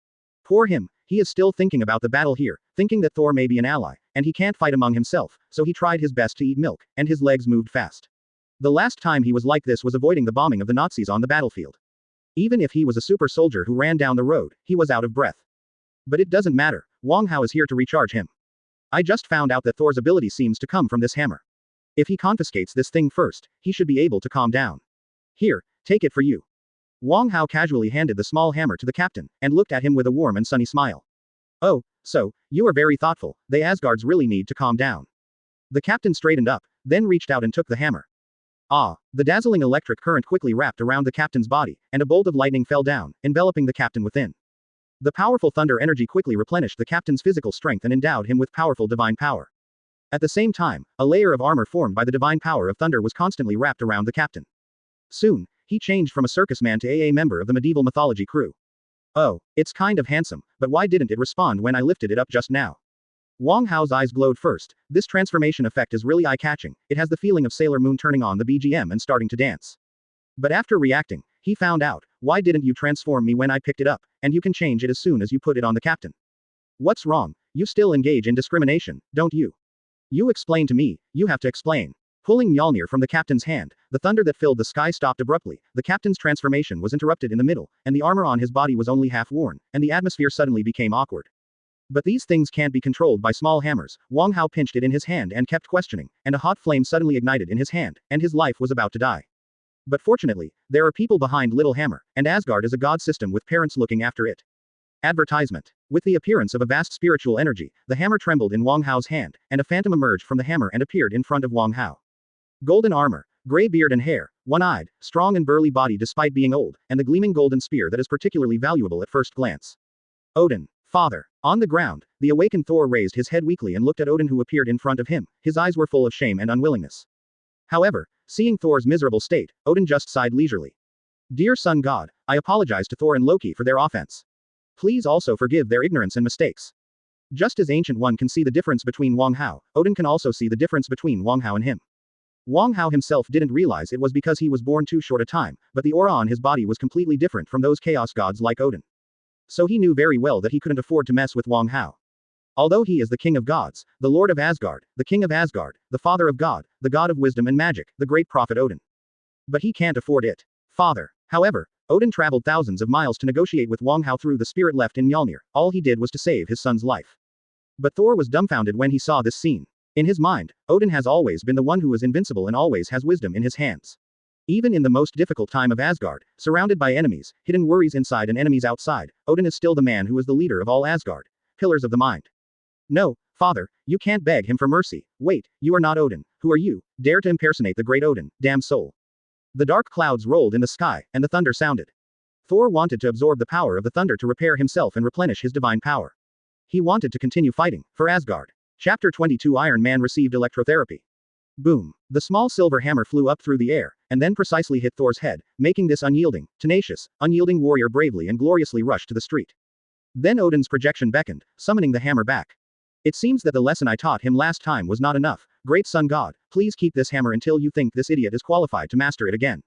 S1: Poor him, he is still thinking about the battle here, thinking that Thor may be an ally, and he can't fight among himself, so he tried his best to eat milk, and his legs moved fast. The last time he was like this was avoiding the bombing of the Nazis on the battlefield. Even if he was a super soldier who ran down the road, he was out of breath. But it doesn't matter, Wong Hao is here to recharge him. I just found out that Thor's ability seems to come from this hammer. If he confiscates this thing first, he should be able to calm down. Here, take it for you. Wong Hao casually handed the small hammer to the captain, and looked at him with a warm and sunny smile. Oh, so, you are very thoughtful, they Asgards really need to calm down. The captain straightened up, then reached out and took the hammer. Ah! The dazzling electric current quickly wrapped around the captain's body, and a bolt of lightning fell down, enveloping the captain within. The powerful thunder energy quickly replenished the captain's physical strength and endowed him with powerful divine power. At the same time, a layer of armor formed by the divine power of thunder was constantly wrapped around the captain. Soon, he changed from a circus man to a member of the medieval mythology crew. Oh, it's kind of handsome, but why didn't it respond when I lifted it up just now? Wong Hao's eyes glowed first. This transformation effect is really eye-catching. It has the feeling of Sailor Moon turning on the BGM and starting to dance. But after reacting, he found out, why didn't you transform me when I picked it up, and you can change it as soon as you put it on the captain. What's wrong? You still engage in discrimination, don't you? You explain to me, you have to explain. Pulling Mjolnir from the captain's hand, the thunder that filled the sky stopped abruptly, the captain's transformation was interrupted in the middle, and the armor on his body was only half worn, and the atmosphere suddenly became awkward. But these things can't be controlled by small hammers. Wong Hao pinched it in his hand and kept questioning, and a hot flame suddenly ignited in his hand, and his life was about to die. But fortunately, there are people behind Little Hammer, and Asgard is a god system with parents looking after it. Advertisement. With the appearance of a vast spiritual energy, the hammer trembled in Wong Hao's hand, and a phantom emerged from the hammer and appeared in front of Wong Hao. Golden armor, gray beard and hair, one-eyed, strong and burly body despite being old, and the gleaming golden spear that is particularly valuable at first glance. Odin. Father. On the ground, the awakened Thor raised his head weakly and looked at Odin who appeared in front of him. His eyes were full of shame and unwillingness. However, seeing Thor's miserable state, Odin just sighed leisurely. Dear sun god, I apologize to Thor and Loki for their offense. Please also forgive their ignorance and mistakes. Just as Ancient One can see the difference between Wong Hao, Odin can also see the difference between Wong Hao and him. Wong Hao himself didn't realize it was because he was born too short a time, but the aura on his body was completely different from those chaos gods like Odin. So he knew very well that he couldn't afford to mess with Wong Hao. Although he is the king of gods, the lord of Asgard, the king of Asgard, the father of God, the god of wisdom and magic, the great prophet Odin. But he can't afford it. Father. However, Odin traveled thousands of miles to negotiate with Wong Hao through the spirit left in Mjolnir. All he did was to save his son's life. But Thor was dumbfounded when he saw this scene. In his mind, Odin has always been the one who is invincible and always has wisdom in his hands. Even in the most difficult time of Asgard, surrounded by enemies, hidden worries inside and enemies outside, Odin is still the man who is the leader of all Asgard. Pillars of the mind. No, father, you can't beg him for mercy. Wait, you are not Odin. Who are you? Dare to impersonate the great Odin, damn soul. The dark clouds rolled in the sky, and the thunder sounded. Thor wanted to absorb the power of the thunder to repair himself and replenish his divine power. He wanted to continue fighting, for Asgard. Chapter 22 Iron Man received electrotherapy. Boom. The small silver hammer flew up through the air, and then precisely hit Thor's head, making this tenacious, unyielding warrior bravely and gloriously rush to the street. Then Odin's projection beckoned, summoning the hammer back. It seems that the lesson I taught him last time was not enough. Great sun god, please keep this hammer until you think this idiot is qualified to master it again.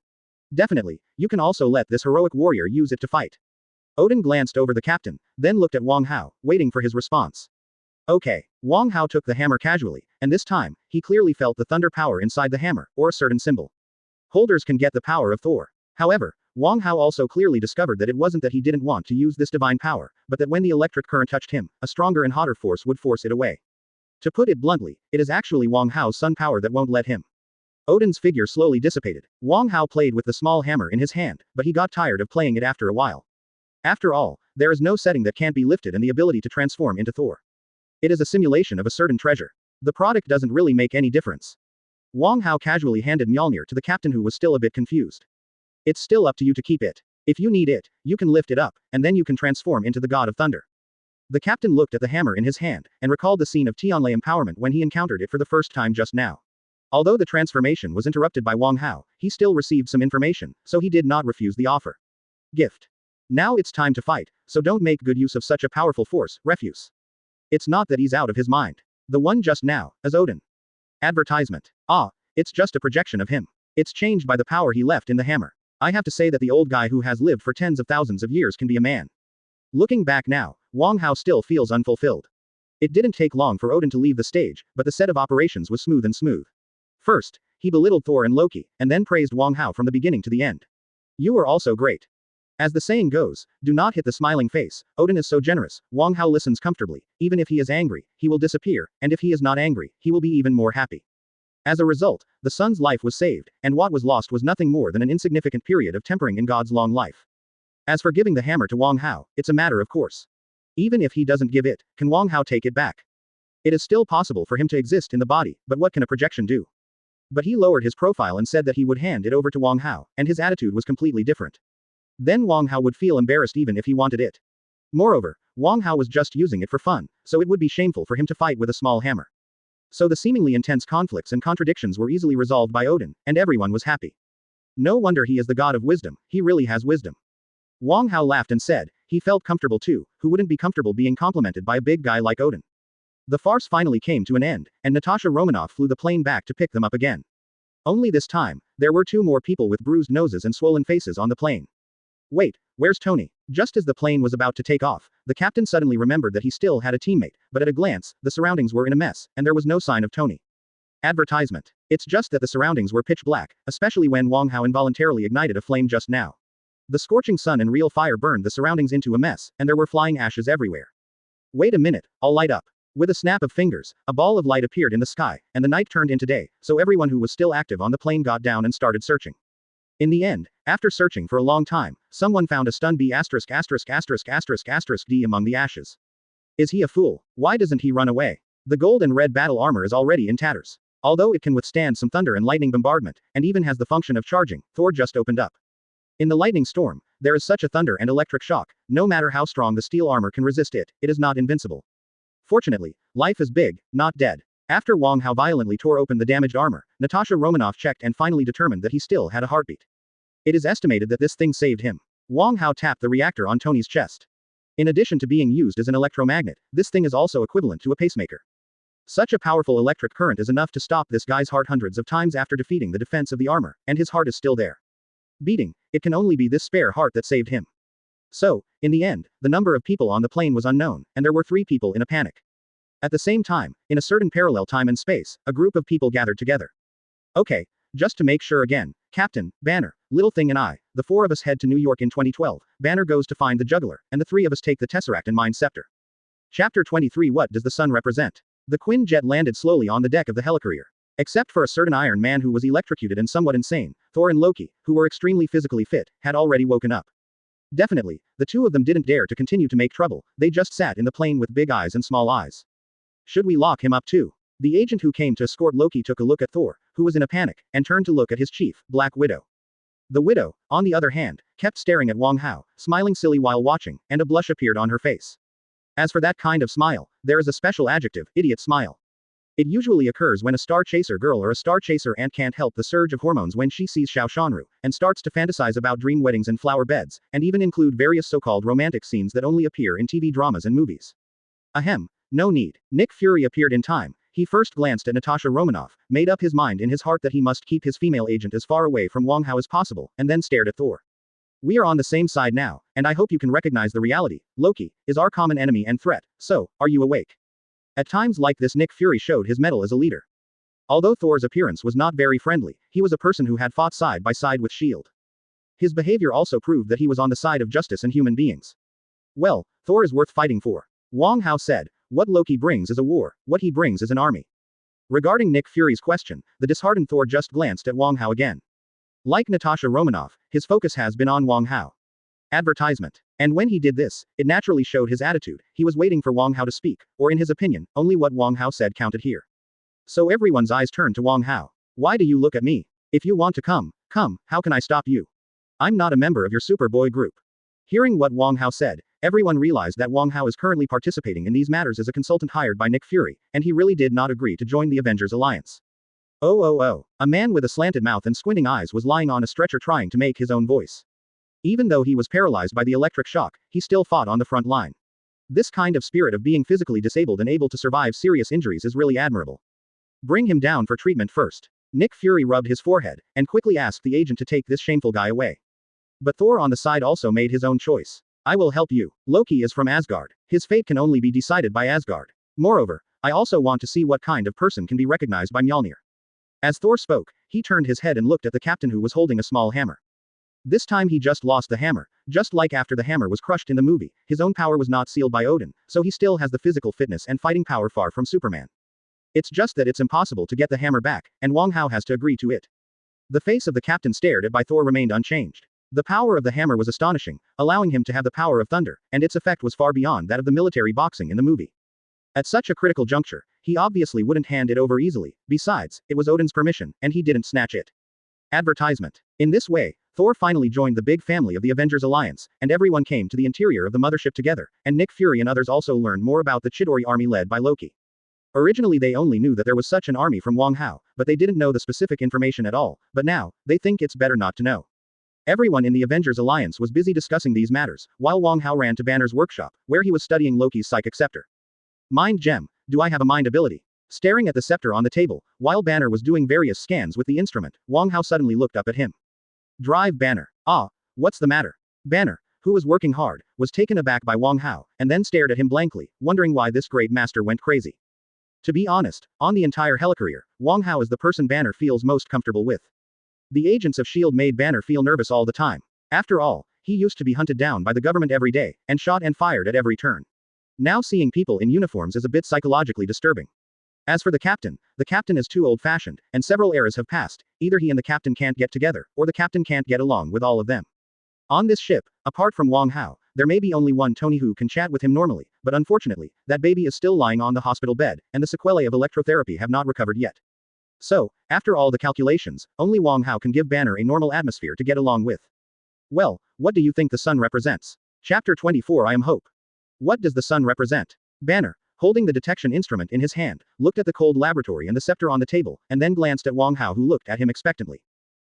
S1: Definitely, you can also let this heroic warrior use it to fight. Odin glanced over the captain, then looked at Wong Hao, waiting for his response. Okay. Wong Hao took the hammer casually, and this time, he clearly felt the thunder power inside the hammer, or a certain symbol. Holders can get the power of Thor. However, Wong Hao also clearly discovered that it wasn't that he didn't want to use this divine power, but that when the electric current touched him, a stronger and hotter force would force it away. To put it bluntly, it is actually Wong Hao's sun power that won't let him. Odin's figure slowly dissipated. Wong Hao played with the small hammer in his hand, but he got tired of playing it after a while. After all, there is no setting that can't be lifted and the ability to transform into Thor. It is a simulation of a certain treasure. The product doesn't really make any difference. Wong Hao casually handed Mjolnir to the captain who was still a bit confused. It's still up to you to keep it. If you need it, you can lift it up, and then you can transform into the god of thunder. The captain looked at the hammer in his hand, and recalled the scene of Tianlai empowerment when he encountered it for the first time just now. Although the transformation was interrupted by Wong Hao, he still received some information, so he did not refuse the offer. Gift. Now it's time to fight, so don't make good use of such a powerful force, refuse. It's not that he's out of his mind. The one just now, is Odin. Advertisement. Ah, it's just a projection of him. It's changed by the power he left in the hammer. I have to say that the old guy who has lived for tens of thousands of years can be a man. Looking back now, Wong Hao still feels unfulfilled. It didn't take long for Odin to leave the stage, but the set of operations was smooth and smooth. First, he belittled Thor and Loki, and then praised Wong Hao from the beginning to the end. You are also great. As the saying goes, do not hit the smiling face. Odin is so generous. Wong Hao listens comfortably. Even if he is angry, he will disappear, and if he is not angry, he will be even more happy. As a result, the son's life was saved, and what was lost was nothing more than an insignificant period of tempering in God's long life. As for giving the hammer to Wong Hao, it's a matter of course. Even if he doesn't give it, can Wong Hao take it back? It is still possible for him to exist in the body, but what can a projection do? But he lowered his profile and said that he would hand it over to Wong Hao, and his attitude was completely different. Then Wong Hao would feel embarrassed even if he wanted it. Moreover, Wong Hao was just using it for fun, so it would be shameful for him to fight with a small hammer. So the seemingly intense conflicts and contradictions were easily resolved by Odin, and everyone was happy. No wonder he is the god of wisdom, he really has wisdom. Wong Hao laughed and said, he felt comfortable too, who wouldn't be comfortable being complimented by a big guy like Odin. The farce finally came to an end, and Natasha Romanoff flew the plane back to pick them up again. Only this time, there were 2 more people with bruised noses and swollen faces on the plane. Wait, where's Tony? Just as the plane was about to take off, the captain suddenly remembered that he still had a teammate, but at a glance, the surroundings were in a mess, and there was no sign of Tony. Advertisement. It's just that the surroundings were pitch black, especially when Wong Hao involuntarily ignited a flame just now. The scorching sun and real fire burned the surroundings into a mess, and there were flying ashes everywhere. Wait a minute, I'll light up. With a snap of fingers, a ball of light appeared in the sky, and the night turned into day, so everyone who was still active on the plane got down and started searching. In the end, after searching for a long time, someone found a stun B************ D among the ashes. Is he a fool? Why doesn't he run away? The gold and red battle armor is already in tatters. Although it can withstand some thunder and lightning bombardment, and even has the function of charging, Thor just opened up. In the lightning storm, there is such a thunder and electric shock, no matter how strong the steel armor can resist it, it is not invincible. Fortunately, life is big, not dead. After Wong Hao violently tore open the damaged armor, Natasha Romanoff checked and finally determined that he still had a heartbeat. It is estimated that this thing saved him. Wong Hao tapped the reactor on Tony's chest. In addition to being used as an electromagnet, this thing is also equivalent to a pacemaker. Such a powerful electric current is enough to stop this guy's heart hundreds of times after defeating the defense of the armor, and his heart is still there. Beating, it can only be this spare heart that saved him. So, in the end, the number of people on the plane was unknown, and there were 3 people in a panic. At the same time, in a certain parallel time and space, a group of people gathered together. Okay, just to make sure again, Captain, Banner, Little Thing and I, the 4 of us head to New York in 2012, Banner goes to find the juggler, and the 3 of us take the Tesseract and mine Scepter. Chapter 23. What does the sun represent? The Quinjet landed slowly on the deck of the Helicarrier. Except for a certain Iron Man who was electrocuted and somewhat insane, Thor and Loki, who were extremely physically fit, had already woken up. Definitely, the 2 of them didn't dare to continue to make trouble, they just sat in the plane with big eyes and small eyes. Should we lock him up too? The agent who came to escort Loki took a look at Thor, who was in a panic, and turned to look at his chief, Black Widow. The Widow, on the other hand, kept staring at Wong Hao, smiling silly while watching, and a blush appeared on her face. As for that kind of smile, there is a special adjective, idiot smile. It usually occurs when a star chaser girl or a star chaser ant can't help the surge of hormones when she sees Xiao Shanru, and starts to fantasize about dream weddings and flower beds, and even include various so-called romantic scenes that only appear in TV dramas and movies. Ahem, no need. Nick Fury appeared in time. He first glanced at Natasha Romanoff, made up his mind in his heart that he must keep his female agent as far away from Wong Hao as possible, and then stared at Thor. We are on the same side now, and I hope you can recognize the reality. Loki is our common enemy and threat, so, are you awake? At times like this Nick Fury showed his mettle as a leader. Although Thor's appearance was not very friendly, he was a person who had fought side by side with S.H.I.E.L.D. His behavior also proved that he was on the side of justice and human beings. Well, Thor is worth fighting for. Wong Hao said, what Loki brings is a war, what he brings is an army. Regarding Nick Fury's question, the disheartened Thor just glanced at Wong Hao again. Like Natasha Romanoff, his focus has been on Wong Hao. Advertisement. And when he did this, it naturally showed his attitude, he was waiting for Wong Hao to speak, or in his opinion, only what Wong Hao said counted here. So everyone's eyes turned to Wong Hao. Why do you look at me? If you want to come, how can I stop you? I'm not a member of your Superboy group. Hearing what Wong Hao said, everyone realized that Wong Hao is currently participating in these matters as a consultant hired by Nick Fury, and he really did not agree to join the Avengers Alliance. Oh. A man with a slanted mouth and squinting eyes was lying on a stretcher trying to make his own voice. Even though he was paralyzed by the electric shock, he still fought on the front line. This kind of spirit of being physically disabled and able to survive serious injuries is really admirable. Bring him down for treatment first. Nick Fury rubbed his forehead, and quickly asked the agent to take this shameful guy away. But Thor on the side also made his own choice. I will help you. Loki is from Asgard. His fate can only be decided by Asgard. Moreover, I also want to see what kind of person can be recognized by Mjolnir. As Thor spoke, he turned his head and looked at the captain who was holding a small hammer. This time he just lost the hammer, just like after the hammer was crushed in the movie, his own power was not sealed by Odin, so he still has the physical fitness and fighting power far from Superman. It's just that it's impossible to get the hammer back, and Wong Hao has to agree to it. The face of the captain stared at by Thor remained unchanged. The power of the hammer was astonishing, allowing him to have the power of thunder, and its effect was far beyond that of the military boxing in the movie. At such a critical juncture, He obviously wouldn't hand it over easily, besides, it was Odin's permission, and he didn't snatch it. Advertisement. In this way, Thor finally joined the big family of the Avengers Alliance, and everyone came to the interior of the mothership together, and Nick Fury and others also learned more about the Chidori army led by Loki. Originally they only knew that there was such an army from Wong, but they didn't know the specific information at all, but now, they think it's better not to know. Everyone in the Avengers Alliance was busy discussing these matters, while Wong ran to Banner's workshop, where he was studying Loki's psychic scepter. Mind gem. Do I have a mind ability? Staring at the scepter on the table, while Banner was doing various scans with the instrument, Wong suddenly looked up at him. Drive Banner. Ah, what's the matter? Banner, who was working hard, was taken aback by Wong, and then stared at him blankly, wondering why this great master went crazy. To be honest, on the entire Helicarrier, Wong is the person Banner feels most comfortable with. The agents of S.H.I.E.L.D. made Banner feel nervous all the time. After all, he used to be hunted down by the government every day, and shot and fired at every turn. Now seeing people in uniforms is a bit psychologically disturbing. As for the captain is too old-fashioned, and several eras have passed, either he and the captain can't get together, or the captain can't get along with all of them. On this ship, apart from Wong, there may be only one Tony who can chat with him normally, but unfortunately, that baby is still lying on the hospital bed, and the sequelae of electrotherapy have not recovered yet. So, after all the calculations, only Wong can give Banner a normal atmosphere to get along with. Well, what do you think the sun represents? Chapter 24 I am Hope. What does the sun represent? Banner, holding the detection instrument in his hand, looked at the cold laboratory and the scepter on the table, and then glanced at Wong who looked at him expectantly.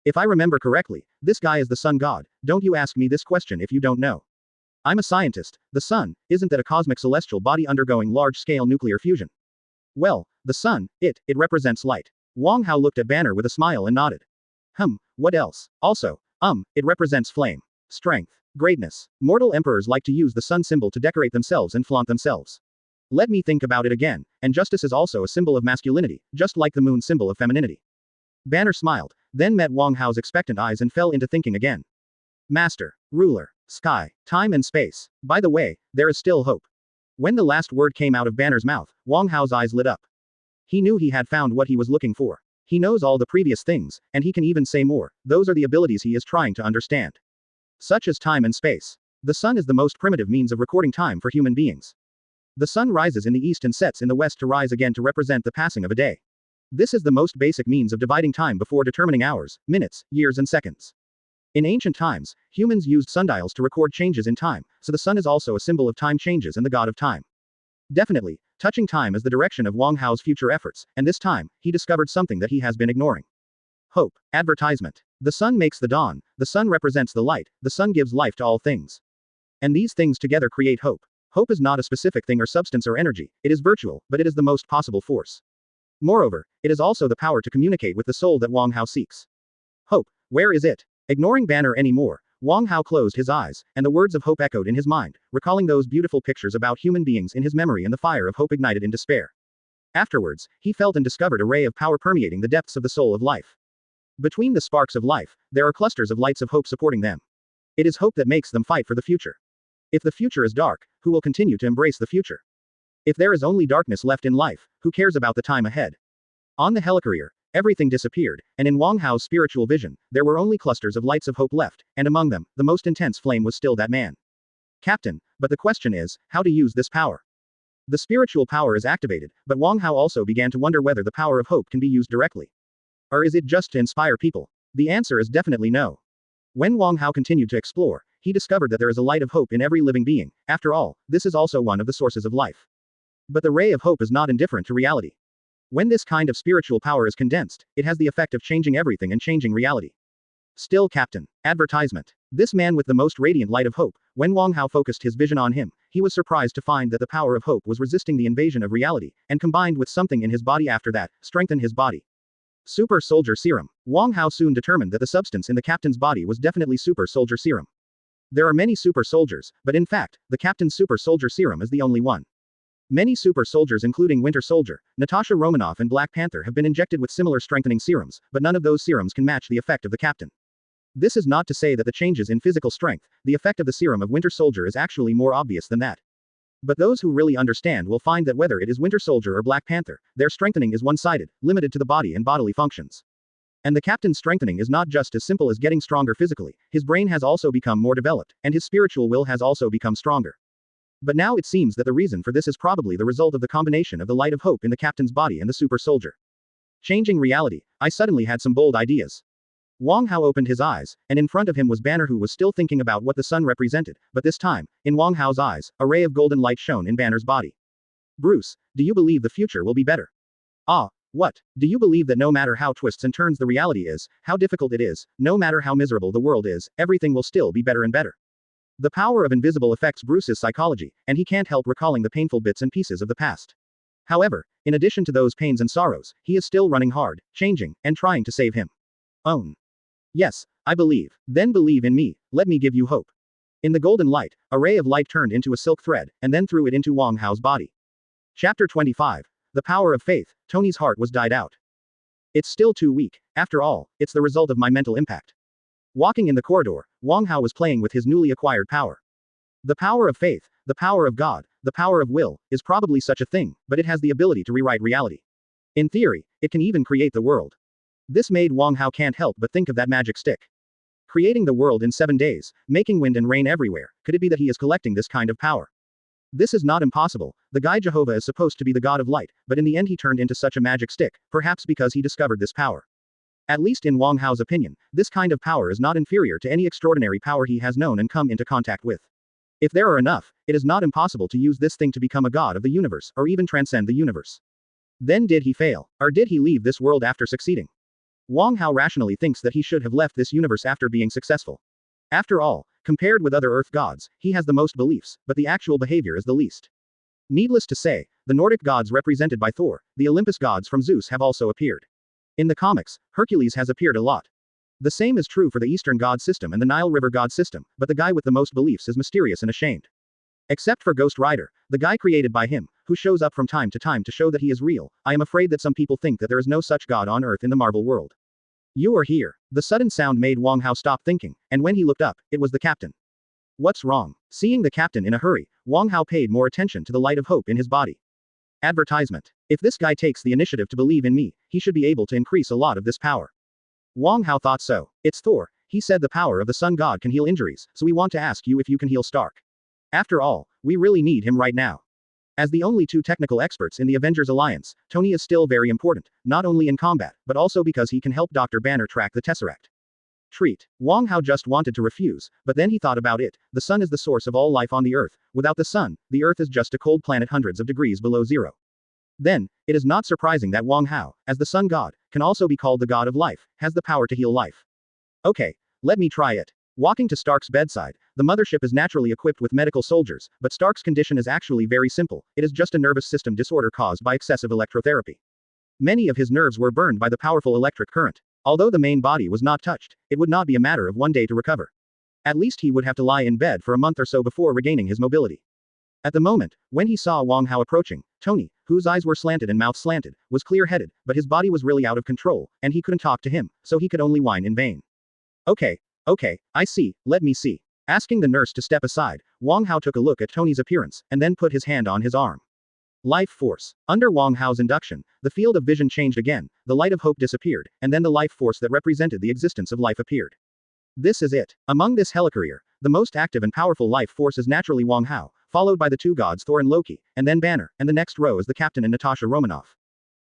S1: If I remember correctly, this guy is the sun god. Don't you ask me this question if you don't know. I'm a scientist. The sun, isn't that a cosmic celestial body undergoing large-scale nuclear fusion? Well, the sun, it represents light. Wong looked at Banner with a smile and nodded. What else? Also, it represents flame, strength, greatness. Mortal emperors like to use the sun symbol to decorate themselves and flaunt themselves. Let me think about it again, and justice is also a symbol of masculinity, just like the moon symbol of femininity. Banner smiled, then met Wong expectant eyes and fell into thinking again. Master, ruler, sky, time and space. By the way, there is still hope. When the last word came out of Banner's mouth, Wong eyes lit up. He knew he had found what he was looking for. He knows all the previous things, and he can even say more. Those are the abilities he is trying to understand. Such as time and space. The sun is the most primitive means of recording time for human beings. The sun rises in the east and sets in the west to rise again to represent the passing of a day. This is the most basic means of dividing time before determining hours, minutes, years and seconds. In ancient times, humans used sundials to record changes in time, so the sun is also a symbol of time changes and the god of time. Definitely, touching time is the direction of Wong future efforts, and this time, he discovered something that he has been ignoring. Hope. Advertisement. The sun makes the dawn, the sun represents the light, the sun gives life to all things. And these things together create hope. Hope is not a specific thing or substance or energy, it is virtual, but it is the most possible force. Moreover, it is also the power to communicate with the soul that Wong seeks. Hope, where is it? Ignoring Banner anymore, Wong closed his eyes, and the words of hope echoed in his mind, recalling those beautiful pictures about human beings in his memory and the fire of hope ignited in despair. Afterwards, he felt and discovered a ray of power permeating the depths of the soul of life. Between the sparks of life, there are clusters of lights of hope supporting them. It is hope that makes them fight for the future. If the future is dark, who will continue to embrace the future? If there is only darkness left in life, who cares about the time ahead? On the Helicarrier, everything disappeared, and in Wong spiritual vision, there were only clusters of lights of hope left, and among them, the most intense flame was still that man. Captain, but the question is, how to use this power? The spiritual power is activated, but Wong also began to wonder whether the power of hope can be used directly. Or is it just to inspire people? The answer is definitely no. When Wong continued to explore, he discovered that there is a light of hope in every living being. After all, this is also one of the sources of life. But the ray of hope is not indifferent to reality. When this kind of spiritual power is condensed, it has the effect of changing everything and changing reality. Still Captain. Advertisement. This man with the most radiant light of hope, when Wong focused his vision on him, he was surprised to find that the power of hope was resisting the invasion of reality, and combined with something in his body after that, strengthened his body. Super Soldier Serum. Wong soon determined that the substance in the captain's body was definitely Super Soldier Serum. There are many super soldiers, but in fact, the captain's Super Soldier Serum is the only one. Many super soldiers including Winter Soldier, Natasha Romanoff and Black Panther have been injected with similar strengthening serums, but none of those serums can match the effect of the captain. This is not to say that the changes in physical strength, the effect of the serum of Winter Soldier is actually more obvious than that. But those who really understand will find that whether it is Winter Soldier or Black Panther, their strengthening is one-sided, limited to the body and bodily functions. And the captain's strengthening is not just as simple as getting stronger physically, his brain has also become more developed, and his spiritual will has also become stronger. But now it seems that the reason for this is probably the result of the combination of the light of hope in the captain's body and the super soldier. Changing reality, I suddenly had some bold ideas. Wong Hao opened his eyes, and in front of him was Banner, who was still thinking about what the sun represented, but this time, in Wong Hao's eyes, a ray of golden light shone in Banner's body. Bruce, do you believe the future will be better? Ah, what? Do you believe that no matter how twists and turns the reality is, how difficult it is, no matter how miserable the world is, everything will still be better and better? The power of invisible affects Bruce's psychology, and he can't help recalling the painful bits and pieces of the past. However, in addition to those pains and sorrows, he is still running hard, changing, and trying to save him. Own. Yes, I believe. Then believe in me, let me give you hope. In the golden light, a ray of light turned into a silk thread, and then threw it into Wong Hao's body. Chapter 25. The Power of Faith. Tony's heart was died out. It's still too weak. After all, it's the result of my mental impact. Walking in the corridor, Wong Hao was playing with his newly acquired power. The power of faith, the power of God, the power of will, is probably such a thing, but it has the ability to rewrite reality. In theory, it can even create the world. This made Wong Hao can't help but think of that magic stick. Creating the world in 7 days, making wind and rain everywhere, could it be that he is collecting this kind of power? This is not impossible. The guy Jehovah is supposed to be the god of light, but in the end he turned into such a magic stick, perhaps because he discovered this power. At least in Wong Hao's opinion, this kind of power is not inferior to any extraordinary power he has known and come into contact with. If there are enough, it is not impossible to use this thing to become a god of the universe, or even transcend the universe. Then did he fail? Or did he leave this world after succeeding? Wong Hao rationally thinks that he should have left this universe after being successful. After all, compared with other Earth gods, he has the most beliefs, but the actual behavior is the least. Needless to say, the Nordic gods represented by Thor, the Olympus gods from Zeus have also appeared. In the comics, Hercules has appeared a lot. The same is true for the Eastern god system and the Nile River god system, but the guy with the most beliefs is mysterious and ashamed. Except for Ghost Rider, the guy created by him, who shows up from time to show that he is real. I am afraid that some people think that there is no such god on Earth in the Marvel world. You are here. The sudden sound made Wong Hao stop thinking, and when he looked up, it was the captain. What's wrong? Seeing the captain in a hurry, Wong Hao paid more attention to the light of hope in his body. Advertisement. If this guy takes the initiative to believe in me, he should be able to increase a lot of this power. Wong Hao thought so. It's Thor. He said the power of the sun god can heal injuries, so we want to ask you if you can heal Stark. After all, we really need him right now. As the only 2 technical experts in the Avengers Alliance, Tony is still very important, not only in combat, but also because he can help Dr. Banner track the Tesseract. Treat. Wong Hao just wanted to refuse, but then he thought about it. The sun is the source of all life on the Earth. Without the sun, the Earth is just a cold planet hundreds of degrees below zero. Then, it is not surprising that Wong Hao, as the sun god, can also be called the god of life, has the power to heal life. Okay, let me try it. Walking to Stark's bedside, the mothership is naturally equipped with medical soldiers, but Stark's condition is actually very simple. It is just a nervous system disorder caused by excessive electrotherapy. Many of his nerves were burned by the powerful electric current. Although the main body was not touched, it would not be a matter of 1 day to recover. At least he would have to lie in bed for a month or so before regaining his mobility. At the moment, when he saw Wong Hao approaching, Tony, whose eyes were slanted and mouth slanted, was clear-headed, but his body was really out of control, and he couldn't talk to him, so he could only whine in vain. Okay, I see, let me see. Asking the nurse to step aside, Wong Hao took a look at Tony's appearance, and then put his hand on his arm. Life force. Under Wong Hao's induction, the field of vision changed again, the light of hope disappeared, and then the life force that represented the existence of life appeared. This is it. Among this Helicarrier, the most active and powerful life force is naturally Wong Hao, followed by the 2 gods Thor and Loki, and then Banner, and the next row is the captain and Natasha Romanoff.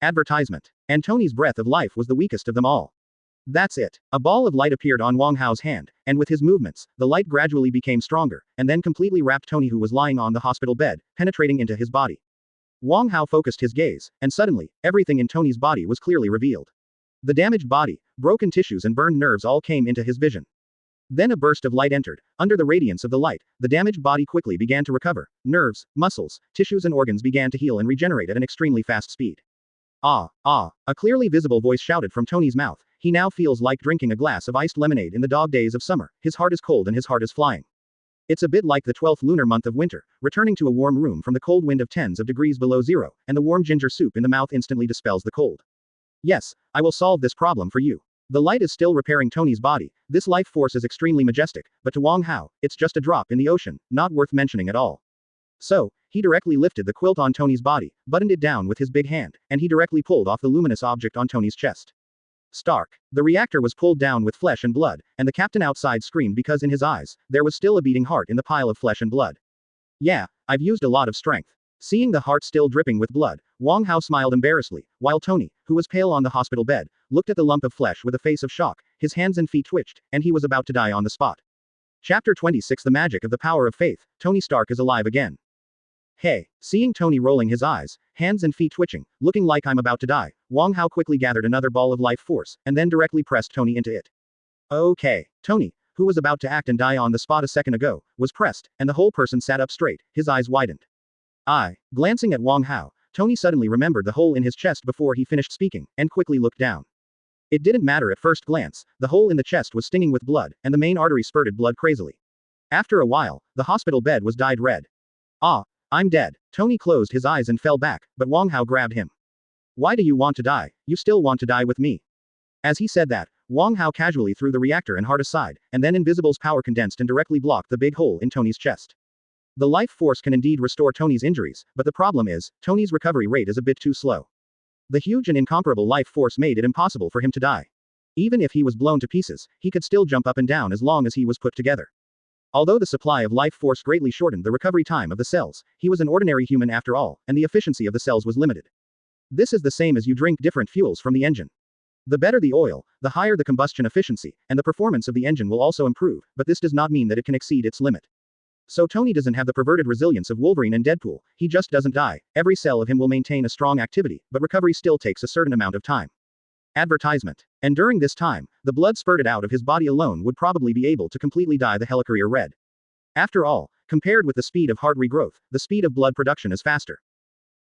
S1: Advertisement. And Tony's breath of life was the weakest of them all. That's it. A ball of light appeared on Wong Hao's hand, and with his movements, the light gradually became stronger, and then completely wrapped Tony, who was lying on the hospital bed, penetrating into his body. Wong Hao focused his gaze, and suddenly, everything in Tony's body was clearly revealed. The damaged body, broken tissues and burned nerves all came into his vision. Then a burst of light entered. Under the radiance of the light, the damaged body quickly began to recover. Nerves, muscles, tissues and organs began to heal and regenerate at an extremely fast speed. Ah, a clearly visible voice shouted from Tony's mouth. He now feels like drinking a glass of iced lemonade in the dog days of summer. His heart is cold and his heart is flying. It's a bit like the 12th lunar month of winter, returning to a warm room from the cold wind of tens of degrees below zero, and the warm ginger soup in the mouth instantly dispels the cold. Yes, I will solve this problem for you. The light is still repairing Tony's body. This life force is extremely majestic, but to Wong Hao, it's just a drop in the ocean, not worth mentioning at all. So, he directly lifted the quilt on Tony's body, buttoned it down with his big hand, and he directly pulled off the luminous object on Tony's chest. Stark. The reactor was pulled down with flesh and blood, and the captain outside screamed because in his eyes, there was still a beating heart in the pile of flesh and blood. Yeah, I've used a lot of strength. Seeing the heart still dripping with blood, Wong Hao smiled embarrassedly, while Tony, who was pale on the hospital bed, looked at the lump of flesh with a face of shock. His hands and feet twitched, and he was about to die on the spot. Chapter 26 The Magic of the Power of Faith. Tony Stark is alive again. Hey, seeing Tony rolling his eyes, hands and feet twitching, looking like I'm about to die, Wong Hao quickly gathered another ball of life force, and then directly pressed Tony into it. Okay. Tony, who was about to act and die on the spot a second ago, was pressed, and the whole person sat up straight, his eyes widened. Glancing at Wong Hao, Tony suddenly remembered the hole in his chest before he finished speaking, and quickly looked down. It didn't matter at first glance, the hole in the chest was stinging with blood, and the main artery spurted blood crazily. After a while, the hospital bed was dyed red. I'm dead. Tony closed his eyes and fell back, but Wong Hao grabbed him. Why do you want to die? You still want to die with me. As he said that, Wong Hao casually threw the reactor and heart aside, and then Invisible's power condensed and directly blocked the big hole in Tony's chest. The life force can indeed restore Tony's injuries, but the problem is, Tony's recovery rate is a bit too slow. The huge and incomparable life force made it impossible for him to die. Even if he was blown to pieces, he could still jump up and down as long as he was put together. Although the supply of life force greatly shortened the recovery time of the cells, he was an ordinary human after all, and the efficiency of the cells was limited. This is the same as you drink different fuels from the engine. The better the oil, the higher the combustion efficiency, and the performance of the engine will also improve, but this does not mean that it can exceed its limit. So Tony doesn't have the perverted resilience of Wolverine and Deadpool, he just doesn't die, every cell of him will maintain a strong activity, but recovery still takes a certain amount of time. Advertisement. And during this time, the blood spurted out of his body alone would probably be able to completely dye the Helicarrier red. After all, compared with the speed of heart regrowth, the speed of blood production is faster.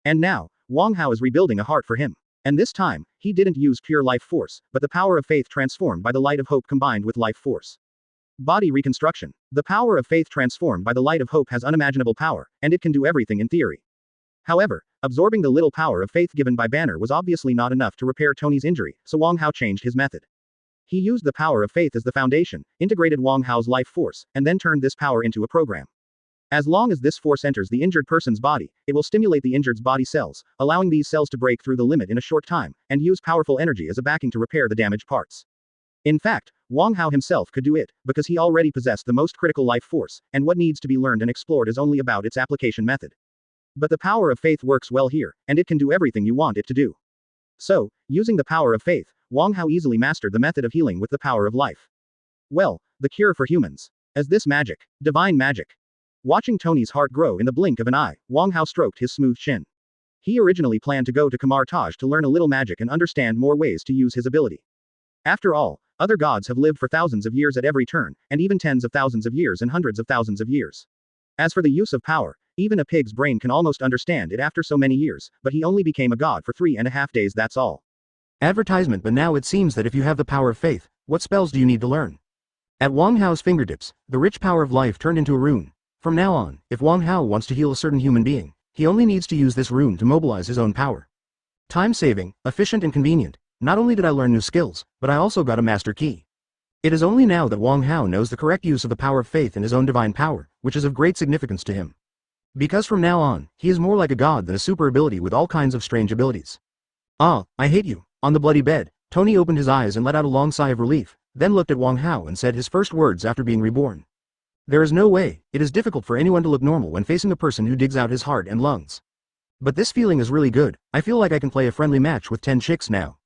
S1: And now, Wong Hao is rebuilding a heart for him. And this time, he didn't use pure life force, but the power of faith transformed by the light of hope combined with life force. Body reconstruction. The power of faith transformed by the light of hope has unimaginable power, and it can do everything in theory. However, absorbing the little power of faith given by Banner was obviously not enough to repair Tony's injury, so Wong Hao changed his method. He used the power of faith as the foundation, integrated Wong Hao's life force, and then turned this power into a program. As long as this force enters the injured person's body, it will stimulate the injured's body cells, allowing these cells to break through the limit in a short time, and use powerful energy as a backing to repair the damaged parts. In fact, Wong Hao himself could do it, because he already possessed the most critical life force, and what needs to be learned and explored is only about its application method. But the power of faith works well here, and it can do everything you want it to do. So, using the power of faith, Wong Hao easily mastered the method of healing with the power of life. Well, the cure for humans. As this magic, divine magic. Watching Tony's heart grow in the blink of an eye, Wong Hao stroked his smooth chin. He originally planned to go to Kamar Taj to learn a little magic and understand more ways to use his ability. After all, other gods have lived for thousands of years at every turn, and even tens of thousands of years and hundreds of thousands of years. As for the use of power, even a pig's brain can almost understand it after so many years, but he only became a god for 3.5 days, that's all. Advertisement. But now it seems that if you have the power of faith, what spells do you need to learn? At Wong Hao's fingertips, the rich power of life turned into a rune. From now on, if Wong Hao wants to heal a certain human being, he only needs to use this rune to mobilize his own power. Time-saving, efficient and convenient. Not only did I learn new skills, but I also got a master key. It is only now that Wong Hao knows the correct use of the power of faith in his own divine power, which is of great significance to him. Because from now on, he is more like a god than a super ability with all kinds of strange abilities. I hate you. On the bloody bed, Tony opened his eyes and let out a long sigh of relief, then looked at Wong Hao and said his first words after being reborn. There is no way, it is difficult for anyone to look normal when facing a person who digs out his heart and lungs. But this feeling is really good, I feel like I can play a friendly match with 10 chicks now.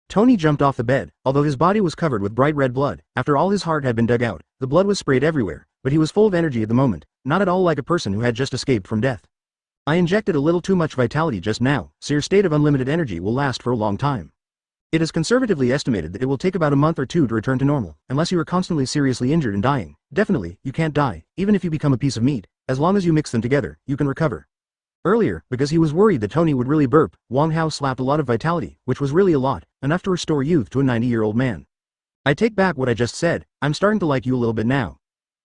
S1: Tony jumped off the bed, although his body was covered with bright red blood, after all his heart had been dug out, the blood was sprayed everywhere, but he was full of energy at the moment, not at all like a person who had just escaped from death. I injected a little too much vitality just now, so your state of unlimited energy will last for a long time. It is conservatively estimated that it will take about a month or two to return to normal, unless you are constantly seriously injured and dying. Definitely, you can't die, even if you become a piece of meat. As long as you mix them together, you can recover. Earlier, because he was worried that Tony would really burp, Wong Hao slapped a lot of vitality, which was really a lot, enough to restore youth to a 90-year-old man. I take back what I just said, I'm starting to like you a little bit now.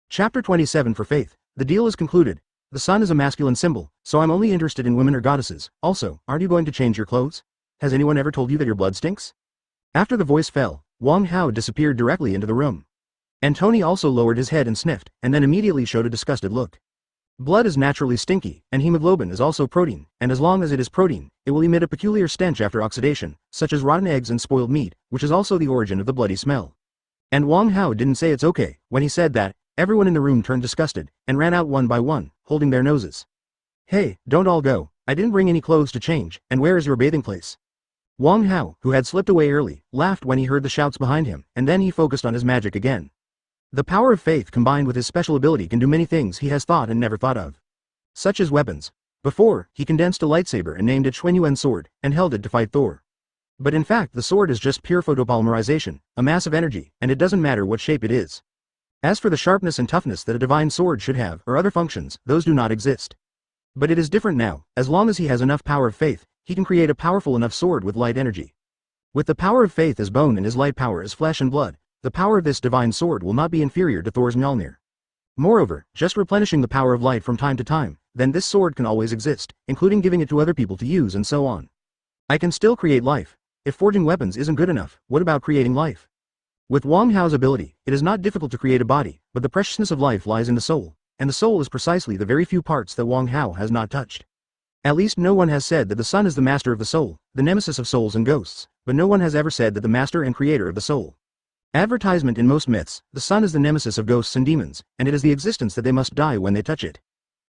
S1: Chapter 27 For Faith. The deal is concluded. The sun is a masculine symbol, so I'm only interested in women or goddesses. Also, aren't you going to change your clothes? Has anyone ever told you that your blood stinks? After the voice fell, Wong Hao disappeared directly into the room. And Tony also lowered his head and sniffed, and then immediately showed a disgusted look. Blood is naturally stinky, and hemoglobin is also protein, and as long as it is protein, it will emit a peculiar stench after oxidation, such as rotten eggs and spoiled meat, which is also the origin of the bloody smell. And Wong Hao didn't say it's okay. When he said that, everyone in the room turned disgusted, and ran out one by one, holding their noses. Hey, don't all go, I didn't bring any clothes to change, and where is your bathing place? Wong Hao, who had slipped away early, laughed when he heard the shouts behind him, and then he focused on his magic again. The power of faith combined with his special ability can do many things he has thought and never thought of. Such as weapons. Before, he condensed a lightsaber and named it Xuanyuan sword, and held it to fight Thor. But in fact the sword is just pure photopolymerization, a mass of energy, and it doesn't matter what shape it is. As for the sharpness and toughness that a divine sword should have, or other functions, those do not exist. But it is different now. As long as he has enough power of faith, he can create a powerful enough sword with light energy. With the power of faith as bone and his light power as flesh and blood, the power of this divine sword will not be inferior to Thor's Mjolnir. Moreover, just replenishing the power of light from time to time, then this sword can always exist, including giving it to other people to use and so on. I can still create life. If forging weapons isn't good enough, what about creating life? With Wong Hao's ability, it is not difficult to create a body, but the preciousness of life lies in the soul, and the soul is precisely the very few parts that Wong Hao has not touched. At least no one has said that the sun is the master of the soul, the nemesis of souls and ghosts, but no one has ever said that the master and creator of the soul. Advertisement in most myths, the sun is the nemesis of ghosts and demons, and it is the existence that they must die when they touch it.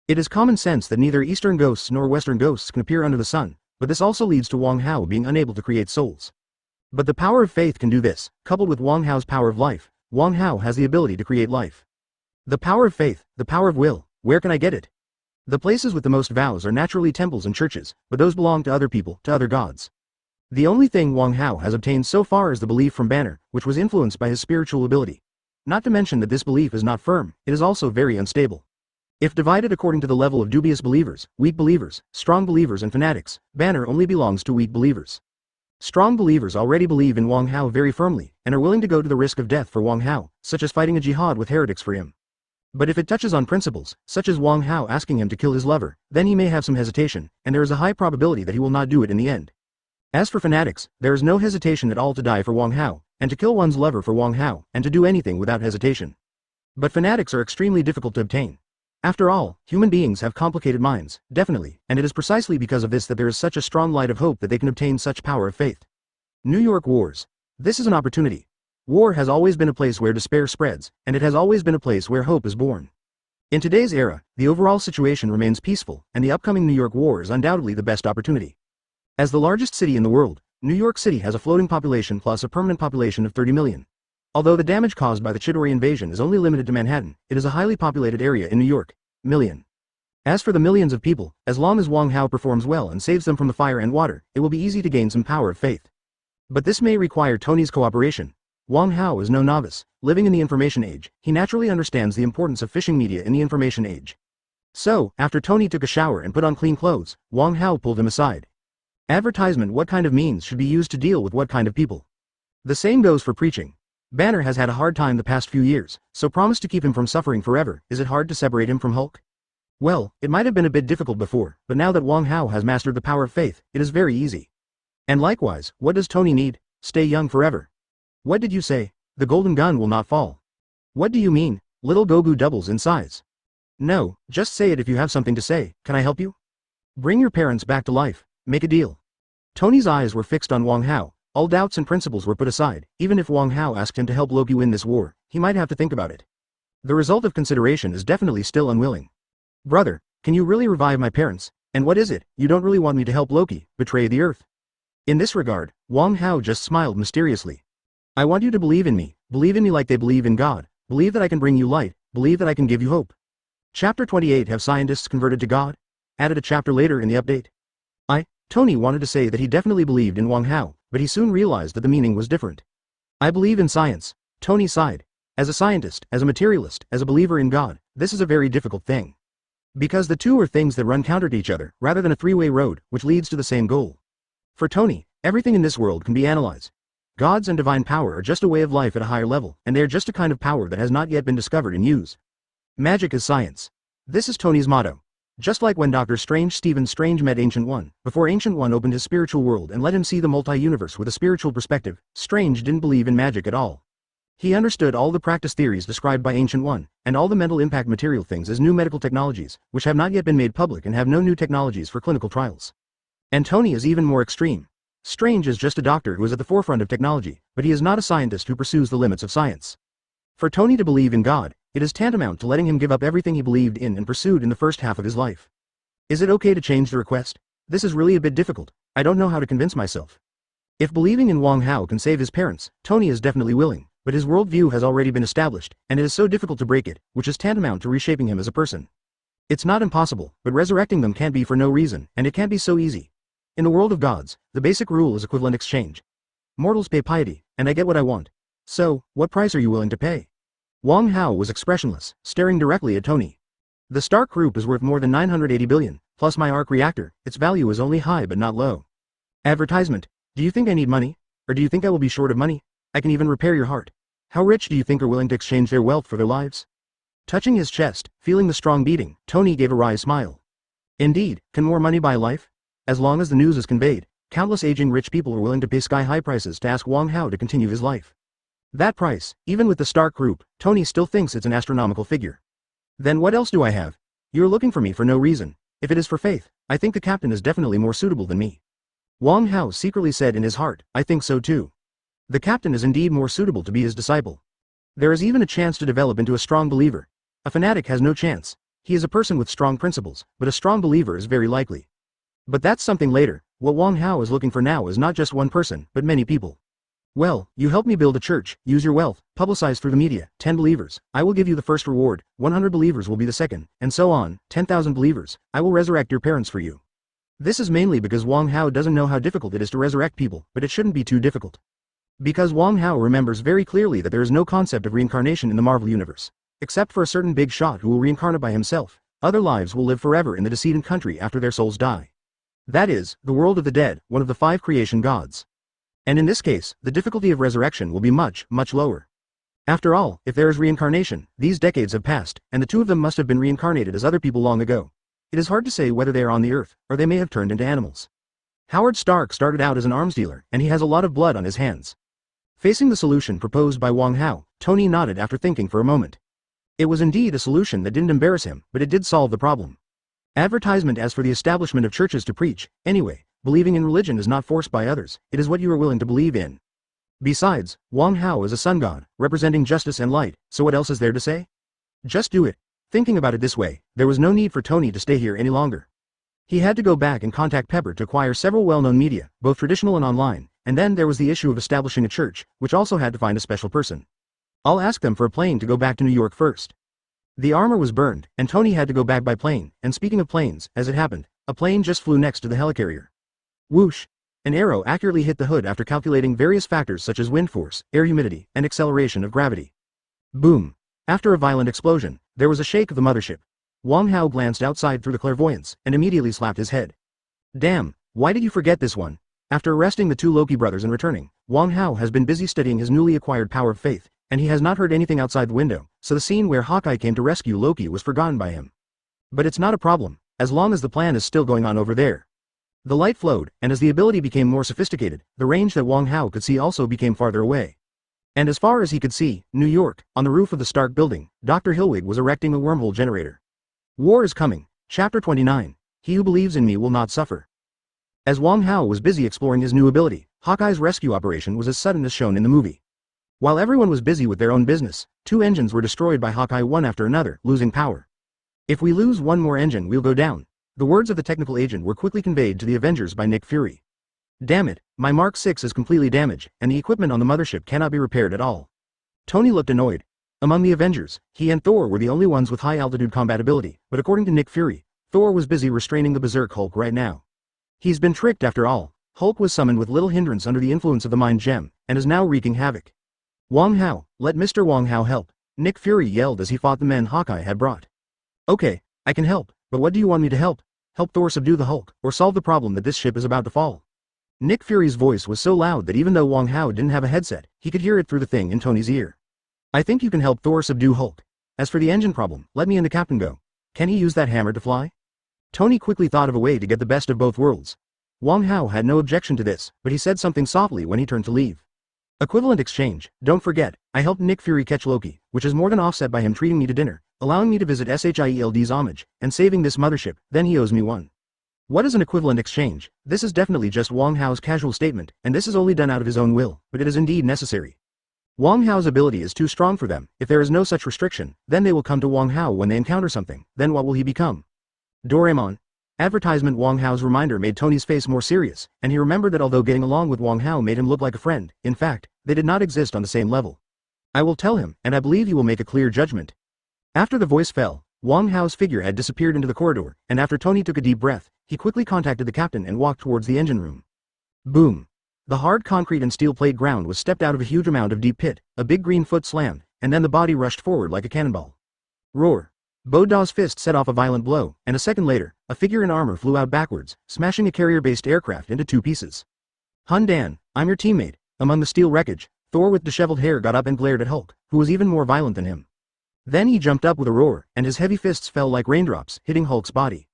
S1: It is common sense that neither Eastern ghosts nor Western ghosts can appear under the sun, but this also leads to Wong Hao being unable to create souls. But the power of faith can do this. Coupled with Wong Hao's power of life, Wong Hao has the ability to create life. The power of faith, the power of will, where can I get it? The places with the most vows are naturally temples and churches, but those belong to other people, to other gods. The only thing Wong Hao has obtained so far is the belief from Banner, which was influenced by his spiritual ability. Not to mention that this belief is not firm, it is also very unstable. If divided according to the level of dubious believers, weak believers, strong believers and fanatics, Banner only belongs to weak believers. Strong believers already believe in Wong Hao very firmly, and are willing to go to the risk of death for Wong Hao, such as fighting a jihad with heretics for him. But if it touches on principles, such as Wong Hao asking him to kill his lover, then he may have some hesitation, and there is a high probability that he will not do it in the end. As for fanatics, there is no hesitation at all to die for Wong Hao, and to kill one's lover for Wong Hao, and to do anything without hesitation. But fanatics are extremely difficult to obtain. After all, human beings have complicated minds, definitely, and it is precisely because of this that there is such a strong light of hope that they can obtain such power of faith. New York Wars. This is an opportunity. War has always been a place where despair spreads, and it has always been a place where hope is born. In today's era, the overall situation remains peaceful, and the upcoming New York War is undoubtedly the best opportunity. As the largest city in the world, New York City has a floating population plus a permanent population of 30 million. Although the damage caused by the Chidori invasion is only limited to Manhattan, it is a highly populated area in New York. Million. As for the millions of people, as long as Wong Hao performs well and saves them from the fire and water, it will be easy to gain some power of faith. But this may require Tony's cooperation. Wong Hao is no novice. Living in the information age, he naturally understands the importance of phishing media in the information age. So, after Tony took a shower and put on clean clothes, Wong Hao pulled him aside. Advertisement: what kind of means should be used to deal with what kind of people? The same goes for preaching. Banner has had a hard time the past few years, so promise to keep him from suffering forever. Is it hard to separate him from Hulk? Well, it might have been a bit difficult before, but now that Wong Hao has mastered the power of faith, it is very easy. And likewise, what does Tony need? Stay young forever. What did you say? The golden gun will not fall. What do you mean? Little Gogu doubles in size. No, just say it if you have something to say. Can I help you? Bring your parents back to life. Make a deal. Tony's eyes were fixed on Wong Hao. All doubts and principles were put aside. Even if Wong Hao asked him to help Loki win this war, he might have to think about it. The result of consideration is definitely still unwilling. Brother, can you really revive my parents? And what is it? You don't really want me to help Loki betray the Earth? In this regard, Wong Hao just smiled mysteriously. I want you to believe in me like they believe in God, believe that I can bring you light, believe that I can give you hope. Chapter 28. Have scientists converted to God? Added a chapter later in the update. Tony wanted to say that he definitely believed in Wong Hao, but he soon realized that the meaning was different. I believe in science. Tony sighed. As a scientist, as a materialist, as a believer in God, this is a very difficult thing. Because the two are things that run counter to each other, rather than a three-way road, which leads to the same goal. For Tony, everything in this world can be analyzed. Gods and divine power are just a way of life at a higher level, and they are just a kind of power that has not yet been discovered and used. Magic is science. This is Tony's motto. Just like when Dr. Stephen Strange met Ancient One, before Ancient One opened his spiritual world and let him see the multi-universe with a spiritual perspective, Strange didn't believe in magic at all. He understood all the practice theories described by Ancient One, and all the mental impact material things as new medical technologies, which have not yet been made public and have no new technologies for clinical trials. And Tony is even more extreme. Strange is just a doctor who is at the forefront of technology, but he is not a scientist who pursues the limits of science. For Tony to believe in God, It is tantamount to letting him give up everything he believed in and pursued in the first half of his life. Is it okay to change the request? This is really a bit difficult. I don't know how to convince myself. If believing in Wong Hao can save his parents, Tony is definitely willing, but his worldview has already been established, and it is so difficult to break it, which is tantamount to reshaping him as a person. It's not impossible, but resurrecting them can't be for no reason, and it can't be so easy. In the world of gods, the basic rule is equivalent exchange. Mortals pay piety, and I get what I want. So, what price are you willing to pay? Wong Hao was expressionless, staring directly at Tony. The Stark Group is worth more than 980 billion, plus my arc reactor. Its value is only high but not low. Advertisement. Do you think I need money? Or do you think I will be short of money? I can even repair your heart. How rich do you think are willing to exchange their wealth for their lives? Touching his chest, feeling the strong beating, Tony gave a wry smile. Indeed, can more money buy life? As long as the news is conveyed, countless aging rich people are willing to pay sky-high prices to ask Wong Hao to continue his life. That price, even with the Stark Group, Tony still thinks it's an astronomical figure. Then what else do I have? You're looking for me for no reason. If it is for faith, I think the captain is definitely more suitable than me. Wong Hao secretly said in his heart, I think so too. The captain is indeed more suitable to be his disciple. There is even a chance to develop into a strong believer. A fanatic has no chance. He is a person with strong principles, but a strong believer is very likely. But that's something later. What Wong Hao is looking for now is not just one person, but many people. Well, you help me build a church, use your wealth, publicize through the media, 10 believers, I will give you the first reward, 100 believers will be the second, and so on, 10,000 believers, I will resurrect your parents for you. This is mainly because Wong Hao doesn't know how difficult it is to resurrect people, but it shouldn't be too difficult. Because Wong Hao remembers very clearly that there is no concept of reincarnation in the Marvel Universe. Except for a certain big shot who will reincarnate by himself, other lives will live forever in the decedent country after their souls die. That is, the world of the dead, one of the 5 creation gods. And in this case, the difficulty of resurrection will be much, much lower. After all, if there is reincarnation, these decades have passed, and the two of them must have been reincarnated as other people long ago. It is hard to say whether they are on the earth, or they may have turned into animals. Howard Stark started out as an arms dealer, and he has a lot of blood on his hands. Facing the solution proposed by Wong Hao, Tony nodded after thinking for a moment. It was indeed a solution that didn't embarrass him, but it did solve the problem. Advertisement as for the establishment of churches to preach, anyway, believing in religion is not forced by others, it is what you are willing to believe in. Besides, Wong Hao is a sun god, representing justice and light, so what else is there to say? Just do it. Thinking about it this way, there was no need for Tony to stay here any longer. He had to go back and contact Pepper to acquire several well-known media, both traditional and online, and then there was the issue of establishing a church, which also had to find a special person. I'll ask them for a plane to go back to New York first. The armor was burned, and Tony had to go back by plane, and speaking of planes, as it happened, a plane just flew next to the Helicarrier. Whoosh! An arrow accurately hit the hood after calculating various factors such as wind force, air humidity, and acceleration of gravity. Boom! After a violent explosion, there was a shake of the mothership. Wong Hao glanced outside through the clairvoyance, and immediately slapped his head. Damn, why did you forget this one? After arresting the 2 Loki brothers and returning, Wong Hao has been busy studying his newly acquired power of faith, and he has not heard anything outside the window, so the scene where Hawkeye came to rescue Loki was forgotten by him. But it's not a problem, as long as the plan is still going on over there. The light flowed, and as the ability became more sophisticated, the range that Wong Hao could see also became farther away. And as far as he could see, New York, on the roof of the Stark building, Dr. Hillwig was erecting a wormhole generator. War is coming. Chapter 29. He who believes in me will not suffer. As Wong Hao was busy exploring his new ability, Hawkeye's rescue operation was as sudden as shown in the movie. While everyone was busy with their own business, 2 engines were destroyed by Hawkeye one after another, losing power. If we lose one more engine, we'll go down. The words of the technical agent were quickly conveyed to the Avengers by Nick Fury. Damn it, my Mark 6 is completely damaged, and the equipment on the mothership cannot be repaired at all. Tony looked annoyed. Among the Avengers, he and Thor were the only ones with high-altitude combat ability, but according to Nick Fury, Thor was busy restraining the Berserk Hulk right now. He's been tricked after all. Hulk was summoned with little hindrance under the influence of the Mind Gem, and is now wreaking havoc. Wong Hao, let Mr. Wong Hao help, Nick Fury yelled as he fought the men Hawkeye had brought. Okay, I can help, but what do you want me to help? Help Thor subdue the Hulk, or solve the problem that this ship is about to fall? Nick Fury's voice was so loud that even though Wong Hao didn't have a headset, he could hear it through the thing in Tony's ear. I think you can help Thor subdue Hulk. As for the engine problem, let me and the captain go. Can he use that hammer to fly? Tony quickly thought of a way to get the best of both worlds. Wong Hao had no objection to this, but he said something softly when he turned to leave. Equivalent exchange, don't forget, I helped Nick Fury catch Loki, which is more than offset by him treating me to dinner, allowing me to visit Shield's homage, and saving this mothership, then he owes me one. What is an equivalent exchange? This is definitely just Wong Hao's casual statement, and this is only done out of his own will, but it is indeed necessary. Wong Hao's ability is too strong for them. If there is no such restriction, then they will come to Wong Hao when they encounter something. Then what will he become? Doraemon. Advertisement. Wong Hao's reminder made Tony's face more serious, and he remembered that although getting along with Wong Hao made him look like a friend, in fact, they did not exist on the same level. I will tell him, and I believe he will make a clear judgment. After the voice fell, Wong Hao's figure had disappeared into the corridor, and after Tony took a deep breath, he quickly contacted the captain and walked towards the engine room. Boom. The hard concrete and steel plate ground was stepped out of a huge amount of deep pit, a big green foot slammed, and then the body rushed forward like a cannonball. Roar. Bo Da's fist set off a violent blow, and a second later, a figure in armor flew out backwards, smashing a carrier-based aircraft into two pieces. Hun Dan, I'm your teammate. Among the steel wreckage, Thor with disheveled hair got up and glared at Hulk, who was even more violent than him. Then he jumped up with a roar, and his heavy fists fell like raindrops, hitting Hulk's body.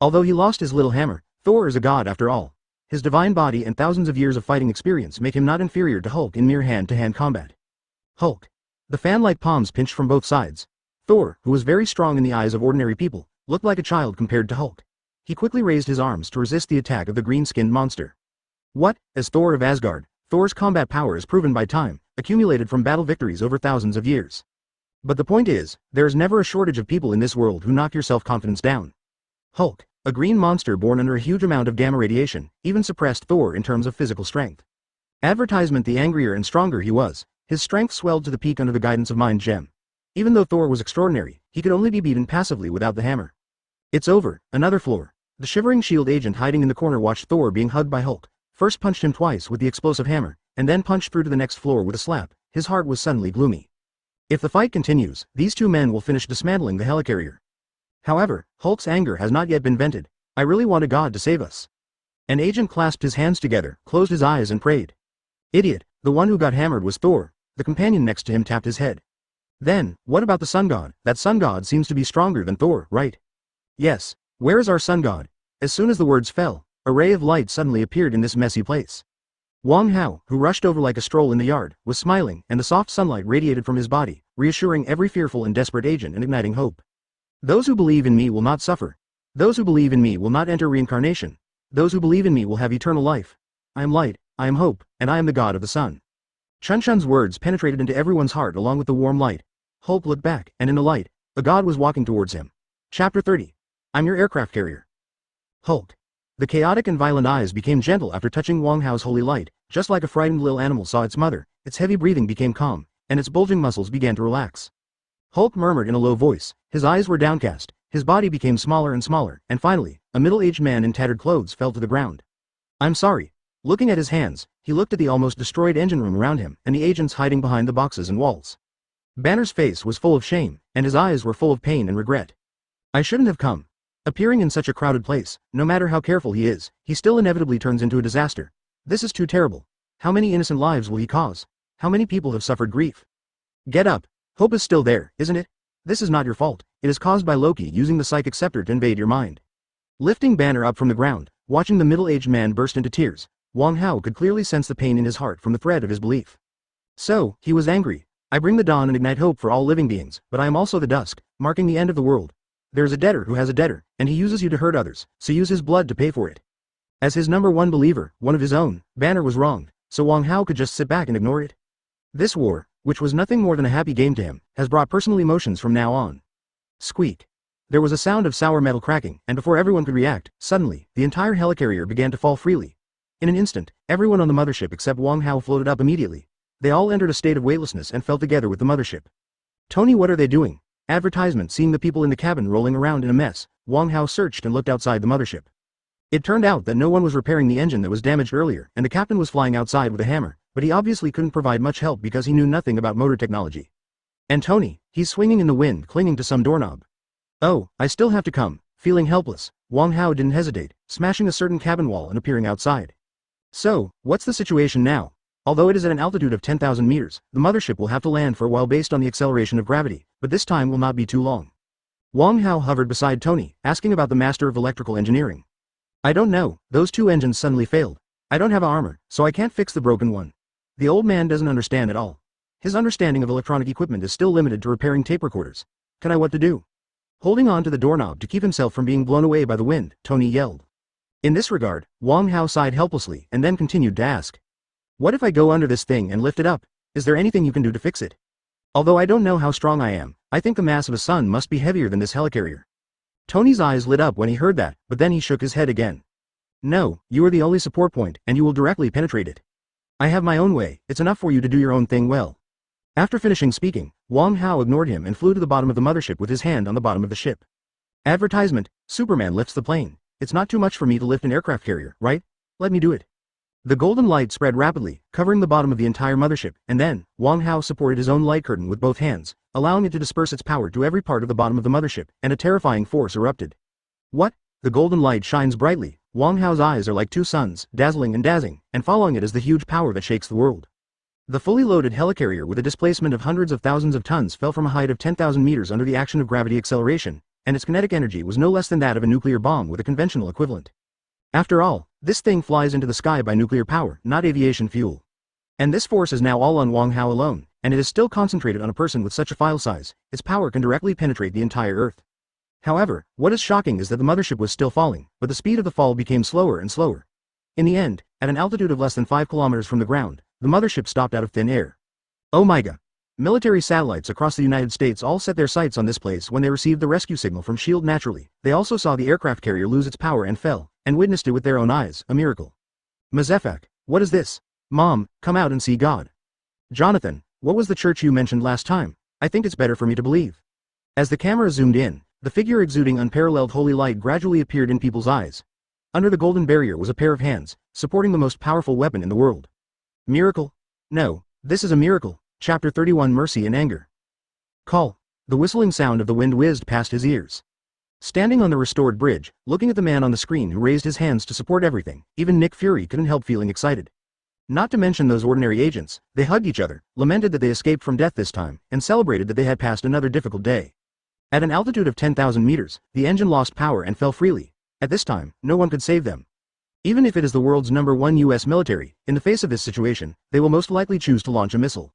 S1: Although he lost his little hammer, Thor is a god after all. His divine body and thousands of years of fighting experience make him not inferior to Hulk in mere hand-to-hand combat. Hulk. The fan-like palms pinched from both sides. Thor, who was very strong in the eyes of ordinary people, looked like a child compared to Hulk. He quickly raised his arms to resist the attack of the green-skinned monster. What? As Thor of Asgard, Thor's combat power is proven by time, accumulated from battle victories over thousands of years. But the point is, there is never a shortage of people in this world who knock your self-confidence down. Hulk, a green monster born under a huge amount of gamma radiation, even suppressed Thor in terms of physical strength. Advertisement. The angrier and stronger he was, his strength swelled to the peak under the guidance of Mind Gem. Even though Thor was extraordinary, he could only be beaten passively without the hammer. It's over, another floor. The shivering shield agent hiding in the corner watched Thor being hugged by Hulk, first punched him twice with the explosive hammer, and then punched through to the next floor with a slap. His heart was suddenly gloomy. If the fight continues, these two men will finish dismantling the Helicarrier. However, Hulk's anger has not yet been vented. I really want a god to save us. An agent clasped his hands together, closed his eyes and prayed. Idiot, the one who got hammered was Thor. The companion next to him tapped his head. Then, what about the sun god? That sun god seems to be stronger than Thor, right? Yes. Where is our sun god? As soon as the words fell, a ray of light suddenly appeared in this messy place. Wong Hao, who rushed over like a stroll in the yard, was smiling, and the soft sunlight radiated from his body, reassuring every fearful and desperate agent and igniting hope. Those who believe in me will not suffer. Those who believe in me will not enter reincarnation. Those who believe in me will have eternal life. I am light, I am hope, and I am the god of the sun. Chun Chun's words penetrated into everyone's heart along with the warm light. Hulk looked back, and in the light, a god was walking towards him. Chapter 30. I'm your aircraft carrier. Hulk. The chaotic and violent eyes became gentle after touching Wong Hao's holy light, just like a frightened little animal saw its mother. Its heavy breathing became calm, and its bulging muscles began to relax. Hulk murmured in a low voice, his eyes were downcast, his body became smaller and smaller, and finally, a middle-aged man in tattered clothes fell to the ground. I'm sorry. Looking at his hands, he looked at the almost destroyed engine room around him and the agents hiding behind the boxes and walls. Banner's face was full of shame, and his eyes were full of pain and regret. I shouldn't have come. Appearing in such a crowded place, no matter how careful he is, he still inevitably turns into a disaster. This is too terrible. How many innocent lives will he cause? How many people have suffered grief? Get up. Hope is still there, isn't it? This is not your fault. It is caused by Loki using the psychic scepter to invade your mind. Lifting Banner up from the ground, watching the middle-aged man burst into tears, Wong Hao could clearly sense the pain in his heart from the thread of his belief. So, he was angry. I bring the dawn and ignite hope for all living beings, but I am also the dusk, marking the end of the world. There is a debtor who has a debtor, and he uses you to hurt others, so use his blood to pay for it. As his number one believer, one of his own, Banner was wronged, so Wong Hao could just sit back and ignore it. This war, which was nothing more than a happy game to him, has brought personal emotions from now on. Squeak. There was a sound of sour metal cracking, and before everyone could react, suddenly, the entire helicarrier began to fall freely. In an instant, everyone on the mothership except Wong Hao floated up immediately. They all entered a state of weightlessness and fell together with the mothership. Tony, what are they doing? Advertisement. Seeing the people in the cabin rolling around in a mess, Wong Hao searched and looked outside the mothership. It turned out that no one was repairing the engine that was damaged earlier, and the captain was flying outside with a hammer, but he obviously couldn't provide much help because he knew nothing about motor technology. And Tony, he's swinging in the wind, clinging to some doorknob. Oh, I still have to come. Feeling helpless, Wong Hao didn't hesitate, smashing a certain cabin wall and appearing outside. So, what's the situation now? Although it is at an altitude of 10,000 meters, the mothership will have to land for a while based on the acceleration of gravity, but this time will not be too long. Wong Hao hovered beside Tony, asking about the master of electrical engineering. I don't know, those two engines suddenly failed. I don't have armor, so I can't fix the broken one. The old man doesn't understand at all. His understanding of electronic equipment is still limited to repairing tape recorders. Can I what to do? Holding on to the doorknob to keep himself from being blown away by the wind, Tony yelled. In this regard, Wong Hao sighed helplessly and then continued to ask. What if I go under this thing and lift it up? Is there anything you can do to fix it? Although I don't know how strong I am, I think the mass of a sun must be heavier than this helicarrier. Tony's eyes lit up when he heard that, but then he shook his head again. No, you are the only support point, and you will directly penetrate it. I have my own way, it's enough for you to do your own thing well. After finishing speaking, Wong Hao ignored him and flew to the bottom of the mothership with his hand on the bottom of the ship. Advertisement, Superman lifts the plane. It's not too much for me to lift an aircraft carrier, right? Let me do it. The golden light spread rapidly, covering the bottom of the entire mothership, and then, Wong Hao supported his own light curtain with both hands, allowing it to disperse its power to every part of the bottom of the mothership, and a terrifying force erupted. What? The golden light shines brightly. Wong Hao's eyes are like two suns, dazzling and dazzling, and following it is the huge power that shakes the world. The fully loaded helicarrier with a displacement of hundreds of thousands of tons fell from a height of 10,000 meters under the action of gravity acceleration, and its kinetic energy was no less than that of a nuclear bomb with a conventional equivalent. After all, this thing flies into the sky by nuclear power, not aviation fuel. And this force is now all on Wong Hao alone, and it is still concentrated on a person with such a file size. Its power can directly penetrate the entire Earth. However, what is shocking is that the mothership was still falling, but the speed of the fall became slower and slower. In the end, at an altitude of less than 5 kilometers from the ground, the mothership stopped out of thin air. Oh my god. Military satellites across the United States all set their sights on this place when they received the rescue signal from SHIELD naturally. They also saw the aircraft carrier lose its power and fell, and witnessed it with their own eyes, a miracle. Mazefak, what is this? Mom, come out and see God. Jonathan, what was the church you mentioned last time? I think it's better for me to believe. As the camera zoomed in, the figure exuding unparalleled holy light gradually appeared in people's eyes. Under the golden barrier was a pair of hands, supporting the most powerful weapon in the world. Miracle? No, this is a miracle. Chapter 31 Mercy and Anger. Call. The whistling sound of the wind whizzed past his ears. Standing on the restored bridge, looking at the man on the screen who raised his hands to support everything, even Nick Fury couldn't help feeling excited. Not to mention those ordinary agents, they hugged each other, lamented that they escaped from death this time, and celebrated that they had passed another difficult day. At an altitude of 10,000 meters, the engine lost power and fell freely. At this time, no one could save them. Even if it is the world's #1 US military, in the face of this situation, they will most likely choose to launch a missile.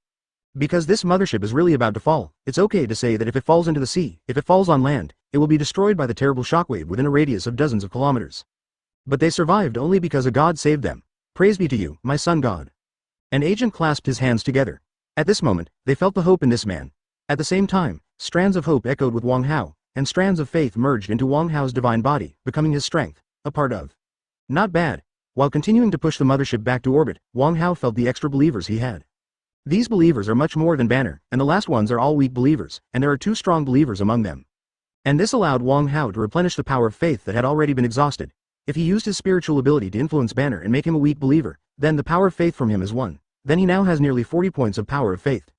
S1: Because this mothership is really about to fall, it's okay to say that if it falls into the sea, if it falls on land, it will be destroyed by the terrible shockwave within a radius of dozens of kilometers. But they survived only because a god saved them. Praise be to you, my son God. An agent clasped his hands together. At this moment, they felt the hope in this man. At the same time, strands of hope echoed with Wong Hao, and strands of faith merged into Wong Hao's divine body, becoming his strength, a part of. Not bad. While continuing to push the mothership back to orbit, Wong Hao felt the extra believers he had. These believers are much more than Banner, and the last ones are all weak believers, and there are 2 strong believers among them. And this allowed Wong Hao to replenish the power of faith that had already been exhausted. If he used his spiritual ability to influence Banner and make him a weak believer, then the power of faith from him is 1. Then he now has nearly 40 points of power of faith.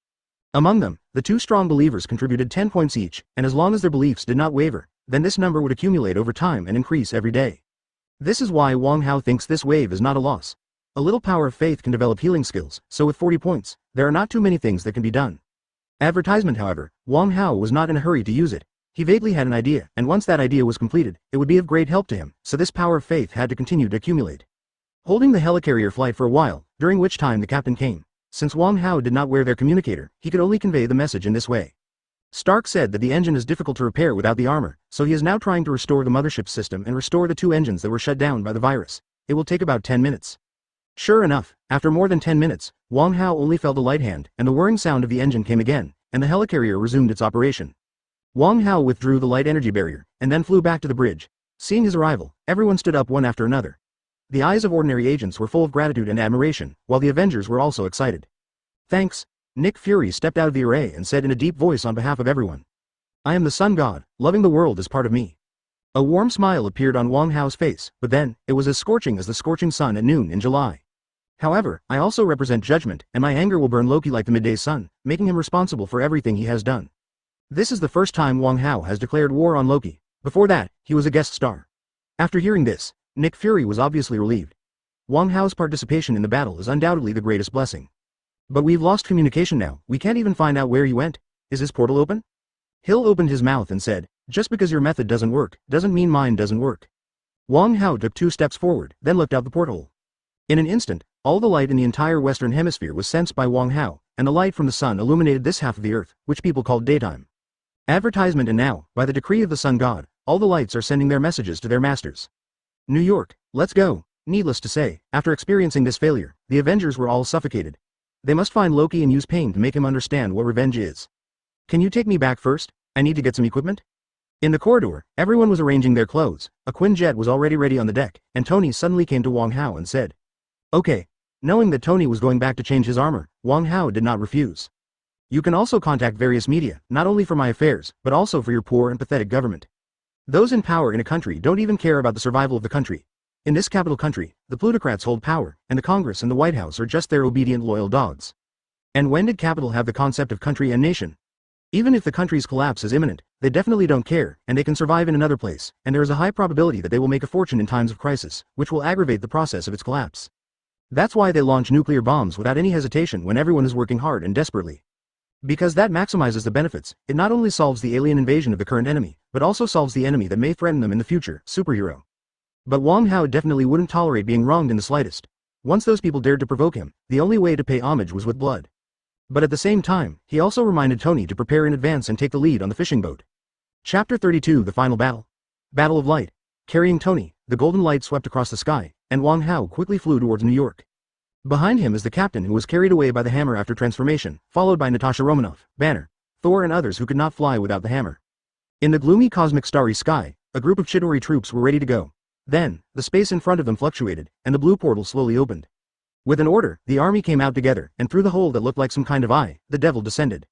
S1: Among them, the 2 strong believers contributed 10 points each, and as long as their beliefs did not waver, then this number would accumulate over time and increase every day. This is why Wong Hao thinks this wave is not a loss. A little power of faith can develop healing skills, so with 40 points, there are not too many things that can be done. Advertisement, however, Wong Hao was not in a hurry to use it. He vaguely had an idea, and once that idea was completed, it would be of great help to him, so this power of faith had to continue to accumulate. Holding the helicarrier flight for a while, during which time the captain came. Since Wong Hao did not wear their communicator, he could only convey the message in this way. Stark said that the engine is difficult to repair without the armor, so he is now trying to restore the mothership system and restore the 2 engines that were shut down by the virus. It will take about 10 minutes. Sure enough, after more than 10 minutes, Wong Hao only felt a light hand, and the whirring sound of the engine came again, and the helicarrier resumed its operation. Wong Hao withdrew the light energy barrier, and then flew back to the bridge. Seeing his arrival, everyone stood up one after another. The eyes of ordinary agents were full of gratitude and admiration, while the Avengers were also excited. Thanks. Nick Fury stepped out of the array and said in a deep voice on behalf of everyone. I am the Sun God, loving the world as part of me. A warm smile appeared on Wong Hao's face, but then, it was as scorching as the scorching sun at noon in July. However, I also represent judgment, and my anger will burn Loki like the midday sun, making him responsible for everything he has done. This is the first time Wong Hao has declared war on Loki. Before that, he was a guest star. After hearing this, Nick Fury was obviously relieved. Wong Hao's participation in the battle is undoubtedly the greatest blessing. But we've lost communication now, we can't even find out where he went. Is his portal open? Hill opened his mouth and said, just because your method doesn't work, doesn't mean mine doesn't work. Wong Hao took 2 steps forward, then looked out the porthole. In an instant, all the light in the entire Western Hemisphere was sensed by Wong Hao, and the light from the sun illuminated this half of the Earth, which people called daytime. Advertisement. And now, by the decree of the Sun God, all the lights are sending their messages to their masters. New York, let's go. Needless to say, after experiencing this failure, the Avengers were all suffocated. They must find Loki and use pain to make him understand what revenge is. Can you take me back first? I need to get some equipment. In the corridor, everyone was arranging their clothes. A Quinjet was already ready on the deck, and Tony suddenly came to Wong Hao and said, "Okay." Knowing that Tony was going back to change his armor, Wong Hao did not refuse. "You can also contact various media, not only for my affairs, but also for your poor and pathetic government. Those in power in a country don't even care about the survival of the country. In this capital country, the plutocrats hold power, and the Congress and the White House are just their obedient loyal dogs. And when did capital have the concept of country and nation? Even if the country's collapse is imminent, they definitely don't care, and they can survive in another place, and there is a high probability that they will make a fortune in times of crisis, which will aggravate the process of its collapse. That's why they launch nuclear bombs without any hesitation when everyone is working hard and desperately. Because that maximizes the benefits. It not only solves the alien invasion of the current enemy, but also solves the enemy that may threaten them in the future, superhero." But Wong Hao definitely wouldn't tolerate being wronged in the slightest. Once those people dared to provoke him, the only way to pay homage was with blood. But at the same time, he also reminded Tony to prepare in advance and take the lead on the fishing boat. Chapter 32 The Final Battle. Battle of Light. Carrying Tony, the golden light swept across the sky, and Wong Hao quickly flew towards New York. Behind him is the captain who was carried away by the hammer after transformation, followed by Natasha Romanoff, Banner, Thor and others who could not fly without the hammer. In the gloomy cosmic starry sky, a group of Chidori troops were ready to go. Then, the space in front of them fluctuated, and the blue portal slowly opened. With an order, the army came out together, and through the hole that looked like some kind of eye, the devil descended.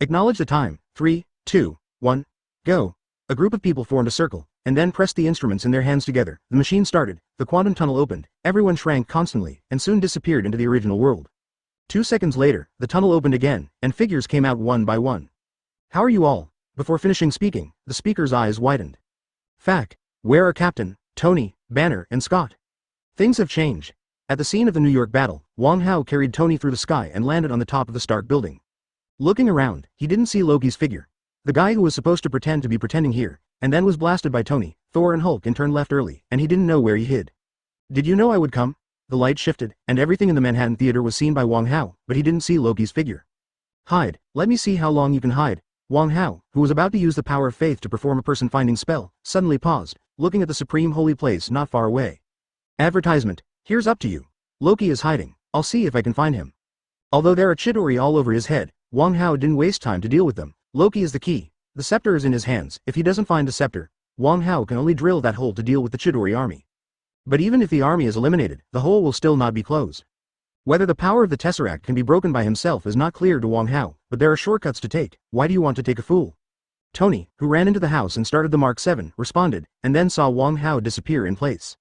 S1: Acknowledge the time. 3, 2, 1, go. A group of people formed a circle, and then pressed the instruments in their hands together. The machine started, the quantum tunnel opened, everyone shrank constantly, and soon disappeared into the original world. 2 seconds later, the tunnel opened again, and figures came out one by one. "How are you all?" Before finishing speaking, the speaker's eyes widened. "Fact. Where are Captain, Tony, Banner, and Scott?" Things have changed. At the scene of the New York battle, Wong Hao carried Tony through the sky and landed on the top of the Stark building. Looking around, he didn't see Loki's figure. The guy who was supposed to pretend to be pretending here, and then was blasted by Tony, Thor and Hulk and turned left early, and he didn't know where he hid. "Did you know I would come?" The light shifted, and everything in the Manhattan Theater was seen by Wong Hao, but he didn't see Loki's figure. "Hide, let me see how long you can hide." Wong Hao, who was about to use the power of faith to perform a person-finding spell, suddenly paused, looking at the supreme holy place not far away. Advertisement. Here's up to you. Loki is hiding. I'll see if I can find him. Although there are Chidori all over his head, Wong Hao didn't waste time to deal with them. Loki is the key. The scepter is in his hands. If he doesn't find the scepter, Wong Hao can only drill that hole to deal with the Chidori army. But even if the army is eliminated, the hole will still not be closed. Whether the power of the Tesseract can be broken by himself is not clear to Wong Hao, but there are shortcuts to take. Why do you want to take a fool? Tony, who ran into the house and started the Mark 7, responded, and then saw Wong Hao disappear in place.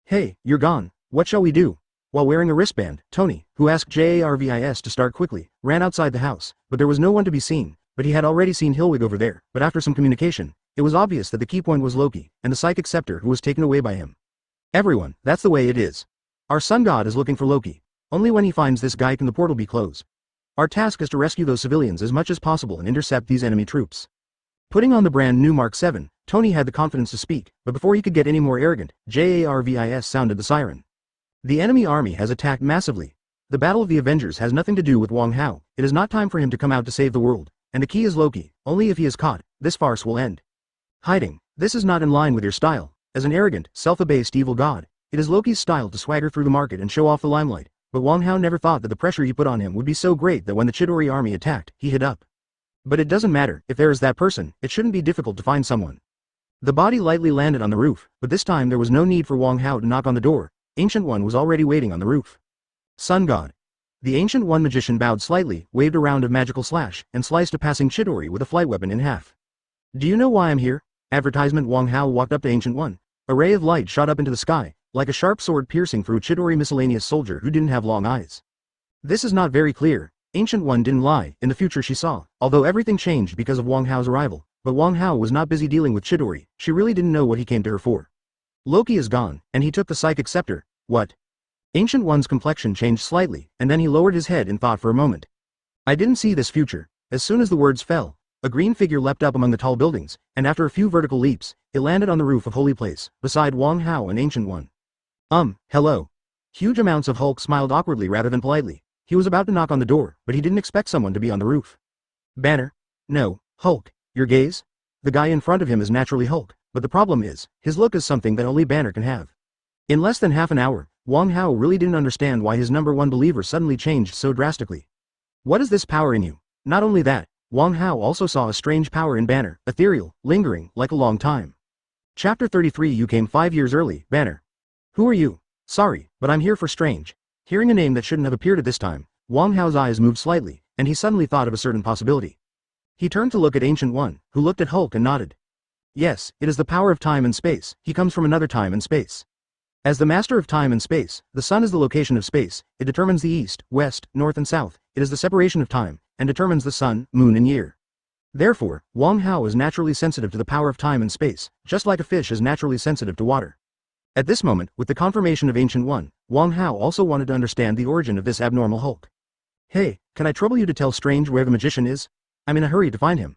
S1: "Hey, you're gone. What shall we do?" While wearing a wristband, Tony, who asked Jarvis to start quickly, ran outside the house, but there was no one to be seen. But he had already seen Hilwig over there. But after some communication, it was obvious that the key point was Loki, and the psychic scepter who was taken away by him. "Everyone, that's the way it is. Our sun god is looking for Loki. Only when he finds this guy can the portal be closed. Our task is to rescue those civilians as much as possible and intercept these enemy troops." Putting on the brand new Mark 7, Tony had the confidence to speak, but before he could get any more arrogant, Jarvis sounded the siren. The enemy army has attacked massively. The Battle of the Avengers has nothing to do with Wong Hao. It is not time for him to come out to save the world. And the key is Loki. Only if he is caught, this farce will end. Hiding. This is not in line with your style. As an arrogant, self-abased evil god, it is Loki's style to swagger through the market and show off the limelight. But Wong Hao never thought that the pressure he put on him would be so great that when the Chidori army attacked, he hid up. But it doesn't matter. If there is that person, it shouldn't be difficult to find someone. The body lightly landed on the roof, but this time there was no need for Wong Hao to knock on the door. Ancient One was already waiting on the roof. Sun God. The Ancient One magician bowed slightly, waved a round of magical slash, and sliced a passing Chidori with a flight weapon in half. "Do you know why I'm here?" Advertisement. Wong Hao walked up to Ancient One. A ray of light shot up into the sky, like a sharp sword piercing through Chidori miscellaneous soldier who didn't have long eyes. "This is not very clear." Ancient One didn't lie. In the future she saw, although everything changed because of Wong Hao's arrival. But Wong Hao was not busy dealing with Chidori. She really didn't know what he came to her for. "Loki is gone, and he took the psychic scepter." "What?" Ancient One's complexion changed slightly, and then he lowered his head in thought for a moment. "I didn't see this future." As soon as the words fell, a green figure leapt up among the tall buildings, and after a few vertical leaps, it landed on the roof of Holy Place, beside Wong Hao and Ancient One. Hello." Huge amounts of Hulk smiled awkwardly rather than politely. He was about to knock on the door, but he didn't expect someone to be on the roof. "Banner?" "No, Hulk. Your gaze?" The guy in front of him is naturally Hulk, but the problem is, his look is something that only Banner can have. In less than half an hour, Wong Hao really didn't understand why his number one believer suddenly changed so drastically. What is this power in you? Not only that, Wong Hao also saw a strange power in Banner, ethereal, lingering, like a long time. Chapter 33. You came 5 years early, Banner. Who are you? Sorry, but I'm here for Strange. Hearing a name that shouldn't have appeared at this time, Wong Hao's eyes moved slightly, and he suddenly thought of a certain possibility. He turned to look at Ancient One, who looked at Hulk and nodded. Yes, it is the power of time and space. He comes from another time and space. As the master of time and space, the sun is the location of space. It determines the east, west, north and south. It is the separation of time, and determines the sun, moon and year. Therefore, Wong Hao is naturally sensitive to the power of time and space, just like a fish is naturally sensitive to water. At this moment, with the confirmation of Ancient One, Wong Hao also wanted to understand the origin of this abnormal Hulk. Hey, can I trouble you to tell Strange where the magician is? I'm in a hurry to find him.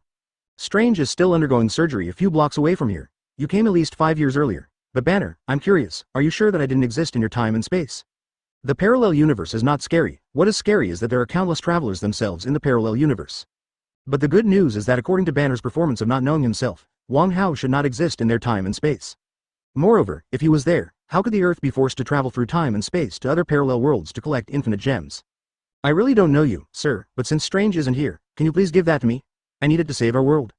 S1: Strange is still undergoing surgery a few blocks away from here. You came at least 5 years earlier. But Banner, I'm curious, are you sure that I didn't exist in your time and space? The parallel universe is not scary. What is scary is that there are countless travelers themselves in the parallel universe. But the good news is that according to Banner's performance of not knowing himself, Wong Hao should not exist in their time and space. Moreover, if he was there, how could the Earth be forced to travel through time and space to other parallel worlds to collect infinite gems? I really don't know you, sir, but since Strange isn't here, can you please give that to me? I need it to save our world.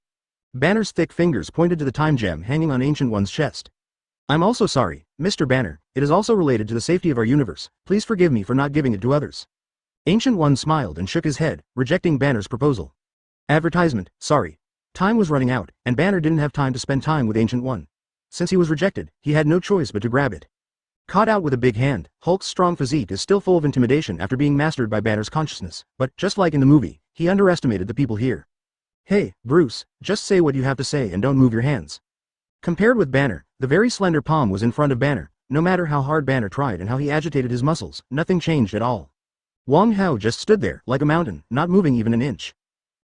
S1: Banner's thick fingers pointed to the time gem hanging on Ancient One's chest. I'm also sorry, Mr. Banner, it is also related to the safety of our universe. Please forgive me for not giving it to others. Ancient One smiled and shook his head, rejecting Banner's proposal. Advertisement, sorry. Time was running out, and Banner didn't have time to spend time with Ancient One. Since he was rejected, he had no choice but to grab it. Caught out with a big hand, Hulk's strong physique is still full of intimidation after being mastered by Banner's consciousness, but, just like in the movie, he underestimated the people here. Hey, Bruce, just say what you have to say and don't move your hands. Compared with Banner, the very slender palm was in front of Banner. No matter how hard Banner tried and how he agitated his muscles, nothing changed at all. Wong Hao just stood there, like a mountain, not moving even an inch.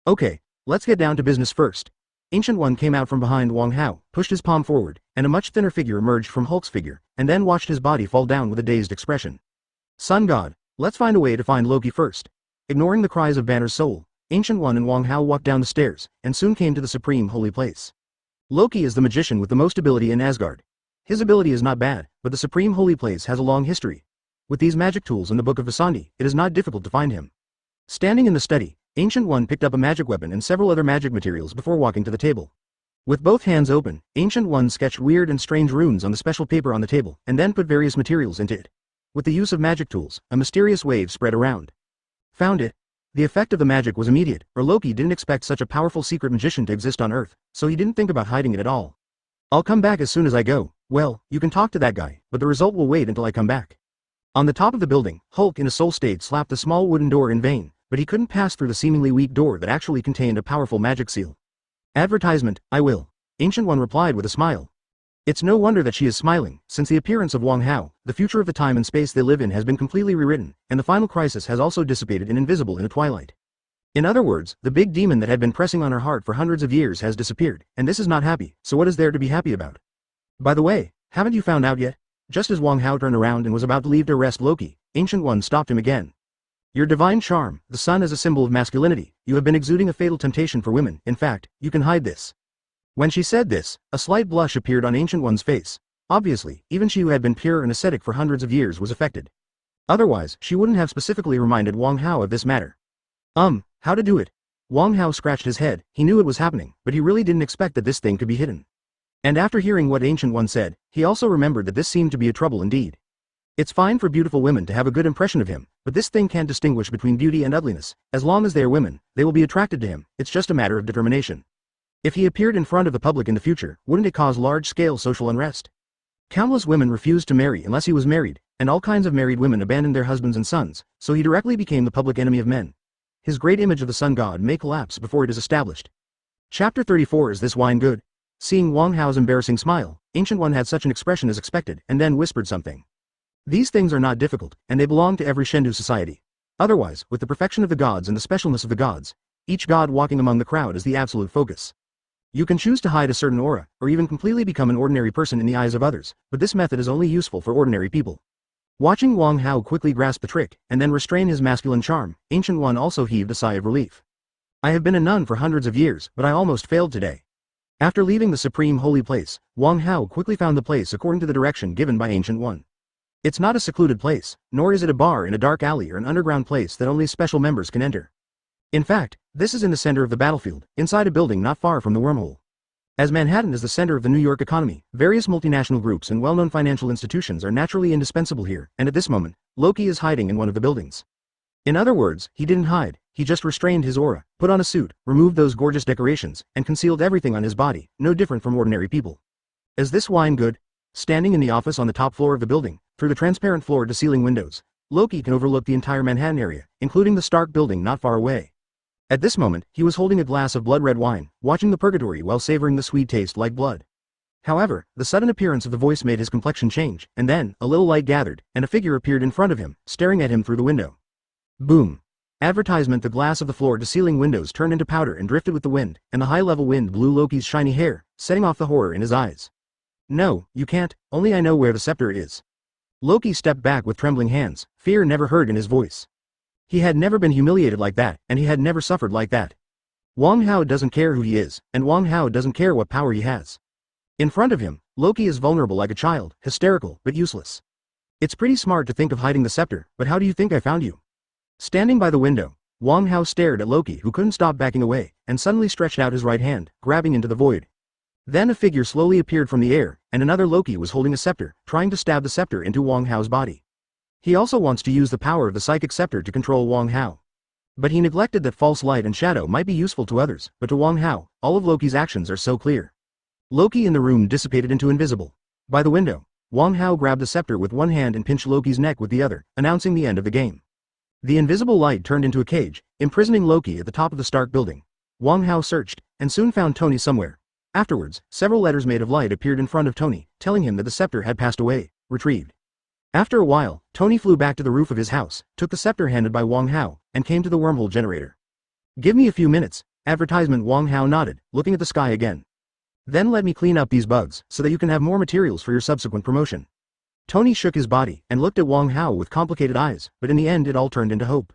S1: Okay, let's get down to business first. Ancient One came out from behind Wong Hao, pushed his palm forward, and a much thinner figure emerged from Hulk's figure, and then watched his body fall down with a dazed expression. Sun God, let's find a way to find Loki first. Ignoring the cries of Banner's soul, Ancient One and Wong Hao walked down the stairs, and soon came to the supreme holy place. Loki is the magician with the most ability in Asgard. His ability is not bad, but the supreme holy place has a long history. With these magic tools in the Book of Visandi, it is not difficult to find him. Standing in the study, Ancient One picked up a magic weapon and several other magic materials before walking to the table. With both hands open, Ancient One sketched weird and strange runes on the special paper on the table, and then put various materials into it. With the use of magic tools, a mysterious wave spread around. Found it. The effect of the magic was immediate, or Loki didn't expect such a powerful secret magician to exist on Earth, so he didn't think about hiding it at all. I'll come back as soon as I go. Well, you can talk to that guy, but the result will wait until I come back. On the top of the building, Hulk in a soul state slapped the small wooden door in vain, but he couldn't pass through the seemingly weak door that actually contained a powerful magic seal. Advertisement, I will. Ancient One replied with a smile. It's no wonder that she is smiling, since the appearance of Wong Hao, the future of the time and space they live in has been completely rewritten, and the final crisis has also dissipated and invisible in the twilight. In other words, the big demon that had been pressing on her heart for hundreds of years has disappeared, and this is not happy, so what is there to be happy about? By the way, haven't you found out yet? Just as Wong Hao turned around and was about to leave to arrest Loki, Ancient One stopped him again. Your divine charm, the sun as a symbol of masculinity, you have been exuding a fatal temptation for women. In fact, you can hide this. When she said this, a slight blush appeared on Ancient One's face. Obviously, even she who had been pure and ascetic for hundreds of years was affected. Otherwise, she wouldn't have specifically reminded Wong Hao of this matter. How to do it? Wong Hao scratched his head. He knew it was happening, but he really didn't expect that this thing could be hidden. And after hearing what Ancient One said, he also remembered that this seemed to be a trouble indeed. It's fine for beautiful women to have a good impression of him, but this thing can't distinguish between beauty and ugliness. As long as they are women, they will be attracted to him. It's just a matter of determination. If he appeared in front of the public in the future, wouldn't it cause large-scale social unrest? Countless women refused to marry unless he was married, and all kinds of married women abandoned their husbands and sons, so he directly became the public enemy of men. His great image of the sun god may collapse before it is established. Chapter 34. Is this wine good? Seeing Wong Hao's embarrassing smile, Ancient One had such an expression as expected, and then whispered something. These things are not difficult, and they belong to every Shendu society. Otherwise, with the perfection of the gods and the specialness of the gods, each god walking among the crowd is the absolute focus. You can choose to hide a certain aura, or even completely become an ordinary person in the eyes of others, but this method is only useful for ordinary people. Watching Wong Hao quickly grasp the trick, and then restrain his masculine charm, Ancient One also heaved a sigh of relief. I have been a nun for hundreds of years, but I almost failed today. After leaving the supreme holy place, Wong Hao quickly found the place according to the direction given by Ancient One. It's not a secluded place, nor is it a bar in a dark alley or an underground place that only special members can enter. In fact, this is in the center of the battlefield, inside a building not far from the wormhole. As Manhattan is the center of the New York economy, various multinational groups and well-known financial institutions are naturally indispensable here, and at this moment, Loki is hiding in one of the buildings. In other words, he didn't hide, he just restrained his aura, put on a suit, removed those gorgeous decorations, and concealed everything on his body, no different from ordinary people. Is this wine good? Standing in the office on the top floor of the building, through the transparent floor-to-ceiling windows, Loki can overlook the entire Manhattan area, including the Stark building not far away. At this moment, he was holding a glass of blood-red wine, watching the purgatory while savoring the sweet taste like blood. However, the sudden appearance of the voice made his complexion change, and then, a little light gathered, and a figure appeared in front of him, staring at him through the window. Boom. Advertisement. The glass of the floor-to-ceiling windows turned into powder and drifted with the wind, and the high-level wind blew Loki's shiny hair, setting off the horror in his eyes. No, you can't, only I know where the scepter is. Loki stepped back with trembling hands, fear never heard in his voice. He had never been humiliated like that, and he had never suffered like that. Wong Hao doesn't care who he is, and Wong Hao doesn't care what power he has. In front of him, Loki is vulnerable like a child, hysterical, but useless. It's pretty smart to think of hiding the scepter, but how do you think I found you? Standing by the window, Wong Hao stared at Loki, who couldn't stop backing away, and suddenly stretched out his right hand, grabbing into the void. Then a figure slowly appeared from the air, and another Loki was holding a scepter, trying to stab the scepter into Wong Hao's body. He also wants to use the power of the psychic scepter to control Wong Hao. But he neglected that false light and shadow might be useful to others, but to Wong Hao, all of Loki's actions are so clear. Loki in the room dissipated into invisible. By the window, Wong Hao grabbed the scepter with one hand and pinched Loki's neck with the other, announcing the end of the game. The invisible light turned into a cage, imprisoning Loki at the top of the Stark building. Wong Hao searched, and soon found Tony somewhere. Afterwards, several letters made of light appeared in front of Tony, telling him that the scepter had passed away, retrieved. After a while, Tony flew back to the roof of his house, took the scepter handed by Wong Hao, and came to the wormhole generator. Give me a few minutes, advertisement. Wong Hao nodded, looking at the sky again. Then let me clean up these bugs, so that you can have more materials for your subsequent promotion. Tony shook his body, and looked at Wong Hao with complicated eyes, but in the end it all turned into hope.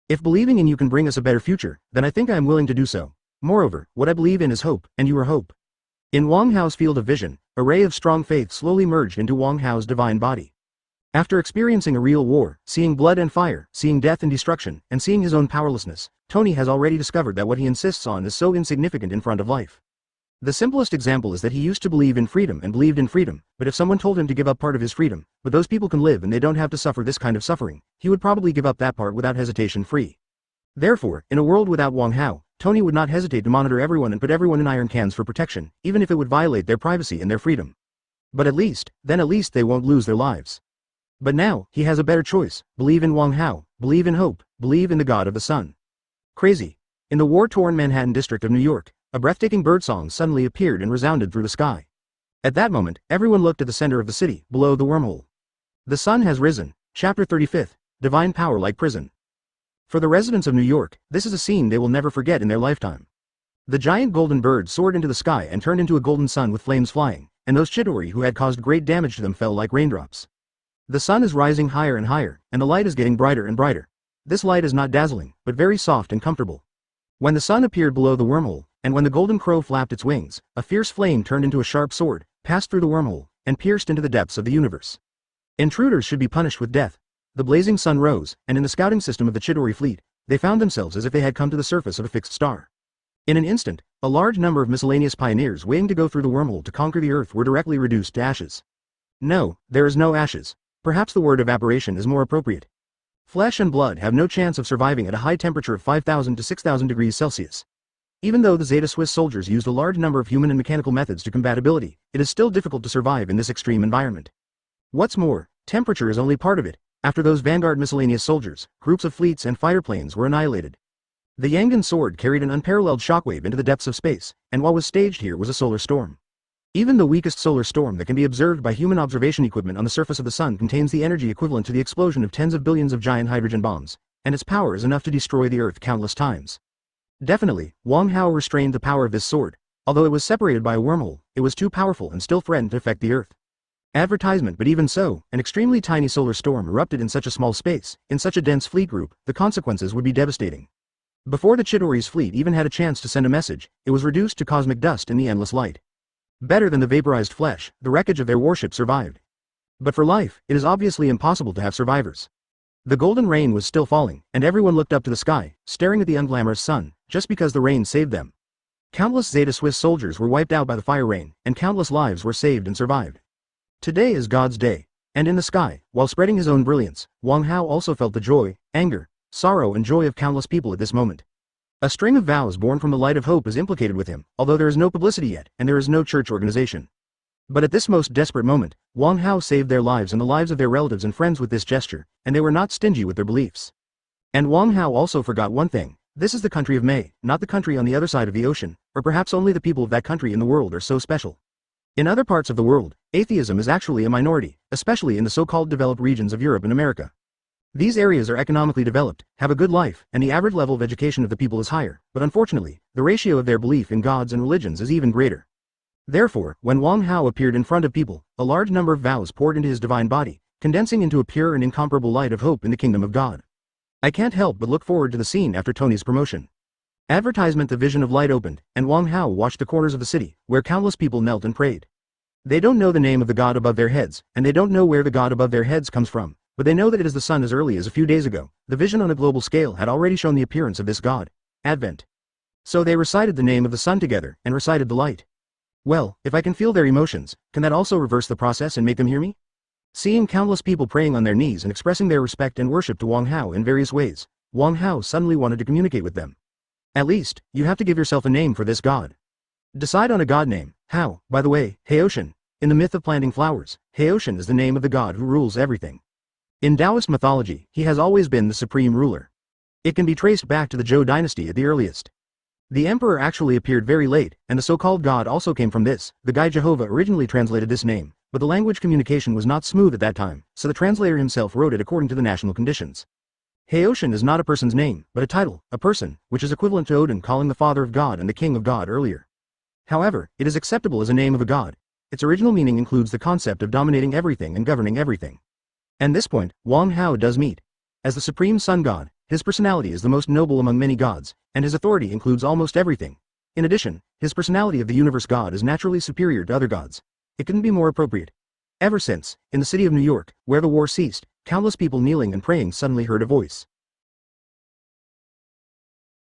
S1: If believing in you can bring us a better future, then I think I am willing to do so. Moreover, what I believe in is hope, and you are hope. In Wong Hao's field of vision, a ray of strong faith slowly merged into Wong Hao's divine body. After experiencing a real war, seeing blood and fire, seeing death and destruction, and seeing his own powerlessness, Tony has already discovered that what he insists on is so insignificant in front of life. The simplest example is that he used to believe in freedom and believed in freedom, but if someone told him to give up part of his freedom, but those people can live and they don't have to suffer this kind of suffering, he would probably give up that part without hesitation free. Therefore, in a world without Wong Hao, Tony would not hesitate to monitor everyone and put everyone in iron cans for protection, even if it would violate their privacy and their freedom. But at least they won't lose their lives. But now, he has a better choice: believe in Wong Hao, believe in hope, believe in the God of the Sun. Crazy. In the war-torn Manhattan district of New York, a breathtaking birdsong suddenly appeared and resounded through the sky. At that moment, everyone looked at the center of the city, below the wormhole. The sun has risen. Chapter 35, Divine Power Like Prison. For the residents of New York, this is a scene they will never forget in their lifetime. The giant golden bird soared into the sky and turned into a golden sun with flames flying, and those Chidori who had caused great damage to them fell like raindrops. The sun is rising higher and higher, and the light is getting brighter and brighter. This light is not dazzling, but very soft and comfortable. When the sun appeared below the wormhole, and when the golden crow flapped its wings, a fierce flame turned into a sharp sword, passed through the wormhole, and pierced into the depths of the universe. Intruders should be punished with death. The blazing sun rose, and in the scouting system of the Chidori fleet, they found themselves as if they had come to the surface of a fixed star. In an instant, a large number of miscellaneous pioneers waiting to go through the wormhole to conquer the Earth were directly reduced to ashes. No, there is no ashes. Perhaps the word evaporation is more appropriate. Flesh and blood have no chance of surviving at a high temperature of 5,000 to 6,000 degrees Celsius. Even though the Zeta Swiss soldiers used a large number of human and mechanical methods to combat ability, it is still difficult to survive in this extreme environment. What's more, temperature is only part of it. After those vanguard miscellaneous soldiers, groups of fleets and fighter planes were annihilated. The Yangan sword carried an unparalleled shockwave into the depths of space, and what was staged here was a solar storm. Even the weakest solar storm that can be observed by human observation equipment on the surface of the sun contains the energy equivalent to the explosion of tens of billions of giant hydrogen bombs, and its power is enough to destroy the Earth countless times. Definitely, Wong Hao restrained the power of this sword. Although it was separated by a wormhole, it was too powerful and still threatened to affect the Earth. Advertisement. But even so, an extremely tiny solar storm erupted in such a small space, in such a dense fleet group, the consequences would be devastating. Before the Chidori's fleet even had a chance to send a message, it was reduced to cosmic dust in the endless light. Better than the vaporized flesh, the wreckage of their warship survived. But for life, it is obviously impossible to have survivors. The golden rain was still falling, and everyone looked up to the sky, staring at the unglamorous sun, just because the rain saved them. Countless Zeta Swiss soldiers were wiped out by the fire rain, and countless lives were saved and survived. Today is God's day, and in the sky, while spreading his own brilliance, Wong Hao also felt the joy, anger, sorrow and joy of countless people at this moment. A string of vows born from the light of hope is implicated with him, although there is no publicity yet, and there is no church organization. But at this most desperate moment, Wong Hao saved their lives and the lives of their relatives and friends with this gesture, and they were not stingy with their beliefs. And Wong Hao also forgot one thing: this is the country of May, not the country on the other side of the ocean, or perhaps only the people of that country in the world are so special. In other parts of the world, atheism is actually a minority, especially in the so-called developed regions of Europe and America. These areas are economically developed, have a good life, and the average level of education of the people is higher, but unfortunately, the ratio of their belief in gods and religions is even greater. Therefore, when Wong Hao appeared in front of people, a large number of vows poured into his divine body, condensing into a pure and incomparable light of hope in the kingdom of God. I can't help but look forward to the scene after Tony's promotion. Advertisement: The Vision of Light opened, and Wong Hao watched the corners of the city, where countless people knelt and prayed. They don't know the name of the god above their heads, and they don't know where the god above their heads comes from, but they know that it is the sun. As early as a few days ago, the vision on a global scale had already shown the appearance of this god, Advent. So they recited the name of the sun together, and recited the light. Well, if I can feel their emotions, can that also reverse the process and make them hear me? Seeing countless people praying on their knees and expressing their respect and worship to Wong Hao in various ways, Wong Hao suddenly wanted to communicate with them. At least, you have to give yourself a name for this god. Decide on a god name. How, by the way, Haoshan. In the myth of planting flowers, Haoshan is the name of the god who rules everything. In Taoist mythology, he has always been the supreme ruler. It can be traced back to the Zhou dynasty at the earliest. The emperor actually appeared very late, and the so-called god also came from this. The guy Jehovah originally translated this name, but the language communication was not smooth at that time, so the translator himself wrote it according to the national conditions. Haoshan is not a person's name, but a title, a person, which is equivalent to Odin calling the father of God and the king of God earlier. However, it is acceptable as a name of a god. Its original meaning includes the concept of dominating everything and governing everything. And this point, Wong Hao does meet. As the supreme sun god, his personality is the most noble among many gods, and his authority includes almost everything. In addition, his personality of the universe god is naturally superior to other gods. It couldn't be more appropriate. Ever since, in the city of New York, where the war ceased, countless people kneeling and praying suddenly heard a voice.